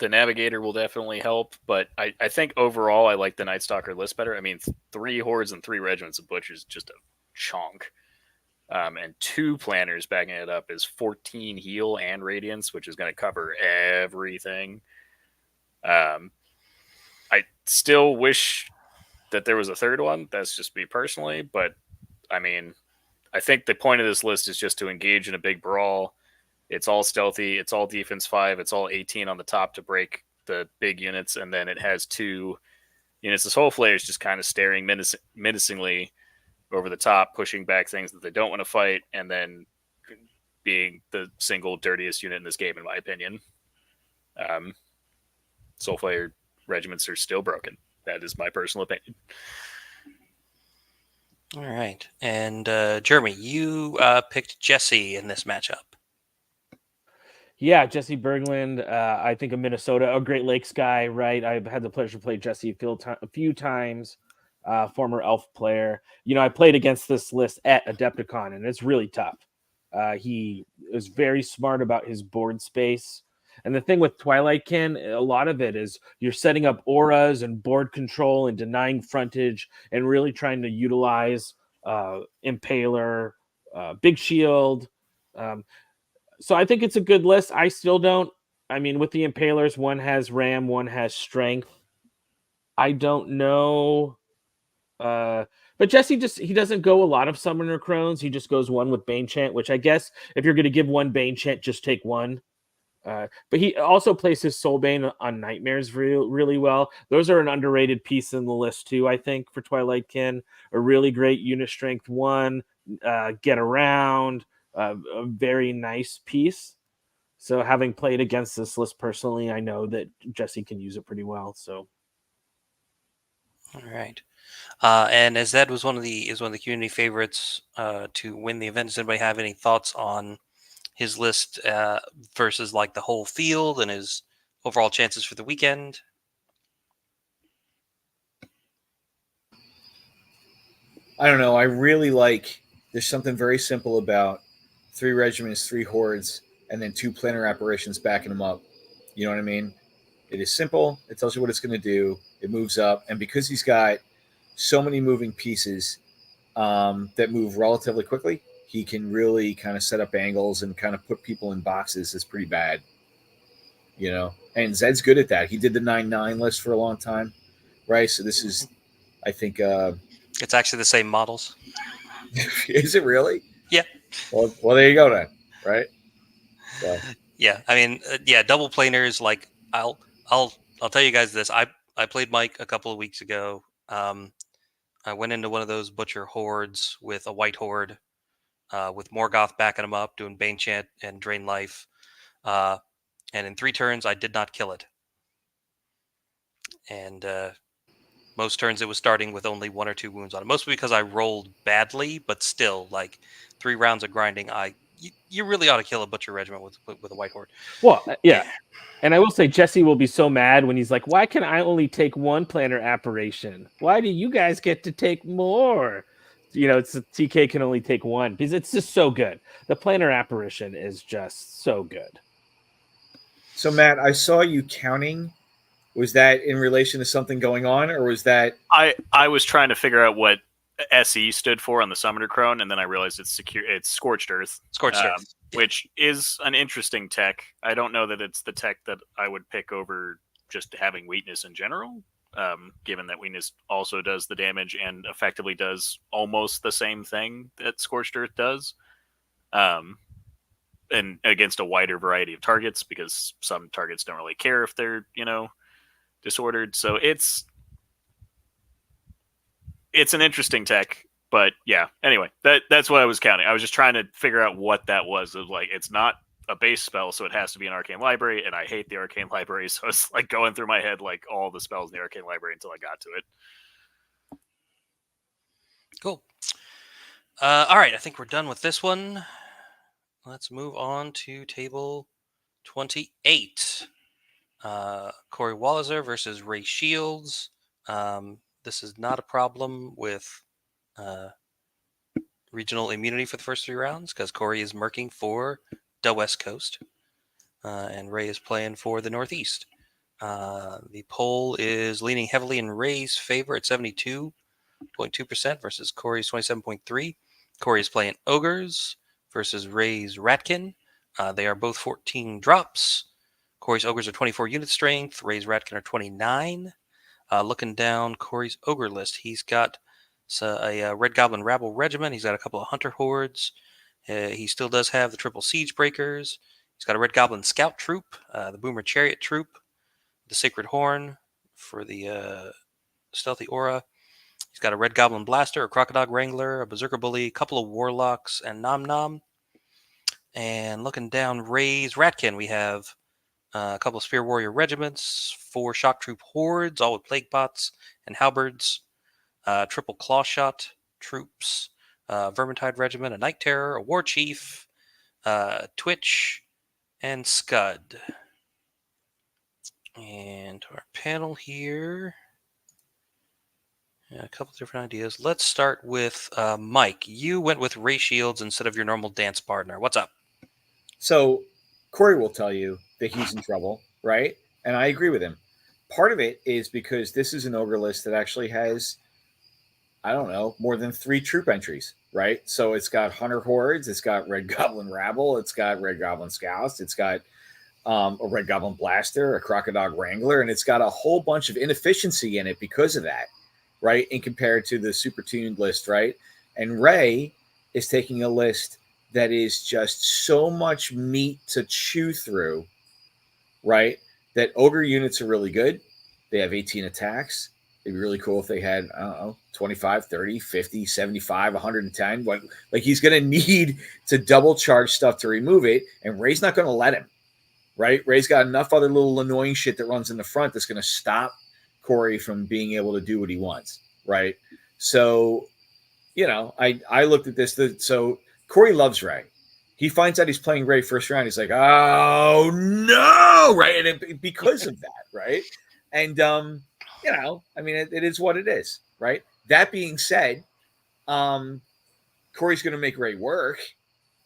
Navigator will definitely help, but I think overall I like the Night Stalker list better. I mean, 3 Hordes and 3 Regiments of Butchers, just a chunk. And 2 Planners backing it up is 14 Heal and Radiance, which is going to cover everything. I still wish that there was a third one. That's just me personally, but I mean, I think the point of this list is just to engage in a big brawl. It's all stealthy. It's all defense 5. It's all 18 on the top to break the big units. And then it has 2 units. This whole flare is just kind of staring menacingly over the top, pushing back things that they don't want to fight, and then being the single dirtiest unit in this game, in my opinion. Soul Flare regiments are still broken. That is my personal opinion. All right. And Jeremy, you picked Jesse in this matchup. yeah, Jesse Berglund, I think of Minnesota, a Great Lakes guy, right? I've had the pleasure to play Jesse a few times. Former elf player. You know, I played against this list at Adepticon, and it's really tough. He is very smart about his board space. And the thing with Twilightkin, a lot of it is you're setting up auras and board control and denying frontage and really trying to utilize Impaler, Big Shield. So I think it's a good list. I still don't. I mean, with the Impalers, one has Ram, one has Strength. I don't know. But Jesse he doesn't go a lot of Summoner Crones. He just goes one with Bane Chant, which I guess if you're going to give one Bane Chant, just take one. But he also plays his Soul Bane on Nightmares really well. Those are an underrated piece in the list too, I think, for Twilightkin. A really great unit strength 1, get around, a very nice piece. So having played against this list personally, I know that Jesse can use it pretty well. So, all right. And as Zed was one of the community favorites to win the event, does anybody have any thoughts on his list versus like the whole field and his overall chances for the weekend? I don't know. I really like. There's something very simple about 3 regiments, 3 hordes, and then 2 planner apparitions backing them up. You know what I mean? It is simple. It tells you what it's going to do. It moves up, and because he's got so many moving pieces that move relatively quickly, he can really kind of set up angles and kind of put people in boxes. It's pretty bad, you know. And Zed's good at that. He did the 9-9 list for a long time, right? So this is, I think, it's actually the same models. Is it really? Yeah. Well, there you go then, right? So. Yeah, I mean, double planers. Like I'll tell you guys this. I I played Mike a couple of weeks ago. I went into one of those butcher hordes with a white horde, with Morgoth backing him up, doing Bane Chant and Drain Life. And in 3 turns, I did not kill it. And most turns, it was starting with only 1 or 2 wounds on it. Mostly because I rolled badly, but still, like 3 rounds of grinding, you really ought to kill a butcher regiment with a white horde. Well, yeah. And I will say Jesse will be so mad when he's like, why can I only take 1 planner apparition? Why do you guys get to take more? It's TK can only take 1 because it's just so good. The planner apparition is just so good. So, Matt, I saw you counting. Was that in relation to something going on, or was that... I was trying to figure out what SE stood for on the Summoner Crone, and then I realized it's Scorched Earth. Scorched Earth. Which is an interesting tech. I don't know that it's the tech that I would pick over just having weakness in general, given that weakness also does the damage and effectively does almost the same thing that Scorched Earth does. And against a wider variety of targets, because some targets don't really care if they're, disordered. So it's an interesting tech. But yeah, anyway, that's what I was counting. I was just trying to figure out what that was. It was like, it's not a base spell, so it has to be an Arcane Library, and I hate the Arcane Library, so it's like going through my head like all the spells in the Arcane Library until I got to it. Cool. All right, I think we're done with this one. Let's move on to table 28. Corey Walliser versus Ray Shields. This is not a problem with regional immunity for the first 3 rounds because Corey is merking for the West Coast and Ray is playing for the Northeast. The poll is leaning heavily in Ray's favor at 72.2% versus Corey's 27.3%. Corey is playing Ogres versus Ray's Ratkin. They are both 14 drops. Corey's Ogres are 24 unit strength. Ray's Ratkin are 29. Looking down Corey's Ogre list, he's got a Red Goblin Rabble Regiment. He's got a couple of Hunter Hordes. He still does have the triple Siege Breakers. He's got a Red Goblin Scout Troop, the Boomer Chariot Troop, the Sacred Horn for the Stealthy Aura. He's got a Red Goblin Blaster, a Crocodile Wrangler, a Berserker Bully, a couple of Warlocks, and Nom Nom. And looking down Ray's Ratkin, we have a couple of Spear Warrior Regiments, 4 Shock Troop Hordes, all with Plague Bots and Halberds, triple Claw Shot Troops, Vermintide Regiment, a Night Terror, a War Chief, Twitch, and Scud. And our panel here, a couple different ideas. Let's start with Mike. You went with Ray Shields instead of your normal dance partner. What's up? So Corey will tell you that he's in trouble, right? And I agree with him. Part of it is because this is an ogre list that actually has, I don't know, more than 3 troop entries, right? So it's got Hunter Hordes, it's got Red Goblin Rabble, it's got Red Goblin Scouts, it's got a Red Goblin Blaster, a Crocodile Wrangler, and it's got a whole bunch of inefficiency in it because of that, right? And compared to the super tuned list, right? And Ray is taking a list that is just so much meat to chew through, right? That ogre units are really good. They have 18 attacks. It'd be really cool if they had, I don't know, 25, 30, 50, 75, 110. But like he's going to need to double charge stuff to remove it. And Ray's not going to let him, right? Ray's got enough other little annoying shit that runs in the front that's going to stop Corey from being able to do what he wants, right? So, I looked at this. So Corey loves Ray. He finds out he's playing Ray first round. He's like, oh, no, right? And because of that, right? And, it is what it is, right? That being said, Corey's going to make Ray work,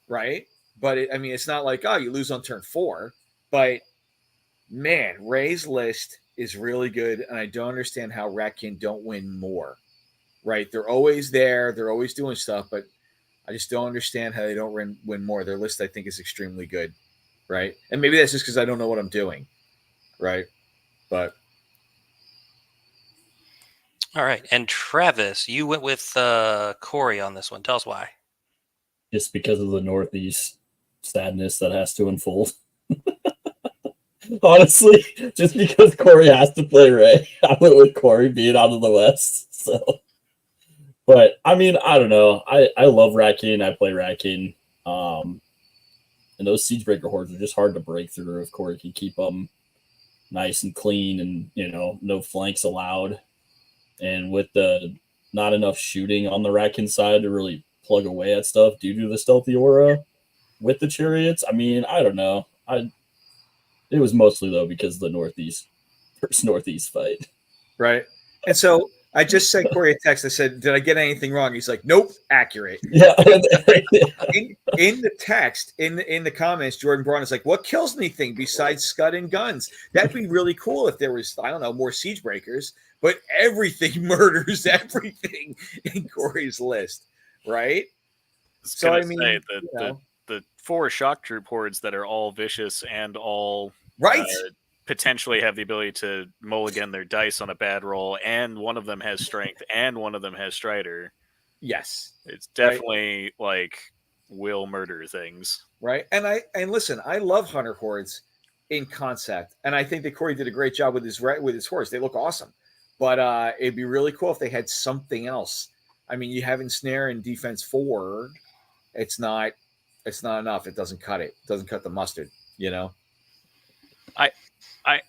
right? But, it's not like, oh, you lose on turn 4. But, man, Ray's list is really good, and I don't understand how Ratkin don't win more, right? They're always there. They're always doing stuff, but I just don't understand how they don't win more. Their list, I think, is extremely good, right? And maybe that's just because I don't know what I'm doing, right? But all right. And Travis, you went with Corey on this one. Tell us why. Just because of the Northeast sadness that has to unfold. Honestly, just because Corey has to play Ray, I went with Corey being out of the West. So, but I mean, I don't know. I love Rat King. I play Rat King. And those Siegebreaker hordes are just hard to break through if Corey can keep them nice and clean and, no flanks allowed. And with the not enough shooting on the Ratkin side to really plug away at stuff due to the stealthy aura with the chariots, I mean, I don't know. It was mostly, though, because of the Northeast versus Northeast fight. Right. And so I just sent Corey a text. I said, did I get anything wrong? He's like, nope, accurate. Yeah. In the text, in the comments, Jordan Brawn is like, what kills anything besides Scud and guns? That'd be really cool if there was, I don't know, more siege breakers, but everything murders everything in Corey's list, right? So I mean, the 4 shock troop hordes that are all vicious and all right. Potentially have the ability to mulligan their dice on a bad roll, and one of them has strength, and one of them has Strider. Yes, it's definitely like will murder things, right? And listen, I love Hunter hordes in concept, and I think that Corey did a great job with his hordes. They look awesome, but it'd be really cool if they had something else. I mean, you have ensnare and defense 4. It's not enough. It doesn't cut it. It doesn't cut the mustard.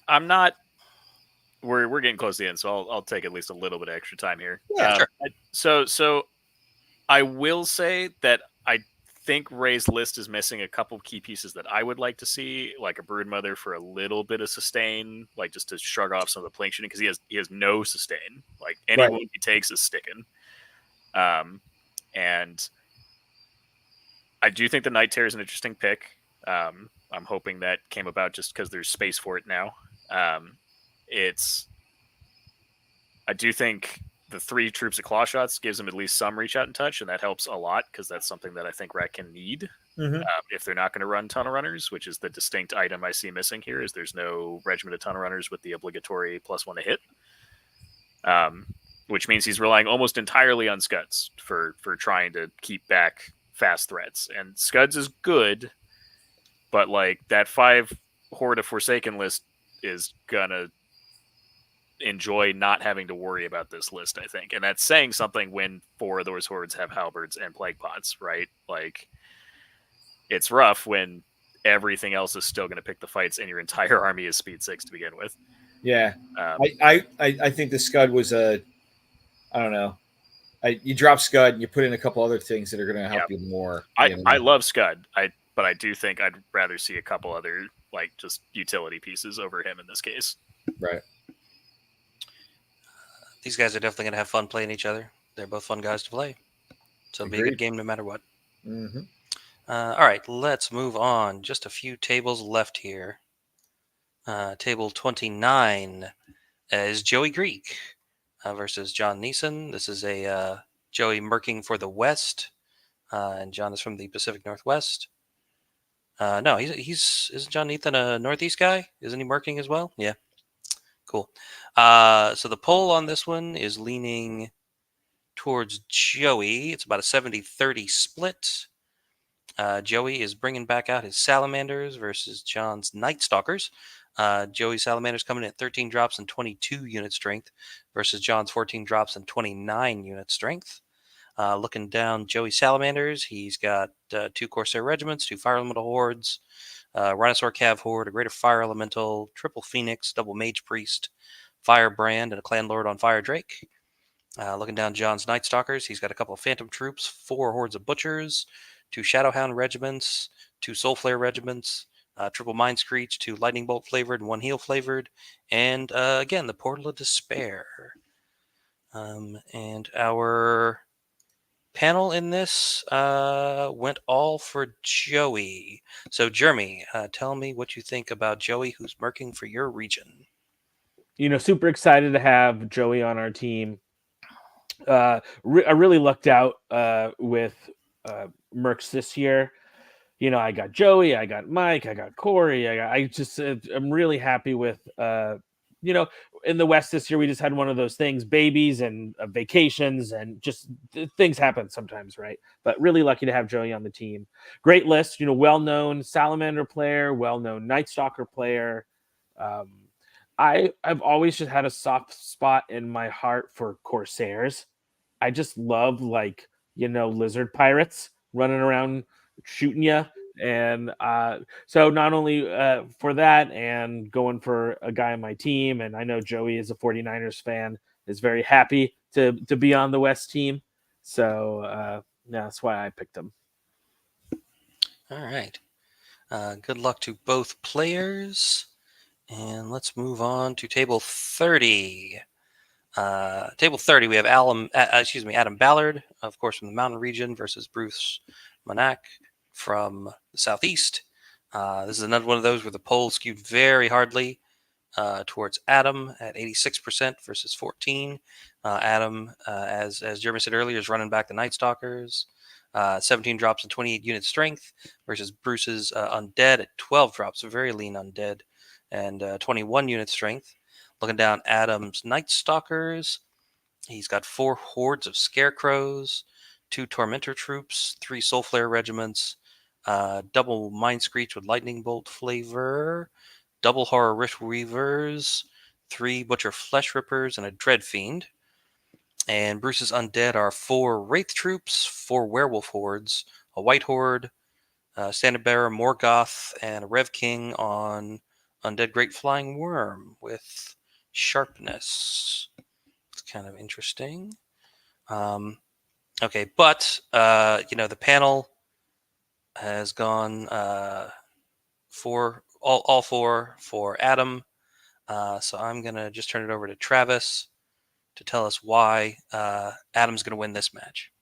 I'm not. We're getting close to the end, so I'll take at least a little bit of extra time here. Yeah, sure. So I will say that I think Ray's list is missing a couple key pieces that I would like to see, like a Broodmother for a little bit of sustain, like just to shrug off some of the plank shooting, because he has no sustain. Like any wound he takes is sticking. And I do think the Night Terror is an interesting pick. I'm hoping that came about just because there's space for it now. I do think the 3 troops of claw shots gives them at least some reach out and touch, and that helps a lot because that's something that I think Rat can need if they're not going to run tunnel runners, which is the distinct item I see missing here. Is there's no regiment of tunnel runners with the obligatory +1 to hit, which means he's relying almost entirely on Scuds for trying to keep back fast threats. And Scuds is good, but like that 5 Horde of Forsaken list is gonna enjoy not having to worry about this list, I think. And that's saying something when 4 of those hordes have halberds and plague pots, right? Like, it's rough when everything else is still going to pick the fights and your entire army is speed 6 to begin with. Yeah. I think the Scud was I don't know. You drop Scud and you put in a couple other things that are going to help you more. I love Scud, but I do think I'd rather see a couple other like just utility pieces over him in this case. Right. These guys are definitely going to have fun playing each other. They're both fun guys to play. So it'll be a good game no matter what. Mm-hmm. All right, let's move on. Just a few tables left here. Table 29 is Joey Greek versus John Neeson. This is a Joey merking for the West, and John is from the Pacific Northwest. No, isn't John Neeson a Northeast guy? Isn't he merking as well? Yeah. Cool. So the poll on this one is leaning towards Joey. It's about a 70-30 split. Joey is bringing back out his Salamanders versus John's Night Stalkers. Joey's Salamanders coming in at 13 drops and 22 unit strength versus John's 14 drops and 29 unit strength. Looking down Joey's Salamanders, he's got 2 Corsair regiments, 2 Fire Elemental hordes, Rhinosaur Cav horde, a Greater Fire Elemental, triple Phoenix, double Mage Priest, Firebrand, and a Clan Lord on Fire Drake. Looking down John's Night Stalkers, he's got a couple of Phantom Troops, 4 hordes of Butchers, 2 Shadowhound regiments, 2 Soulflare regiments, triple Mind Screech, 2 Lightning Bolt flavored, and 1 Heal flavored, and again, the Portal of Despair. And our panel in this went all for Joey. So, Jeremy, tell me what you think about Joey, who's merking for your region. Super excited to have Joey on our team. I really lucked out with mercs this year. I got Joey, I got Mike, I got Corey. I'm really happy with, in the West this year, we just had one of those things, babies and vacations, and just things happen sometimes, right? But really lucky to have Joey on the team. Great list, well-known Salamander player, well-known Night Stalker player. I've always just had a soft spot in my heart for Corsairs. I just love lizard pirates running around shooting you. And so not only for that and going for a guy on my team, and I know Joey is a 49ers fan, is very happy to be on the West team. So that's why I picked him. All right. Good luck to both players. And let's move on to table 30. Table 30, we have Adam Ballard, of course, from the Mountain region versus Bruce Monok from the Southeast. This is another one of those where the poll skewed very hardly towards Adam at 86% versus 14. Adam, as Jeremy said earlier, is running back the Night Stalkers. 17 drops and 28 unit strength versus Bruce's Undead at 12 drops, a very lean Undead, and 21 unit strength. Looking down Adam's Night Stalkers, he's got 4 hordes of Scarecrows, 2 Tormentor troops, 3 Soul Flare regiments, double Mind Screech with Lightning Bolt flavor, double Horror Rift Weavers, 3 Butcher Flesh Rippers, and a Dread Fiend. And Bruce's Undead are 4 Wraith troops, 4 Werewolf hordes, a White Horde, Standard Bearer, Morgoth, and a Rev King on Undead Great Flying Worm with Sharpness. It's kind of interesting. Okay, but the panel has gone for all 4 for Adam. So I'm gonna just turn it over to Travis to tell us why Adam's gonna win this match.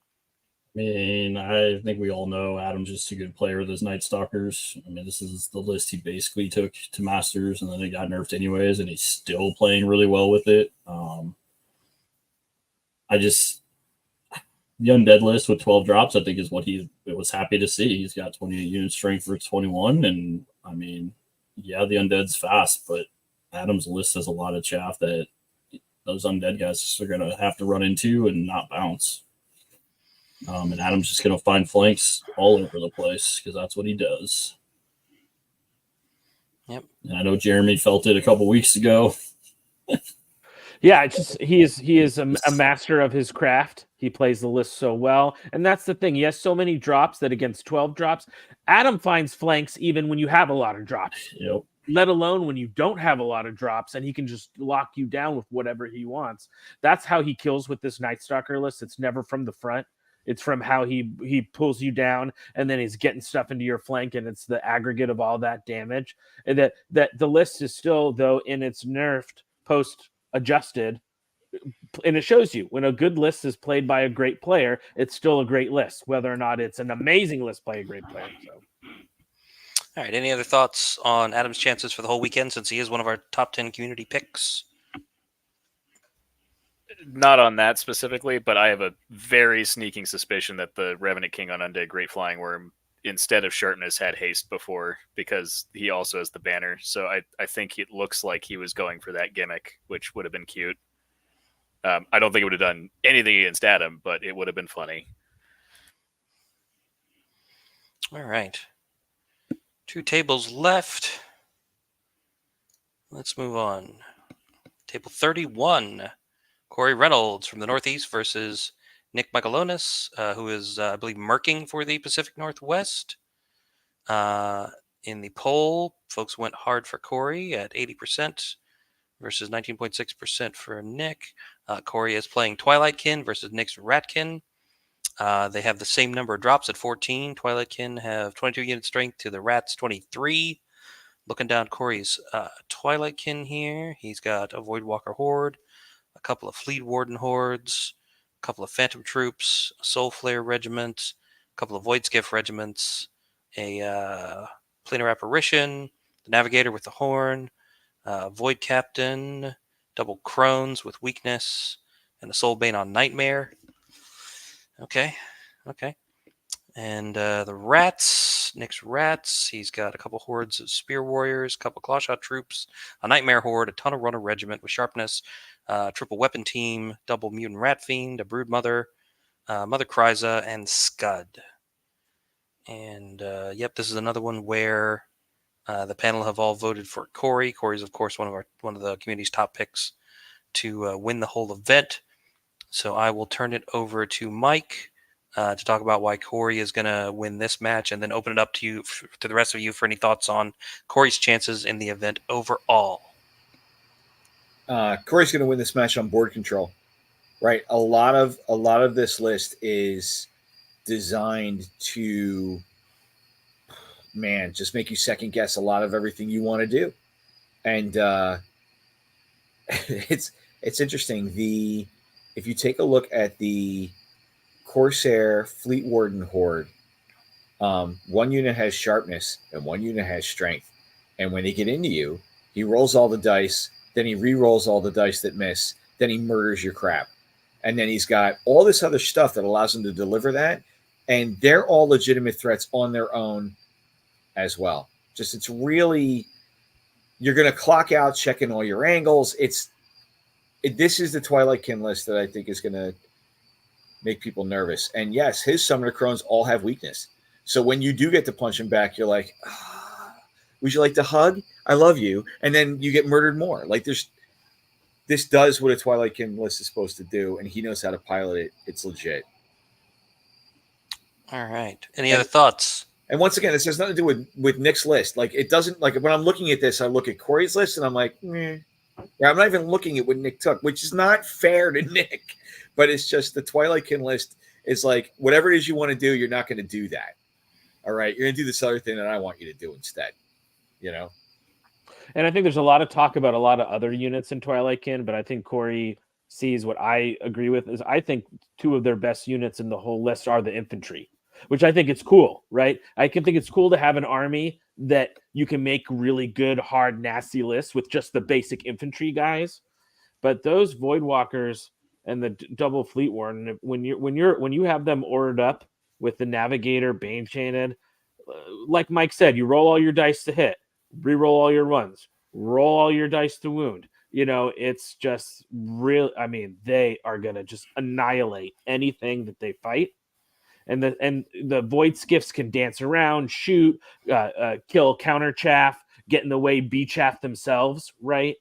I mean, I think we all know Adam's just a good player with his Night Stalkers. I mean, this is the list he basically took to Masters, and then it got nerfed anyways, and he's still playing really well with it. The Undead list with 12 drops, I think, is what he was happy to see. He's got 28 unit strength for 21, and I mean, yeah, the Undead's fast, but Adam's list has a lot of chaff that those Undead guys are going to have to run into and not bounce. And Adam's just going to find flanks all over the place because that's what he does. Yep. And I know Jeremy felt it a couple weeks ago. Yeah, it's just he is a master of his craft. He plays the list so well, and that's the thing. He has so many drops that against 12 drops, Adam finds flanks even when you have a lot of drops. Yep. Let alone when you don't have a lot of drops, and he can just lock you down with whatever he wants. That's how he kills with this Night Stalker list. It's never from the front. It's from how he pulls you down, and then he's getting stuff into your flank, and it's the aggregate of all that damage. And that the list is still, though, in its nerfed post adjusted, and it shows you when a good list is played by a great player, it's still a great list, whether or not it's an amazing list by a great player. So. All right. Any other thoughts on Adam's chances for the whole weekend, since he is one of our top 10 community picks? Not on that specifically, but I have a very sneaking suspicion that the Revenant King on Undead Great Flying Worm, instead of Sharpness, had haste before, because he also has the banner. So I think it looks like he was going for that gimmick, which would have been cute. I don't think it would have done anything against Adam, but it would have been funny. All right. 2 tables left. Let's move on. Table 31. Corey Reynolds from the Northeast versus Nick Michaelonis, who is, I believe, merking for the Pacific Northwest. In the poll, folks went hard for Corey at 80% versus 19.6% for Nick. Corey is playing Twilightkin versus Nick's Ratkin. They have the same number of drops at 14. Twilightkin have 22 unit strength to the Rats 23. Looking down Corey's Twilightkin here, he's got a Voidwalker Horde, a couple of Fleet Warden Hordes, a couple of Phantom Troops, a Soul Flare Regiment, a couple of Void Skiff Regiments, a Planar Apparition, the Navigator with the Horn, Void Captain, double Crones with Weakness, and a Soulbane on Nightmare. Okay. And the Rats, Nick's Rats, he's got a couple hordes of Spear Warriors, a couple Clawshot Troops, a Nightmare Horde, a ton of Runner Regiment with Sharpness, triple Weapon Team, double Mutant Rat Fiend, a Brood Mother, Mother Kryza, and Scud. And, this is another one where The panel have all voted for Corey. Corey's, of course, one of the community's top picks to win the whole event. So I will turn it over to Mike to talk about why Corey is going to win this match, and then open it up to you, to the rest of you, for any thoughts on Corey's chances in the event overall. Corey's going to win this match on board control, right? A lot of this list is designed to, just make you second guess a lot of everything you want to do, and it's interesting. If you take a look at the Corsair Fleet Warden Horde, one unit has sharpness and one unit has strength, and when they get into you, he rolls all the dice, then he re-rolls all the dice that miss, then he murders your crap, and then he's got all this other stuff that allows him to deliver that, and they're all legitimate threats on their own as well. Just, it's really, you're going to clock out checking all your angles. This is the Twilight Kin list that I think is going to make people nervous. And yes, his Summoner Crones all have weakness. So when you do get to punch him back, you're like, would you like to hug? I love you. And then you get murdered more. Like, this does what a Twilight Kin list is supposed to do, and he knows how to pilot it. It's legit. All right. Any other thoughts? And once again, this has nothing to do with Nick's list. Like, it doesn't, like, when I'm looking at this, I look at Corey's list and I'm like, Yeah, I'm not even looking at what Nick took, which is not fair to Nick. But it's just the Twilight Kin list is like, whatever it is you want to do, you're not going to do that. All right. You're going to do this other thing that I want you to do instead. You know? And I think there's a lot of talk about a lot of other units in Twilight Kin, but I think Corey sees what I agree with is I think two of their best units in the whole list are the infantry, which I think it's cool, right? I can think it's cool to have an army that you can make really good, hard, nasty lists with just the basic infantry guys. But those Voidwalkers and the double Fleet Warden, when you have them ordered up with the Navigator, Bane Chained, like Mike said, you roll all your dice to hit, re-roll all your runs, roll all your dice to wound. You know, it's just real. I mean, they are gonna just annihilate anything that they fight. And the Void Skiffs can dance around, shoot, kill, counter chaff, get in the way, be chaff themselves, right?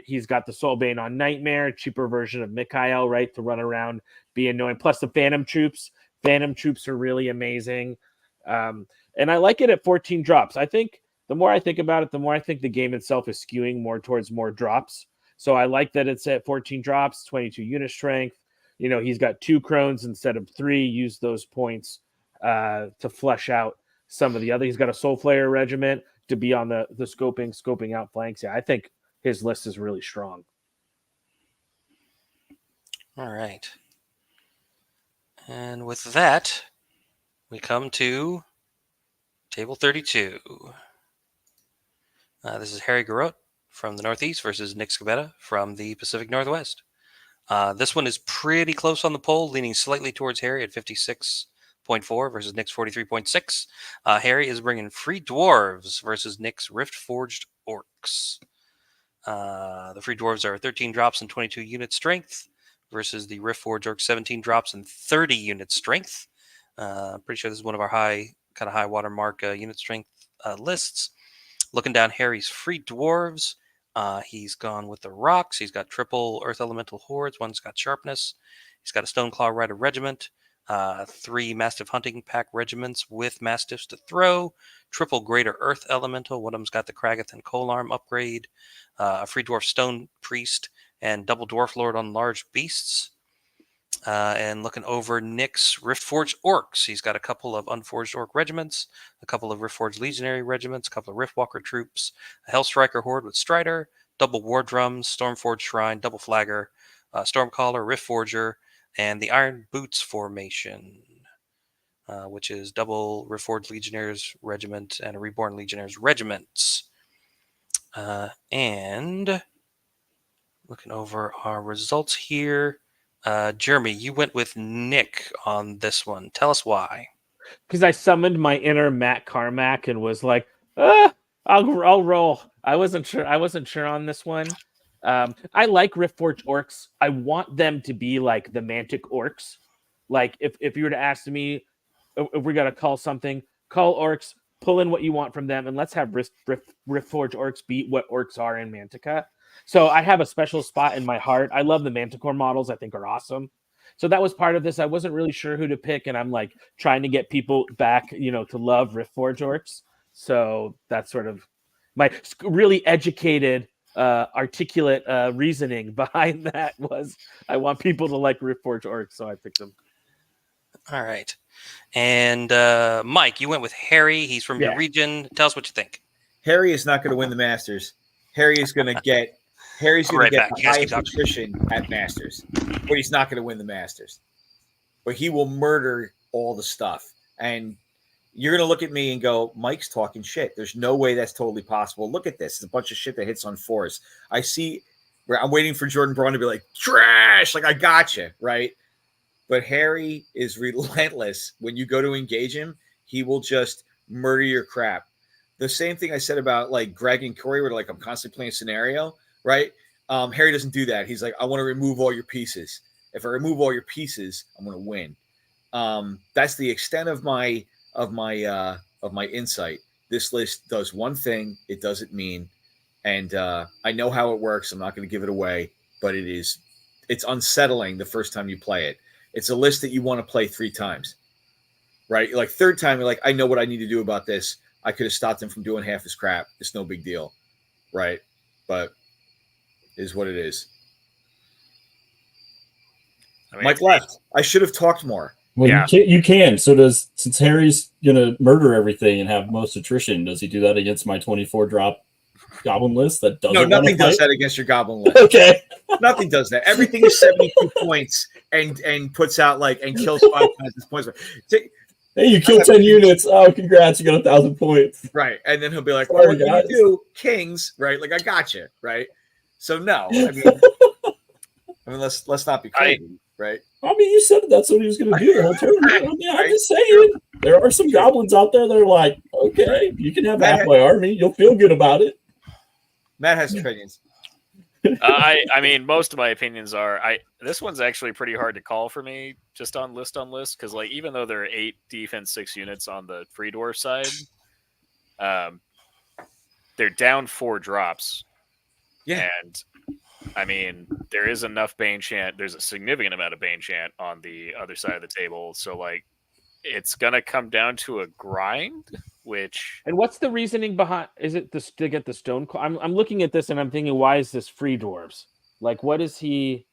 He's got the Soulbane on Nightmare, cheaper version of Mikhail, right, to run around, be annoying. Plus the Phantom Troops. Phantom Troops are really amazing. And I like it at 14 drops. I think the more I think about it, the more I think the game itself is skewing more towards more drops. So I like that it's at 14 drops, 22 unit strength. You know, he's got 2 Crones instead of 3. Use those points to flesh out some of the other. He's got a Soul Flare regiment to be on the scoping out flanks. Yeah, I think his list is really strong. All right. And with that, we come to table 32. This is Harry Garrett from the Northeast versus Nick Scabetta from the Pacific Northwest. This one is pretty close on the poll, leaning slightly towards Harry at 56.4 versus Nick's 43.6. Harry is bringing Free Dwarves versus Nick's Rift Forged Orcs. The Free Dwarves are 13 drops and 22 unit strength versus the Rift Forged Orcs 17 drops and 30 unit strength. Pretty sure this is one of our high watermark unit strength lists. Looking down Harry's Free Dwarves, he's gone with the rocks. He's got triple Earth Elemental Hordes. One's got Sharpness. He's got a Stoneclaw Rider Regiment, 3 Mastiff Hunting Pack Regiments with Mastiffs to throw, triple Greater Earth Elemental. One of them's got the Kragathan Coalarm upgrade, a Free Dwarf Stone Priest, and double Dwarf Lord on Large Beasts. And looking over Nick's Riftforged Orcs, he's got a couple of Unforged Orc Regiments, a couple of Riftforged Legionary Regiments, a couple of Riftwalker Troops, a Hellstriker Horde with Strider, double War Drums, Stormforged Shrine, double Flagger, Stormcaller, Riftforger, and the Iron Boots Formation, which is double Riftforged Legionnaires Regiment and a Reborn Legionnaires Regiments. And looking over our results here, Jeremy, you went with Nick on this one. Tell us why. Because I summoned my inner Matt Carmack and was like, I'll roll. I wasn't sure on this one. I like Riftforged Orcs. I want them to be like the Mantic Orcs. Like if you were to ask me if we got to call something, call Orcs pull in what you want from them, and let's have Riftforge orcs beat what orcs are in Mantica. So I have a special spot in my heart. I love the Manticore models. I think are awesome. So that was part of this. I wasn't really sure who to pick, and I'm like trying to get people back, to love Riftforge orcs. So that's sort of my really educated, articulate reasoning behind that was I want people to like Riftforge orcs, so I picked them. All right. And Mike, you went with Harry. He's from your region. Tell us what you think. Harry is not going to win the Masters. Harry is going to get the highest attrition at Masters, but he's not going to win the Masters. But he will murder all the stuff. And you're going to look at me and go, Mike's talking shit. There's no way that's totally possible. Look at this. It's a bunch of shit that hits on 4s. I'm waiting for Jordan Brawn to be like, trash. Like, I gotcha, right? But Harry is relentless. When you go to engage him, he will just murder your crap. The same thing I said about like Greg and Corey, where like I'm constantly playing a scenario, right? Harry doesn't do that. He's like, I want to remove all your pieces. If I remove all your pieces, I'm going to win. That's the extent of my insight. This list does one thing. It doesn't mean, and I know how it works. I'm not going to give it away, but it's unsettling the first time you play it. It's a list that you want to play 3 times, right? Like third time, you're like, I know what I need to do about this. I could have stopped him from doing half his crap. It's no big deal, right? But it is what it is. Mike left. I should have talked more. Well, yeah. You can. So since Harry's gonna murder everything and have most attrition, does he do that against my 24 drop goblin list? That doesn't. No, nothing does that against your goblin list. Okay. Nothing does that. Everything is 72 points and puts out and kills 5 times his points. Hey, you killed 10 units. Oh, congrats! You got 1,000 points. Right, and then he'll be like, "Well, what do you do, kings?" Right, like I got you. Right. So no, I mean, let's not be crazy. Right. I mean, you said that's what he was going to do the whole tournament. I'm just saying, there are some goblins out there that are like, okay, you can have halfway army. You'll feel good about it. Matt has opinions. I mean, most of my opinions are this one's actually pretty hard to call for me just on list because like even though there are 8 defense 6 units on the free dwarf side, they're down 4 drops. Yeah, and I mean there is enough Bane Chant. There's a significant amount of Bane Chant on the other side of the table, so like it's gonna come down to a grind. And what's the reasoning behind? Is it to get the stone? I'm looking at this and I'm thinking, why is this free dwarves? Like, what is he?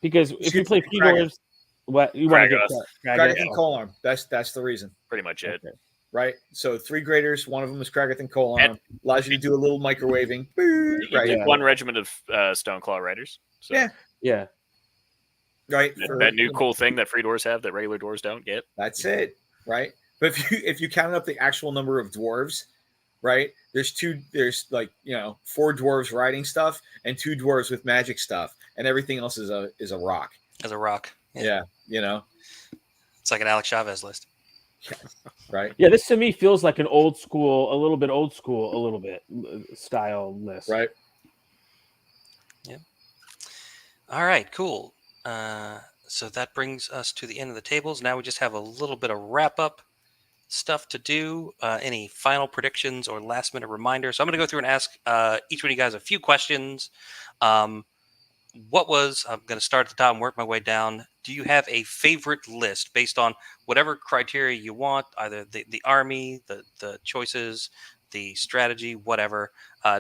Because if you play free dwarves, what you want to get? Kragath and Colearm. That's the reason. Pretty much it. Okay. Right. So 3 graders. One of them is Kragath and Colearm. Allows you to do a little microwaving. Right. Yeah. 1 regiment of Stoneclaw Riders. So. Yeah. Right. That new cool thing that free dwarves have that regular dwarves don't get. That's it. Right. But if you count up the actual number of dwarves, right? There's 4 dwarves riding stuff and 2 dwarves with magic stuff, and everything else is a rock. As a rock. Yeah. It's like an Alex Chavez list. Yeah. Right. Yeah, this to me feels like a little bit style list. Right. Yeah. All right, cool. So that brings us to the end of the tables. Now we just have a little bit of wrap up stuff to do. Any final predictions or last minute reminders? So I'm going to go through and ask each one of you guys a few questions. I'm going to start at the top and work my way down. Do you have a favorite list based on whatever criteria you want, either the army, the choices, the strategy, whatever?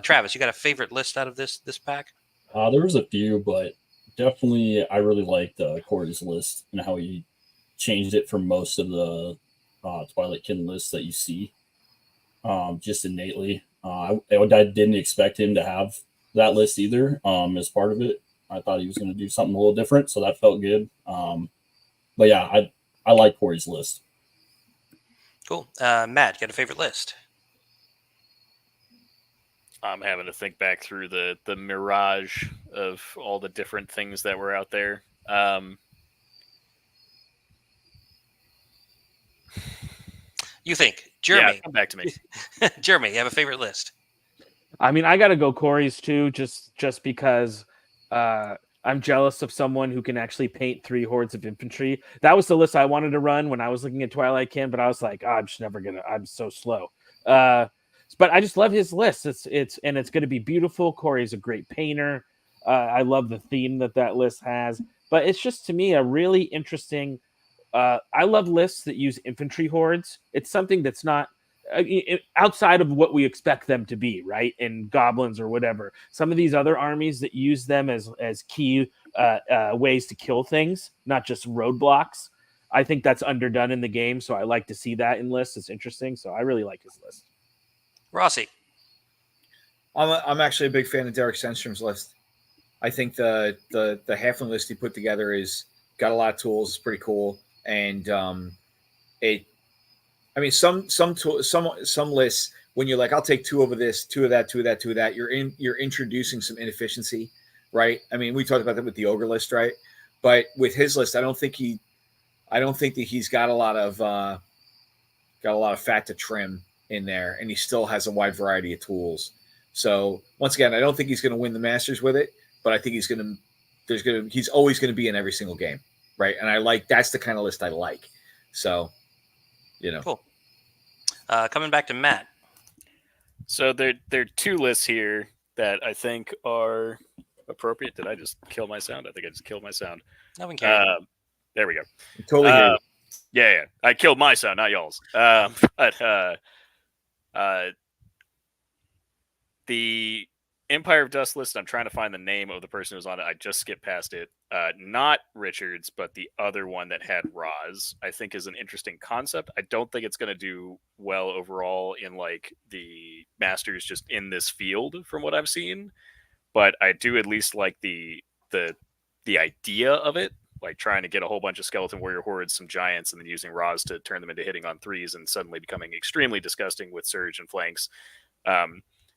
Travis, you got a favorite list out of this pack? There was a few, but definitely I really liked Corey's list and how he changed it from most of the Twilight Kin lists that you see just innately. I didn't expect him to have that list either as part of it. I thought he was going to do something a little different, so that felt good. But yeah, I like Corey's list. Cool. Matt, you got a favorite list? I'm having to think back through the mirage of all the different things that were out there. You think, Jeremy? Yeah, come back to me. Jeremy, you have a favorite list? I mean, I got to go Corey's too, just because I'm jealous of someone who can actually paint 3 hordes of infantry. That was the list I wanted to run when I was looking at Twilight Kin, but I was like, I'm just never gonna. I'm so slow. But I just love his list. It's going to be beautiful. Corey's a great painter. I love the theme that list has. But it's just, to me, a really interesting. I love lists that use infantry hordes. It's something that's not outside of what we expect them to be, right? In goblins or whatever. Some of these other armies that use them as key ways to kill things, not just roadblocks. I think that's underdone in the game, so I like to see that in lists. It's interesting, so I really like his list. Rossi. I'm actually a big fan of Derek Sandstrom's list. I think the halfling list he put together is got a lot of tools. It's pretty cool, and some lists, when you're like, I'll take 2 of this, 2 of that, 2 of that, 2 of that, you're introducing some inefficiency, right? I mean, we talked about that with the ogre list, right? But with his list, I don't think that he's got a lot of fat to trim in there, and he still has a wide variety of tools. So once again, I don't think he's going to win the Masters with it, but I think he's always going to be in every single game, right? And that's the kind of list I like. So, cool. Coming back to Matt. So there are 2 lists here that I think are appropriate. Did I just kill my sound? I think I just killed my sound. No one cares. There we go. Totally hear you. Yeah. I killed my sound, not y'all's. The Empire of Dust list, I'm trying to find the name of the person who's on it. I just skipped past it. Not Richards, but the other one that had Roz, I think is an interesting concept. I don't think it's going to do well overall in like the Masters just in this field from what I've seen. But I do at least like the idea of it, like trying to get a whole bunch of skeleton warrior hordes, some giants, and then using Roz to turn them into hitting on 3s and suddenly becoming extremely disgusting with surge and flanks.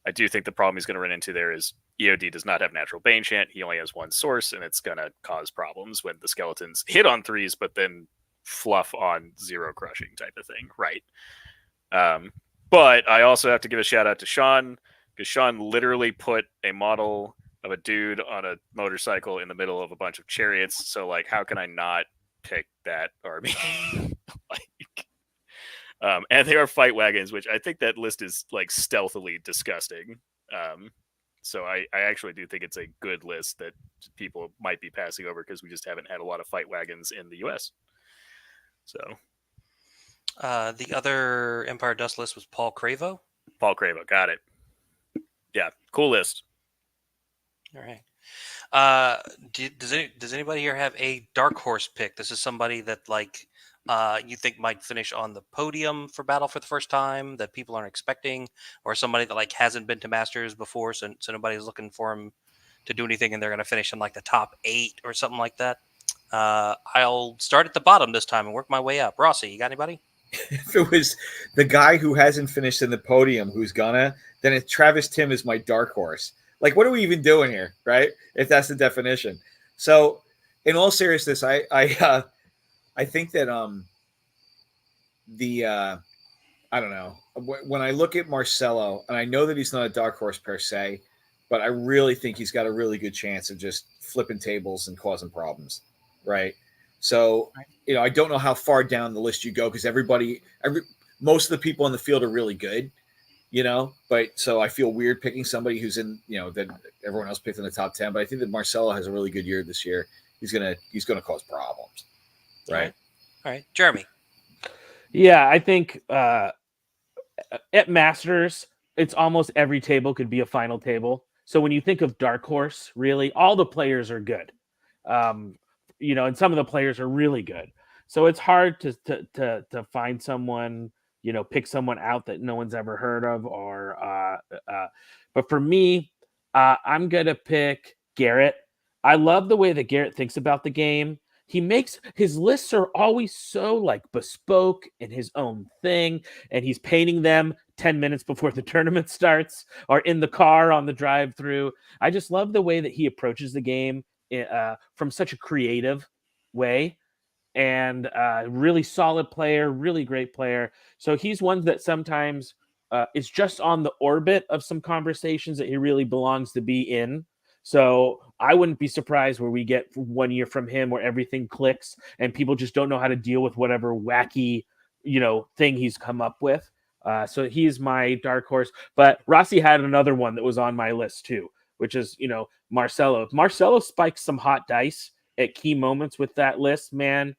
I do think the problem he's going to run into there is EOD does not have natural Bane Chant. He only has 1 source, and it's going to cause problems when the skeletons hit on 3s, but then fluff on 0 crushing type of thing, right? But I also have to give a shout out to Sean, because Sean literally put a model of a dude on a motorcycle in the middle of a bunch of chariots. So, like, how can I not pick that army? And they are fight wagons, which I think that list is like stealthily disgusting. So I actually do think it's a good list that people might be passing over because we just haven't had a lot of fight wagons in the U.S. So The other Empire Dust list was Paul Cravo. Paul Cravo, got it. Yeah, cool list. All right. Does anybody here have a dark horse pick? This is somebody that you think might finish on the podium for Battle for the first time that people aren't expecting, or somebody that hasn't been to Masters before, so nobody's looking for him to do anything, and they're going to finish in the top 8 or something like that. I'll start at the bottom this time and work my way up. Rossi, you got anybody? If it was the guy who hasn't finished in the podium who's gonna, then Travis Tim is my dark horse. What are we even doing here, right? If that's the definition. So, in all seriousness, I think that I don't know, when I look at Marcelo, and I know that he's not a dark horse per se, but I really think he's got a really good chance of just flipping tables and causing problems, right? So, I don't know how far down the list you go because most of the people in the field are really good, but so I feel weird picking somebody who's in, that everyone else picked in the top 10, but I think that Marcelo has a really good year this year. He's going to cause problems. Right. All right. Jeremy. Yeah, I think at Masters, it's almost every table could be a final table. So when you think of dark horse, really, all the players are good. And some of the players are really good. So it's hard to find someone, pick someone out that no one's ever heard of, but for me, I'm going to pick Garrett. I love the way that Garrett thinks about the game. He makes his lists are always so bespoke in his own thing, and he's painting them 10 minutes before the tournament starts or in the car on the drive through. I just love the way that he approaches the game from such a creative way, and really solid player, really great player. So he's one that sometimes is just on the orbit of some conversations that he really belongs to be in. So I wouldn't be surprised where we get 1 year from him where everything clicks and people just don't know how to deal with whatever wacky, thing he's come up with. So he's my dark horse. But Rossi had another one that was on my list too, which is, Marcelo. If Marcelo spikes some hot dice at key moments with that list, man,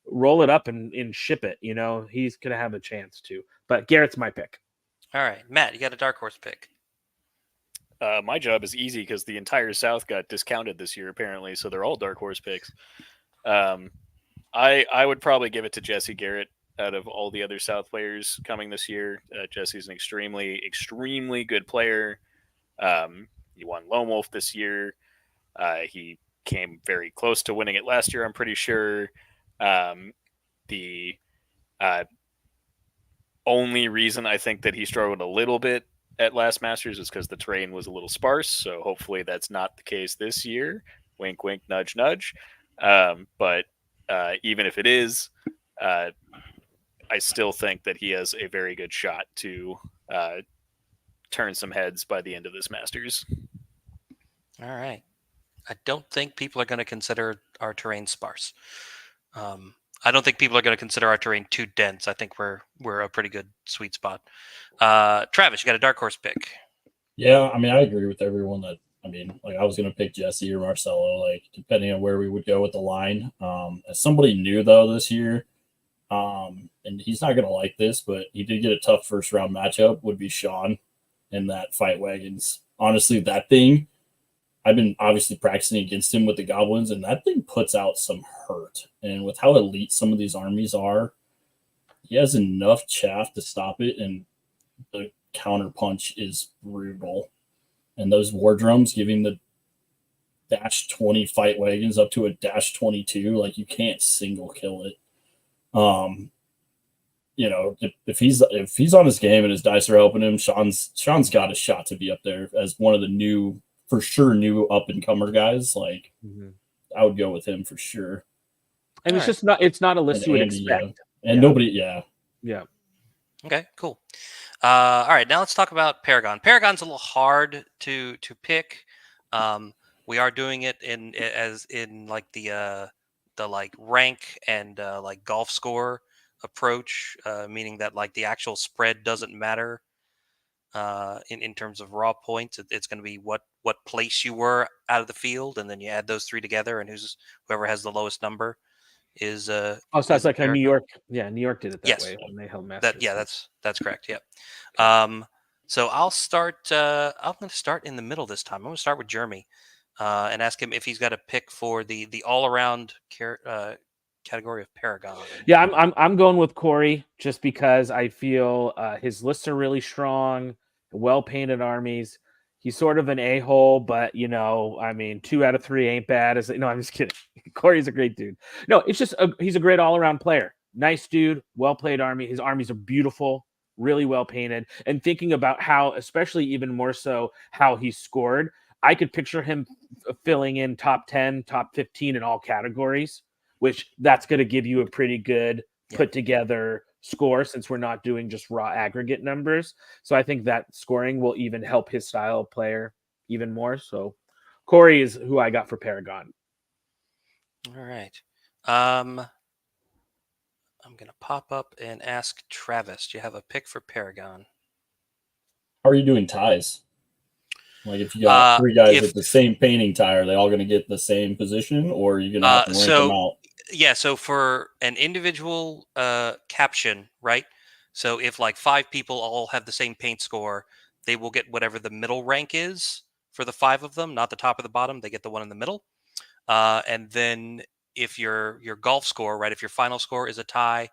roll it up and ship it. He's going to have a chance to. But Garrett's my pick. All right, Matt, you got a dark horse pick. My job is easy because the entire South got discounted this year, apparently, so they're all dark horse picks. I would probably give it to Jesse Garrett out of all the other South players coming this year. Jesse's an extremely, extremely good player. He won Lone Wolf this year. He came very close to winning it last year, I'm pretty sure. The only reason I think that he struggled a little bit at last Masters is because the terrain was a little sparse. So hopefully that's not the case this year. Wink, wink, nudge, nudge. But even if it is, I still think that he has a very good shot to turn some heads by the end of this Masters. All right. I don't think people are going to consider our terrain sparse. I don't think people are going to consider our terrain too dense. I think we're a pretty good sweet spot. Travis, you got a dark horse pick. Yeah, I agree with everyone that, I was going to pick Jesse or Marcelo, depending on where we would go with the line. As somebody new, though, this year, and he's not going to like this, but he did get a tough first-round matchup, would be Sean in that Fight Wagons. Honestly, that thing, I've been obviously practicing against him with the Goblins, and that thing puts out some hurt. And with how elite some of these armies are, he has enough chaff to stop it, and the counter punch is brutal. And those war drums giving the -20 Fight Wagons up to a -22, you can't single kill it. If he's on his game and his dice are helping him, Sean's got a shot to be up there as one of the new up and comer guys. I would go with him for sure. And it's not a list you would expect. Nobody, yeah. Okay, cool. All right, now let's talk about Paragon. Paragon's a little hard to pick. We are doing it in the rank and golf score approach, meaning that the actual spread doesn't matter in terms of raw points. It's going to be what place you were out of the field, and then you add those three together, and whoever has the lowest number is so that's like a New York. Yeah, New York did it that way when they held Masters. That's correct. Yeah. So I'll start. I'm going to start in the middle this time. I'm going to start with Jeremy, and ask him if he's got a pick for the all around category of Paragon. Yeah, I'm going with Corey just because I feel his lists are really strong, well painted armies. He's sort of an a-hole, but 2 out of 3 ain't bad. No, I'm just kidding. Corey's a great dude. No, it's just he's a great all-around player. Nice dude, well-played army. His armies are beautiful, really well painted. And thinking about how, especially even more so, how he scored, I could picture him filling in top 10, top 15 in all categories, which that's going to give you a pretty good put-together score since we're not doing just raw aggregate numbers. So I think that scoring will even help his style of player even more. So Corey is who I got for Paragon. All right. I'm going to pop up and ask Travis, do you have a pick for Paragon? How are you doing ties? If you got 3 guys with the same painting tie, are they all going to get the same position, or are you going to have to rank them out? Yeah, so for an individual caption, right? So if 5 people all have the same paint score, they will get whatever the middle rank is for the 5 of them, not the top or the bottom. They get the one in the middle. And then if your golf score, right, if your final score is a tie,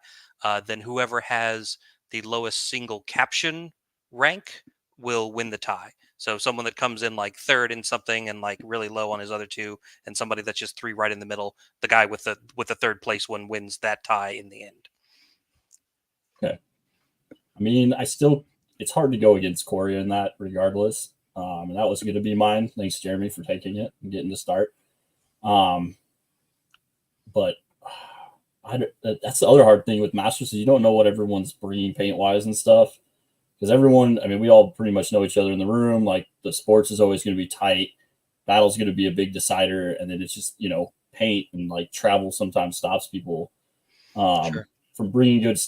then whoever has the lowest single caption rank will win the tie. So someone that comes in 3rd in something and really low on his other 2, and somebody that's just 3 right in the middle, the guy with the 3rd place one wins that tie in the end. Okay. It's hard to go against Corey in that regardless. And that was going to be mine. Thanks, Jeremy, for taking it and getting to start. But that's the other hard thing with Masters is you don't know what everyone's bringing paint-wise and stuff. Because everyone, we all pretty much know each other in the room. The sports is always going to be tight. Battle's going to be a big decider. And then it's just, paint and travel sometimes stops people from bringing good,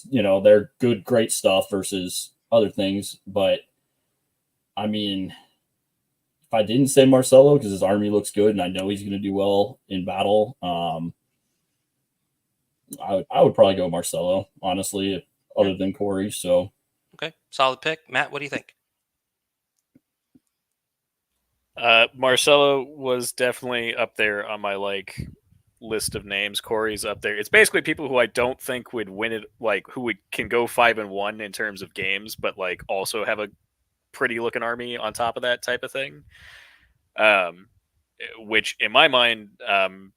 their good, great stuff versus other things. But I mean, if I didn't say Marcelo because his army looks good and I know he's going to do well in battle, I would probably go Marcelo, honestly, other than Corey. So Okay, solid pick. Matt, what do you think? Marcelo was definitely up there on my list of names. Corey's up there. It's basically people who I don't think would win it, can go 5-1 in terms of games, but also have a pretty looking army on top of that type of thing. Which in my mind,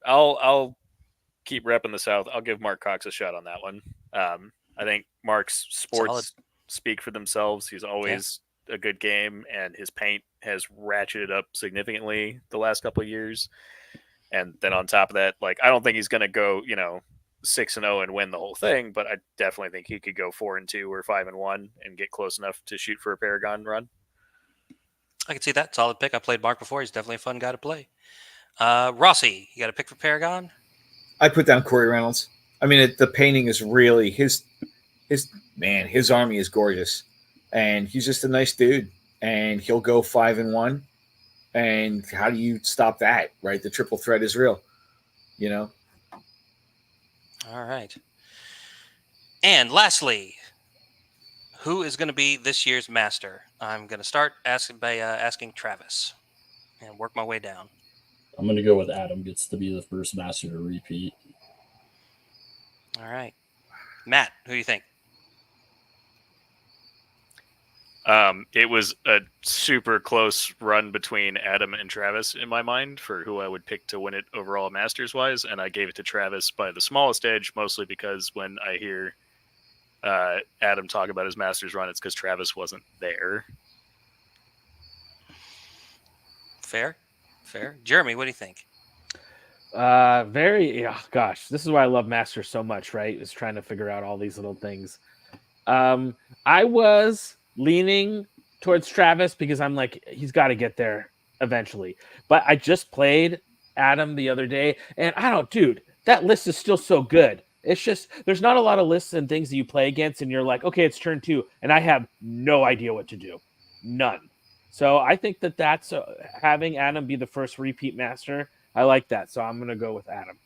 I'll keep repping the South. I'll give Mark Cox a shot on that one. I think Mark's sports speak for themselves. He's always a good game, and his paint has ratcheted up significantly the last couple of years. And then on top of that, I don't think he's going to go, 6-0 and win the whole thing, but I definitely think he could go 4-2 or 5-1 and get close enough to shoot for a Paragon run. I can see that. Solid pick. I played Mark before. He's definitely a fun guy to play. Rossi, you got a pick for Paragon? I put down Corey Reynolds. I mean, the painting is really his army is gorgeous, and he's just a nice dude, and he'll go 5-1. And how do you stop that? Right, the triple threat is real, All right. And lastly, who is going to be this year's master? I'm going to start asking Travis, and work my way down. I'm going to go with Adam gets to be the first master to repeat. All right. Matt, who do you think? It was a super close run between Adam and Travis in my mind for who I would pick to win it overall Masters-wise, and I gave it to Travis by the smallest edge, mostly because when I hear Adam talk about his Masters run, it's because Travis wasn't there. Fair. Jeremy, what do you think? This is why I love Masters so much, right? Is trying to figure out all these little things. I was leaning towards Travis because I'm like, he's got to get there eventually. But I just played Adam the other day, and that list is still so good. It's just, there's not a lot of lists and things that you play against, and you're like, okay, it's turn 2, and I have no idea what to do. None. So I think that's having Adam be the first repeat master. I like that. So I'm going to go with Adam.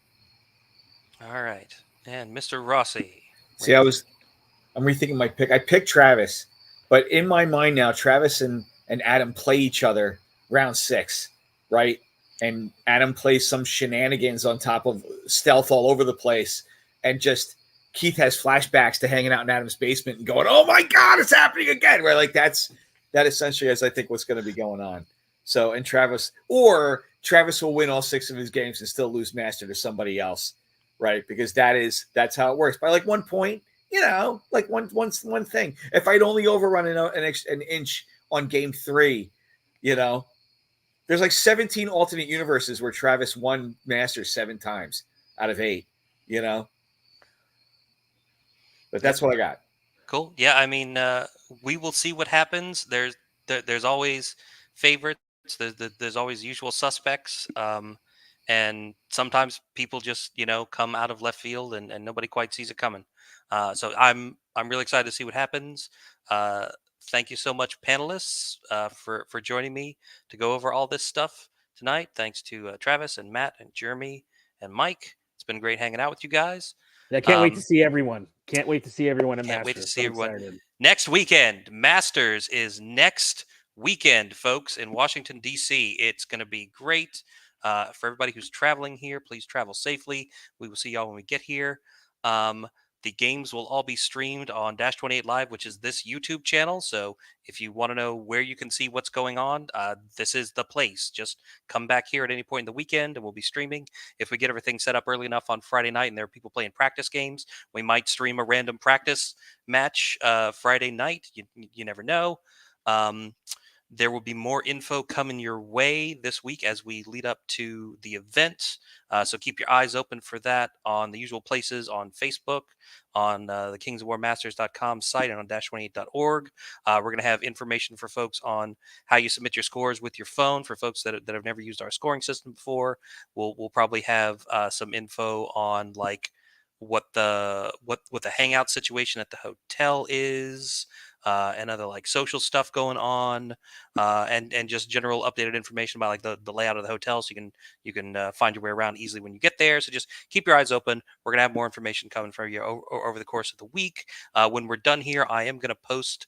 All right. And Mr. Rossi. See, I'm rethinking my pick. I picked Travis, but in my mind now, Travis and Adam play each other round 6, right? And Adam plays some shenanigans on top of stealth all over the place, and just Keith has flashbacks to hanging out in Adam's basement and going, "Oh my God, it's happening again!" Right? That essentially is, I think, what's going to be going on. So, and Travis will win all 6 of his games and still lose master to somebody else, right? Because that's how it works. By 1 point, one thing. If I'd only overrun an inch on game 3, there's 17 alternate universes where Travis won Masters 7 times out of 8, But that's what I got. Cool. Yeah, I mean, we will see what happens. There's always favorites. There's always usual suspects. And sometimes people just, come out of left field and nobody quite sees it coming. So I'm really excited to see what happens. Thank you so much, panelists, for joining me to go over all this stuff tonight. Thanks to Travis and Matt and Jeremy and Mike. It's been great hanging out with you guys. I can't wait to see everyone. Can't wait to see everyone in Can't Masters. wait to see everyone. Excited. Next weekend, Masters is next weekend, folks, in Washington, D.C. It's going to be great. For everybody who's traveling here, please travel safely. We will see y'all when we get here. The games will all be streamed on Dash 28 Live, which is this YouTube channel. So if you want to know where you can see what's going on, this is the place. Just come back here at any point in the weekend and we'll be streaming. If we get everything set up early enough on Friday night and there are people playing practice games, we might stream a random practice match Friday night. You never know. There will be more info coming your way this week as we lead up to the event. So keep your eyes open for that on the usual places, on Facebook, on the kingsofwarmasters.com site, and on dash28.org. We're going to have information for folks on how you submit your scores with your phone. For folks that have never used our scoring system before, we'll probably have some info on what the hangout situation at the hotel is. and other like social stuff going on, and just general updated information about like the layout of the hotel, so you can find your way around easily when you get there. So just keep your eyes open. We're gonna have more information coming from you over the course of the week. When we're done here, I am gonna post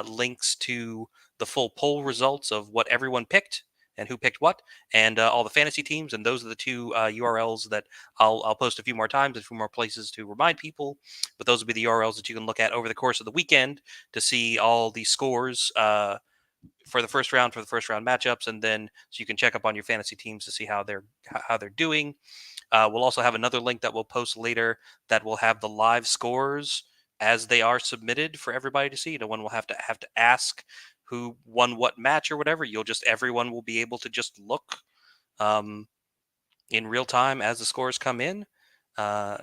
links to the full poll results of what everyone picked and who picked what, and all the fantasy teams. And those are the two URLs that I'll post a few more times, a few more places to remind people. But those will be the URLs that you can look at over the course of the weekend to see all the scores for the first round matchups, and then so you can check up on your fantasy teams to see how they're doing. We'll also have another link that we'll post later that will have the live scores as they are submitted for everybody to see. No one will have to ask who won what match or whatever. Everyone will be able to just look in real time as the scores come in.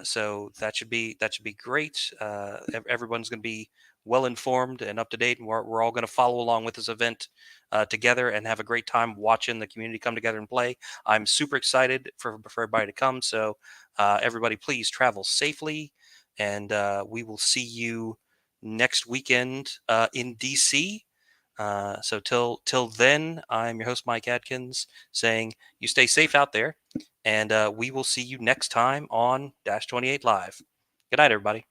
So that should be great. Everyone's going to be well informed and up to date, and we're all going to follow along with this event together and have a great time watching the community come together and play. I'm super excited for everybody to come. So everybody, please travel safely, and we will see you next weekend in DC. So till then, I'm your host, Mike Adkins, saying you stay safe out there, and we will see you next time on Dash 28 Live. Good night, everybody.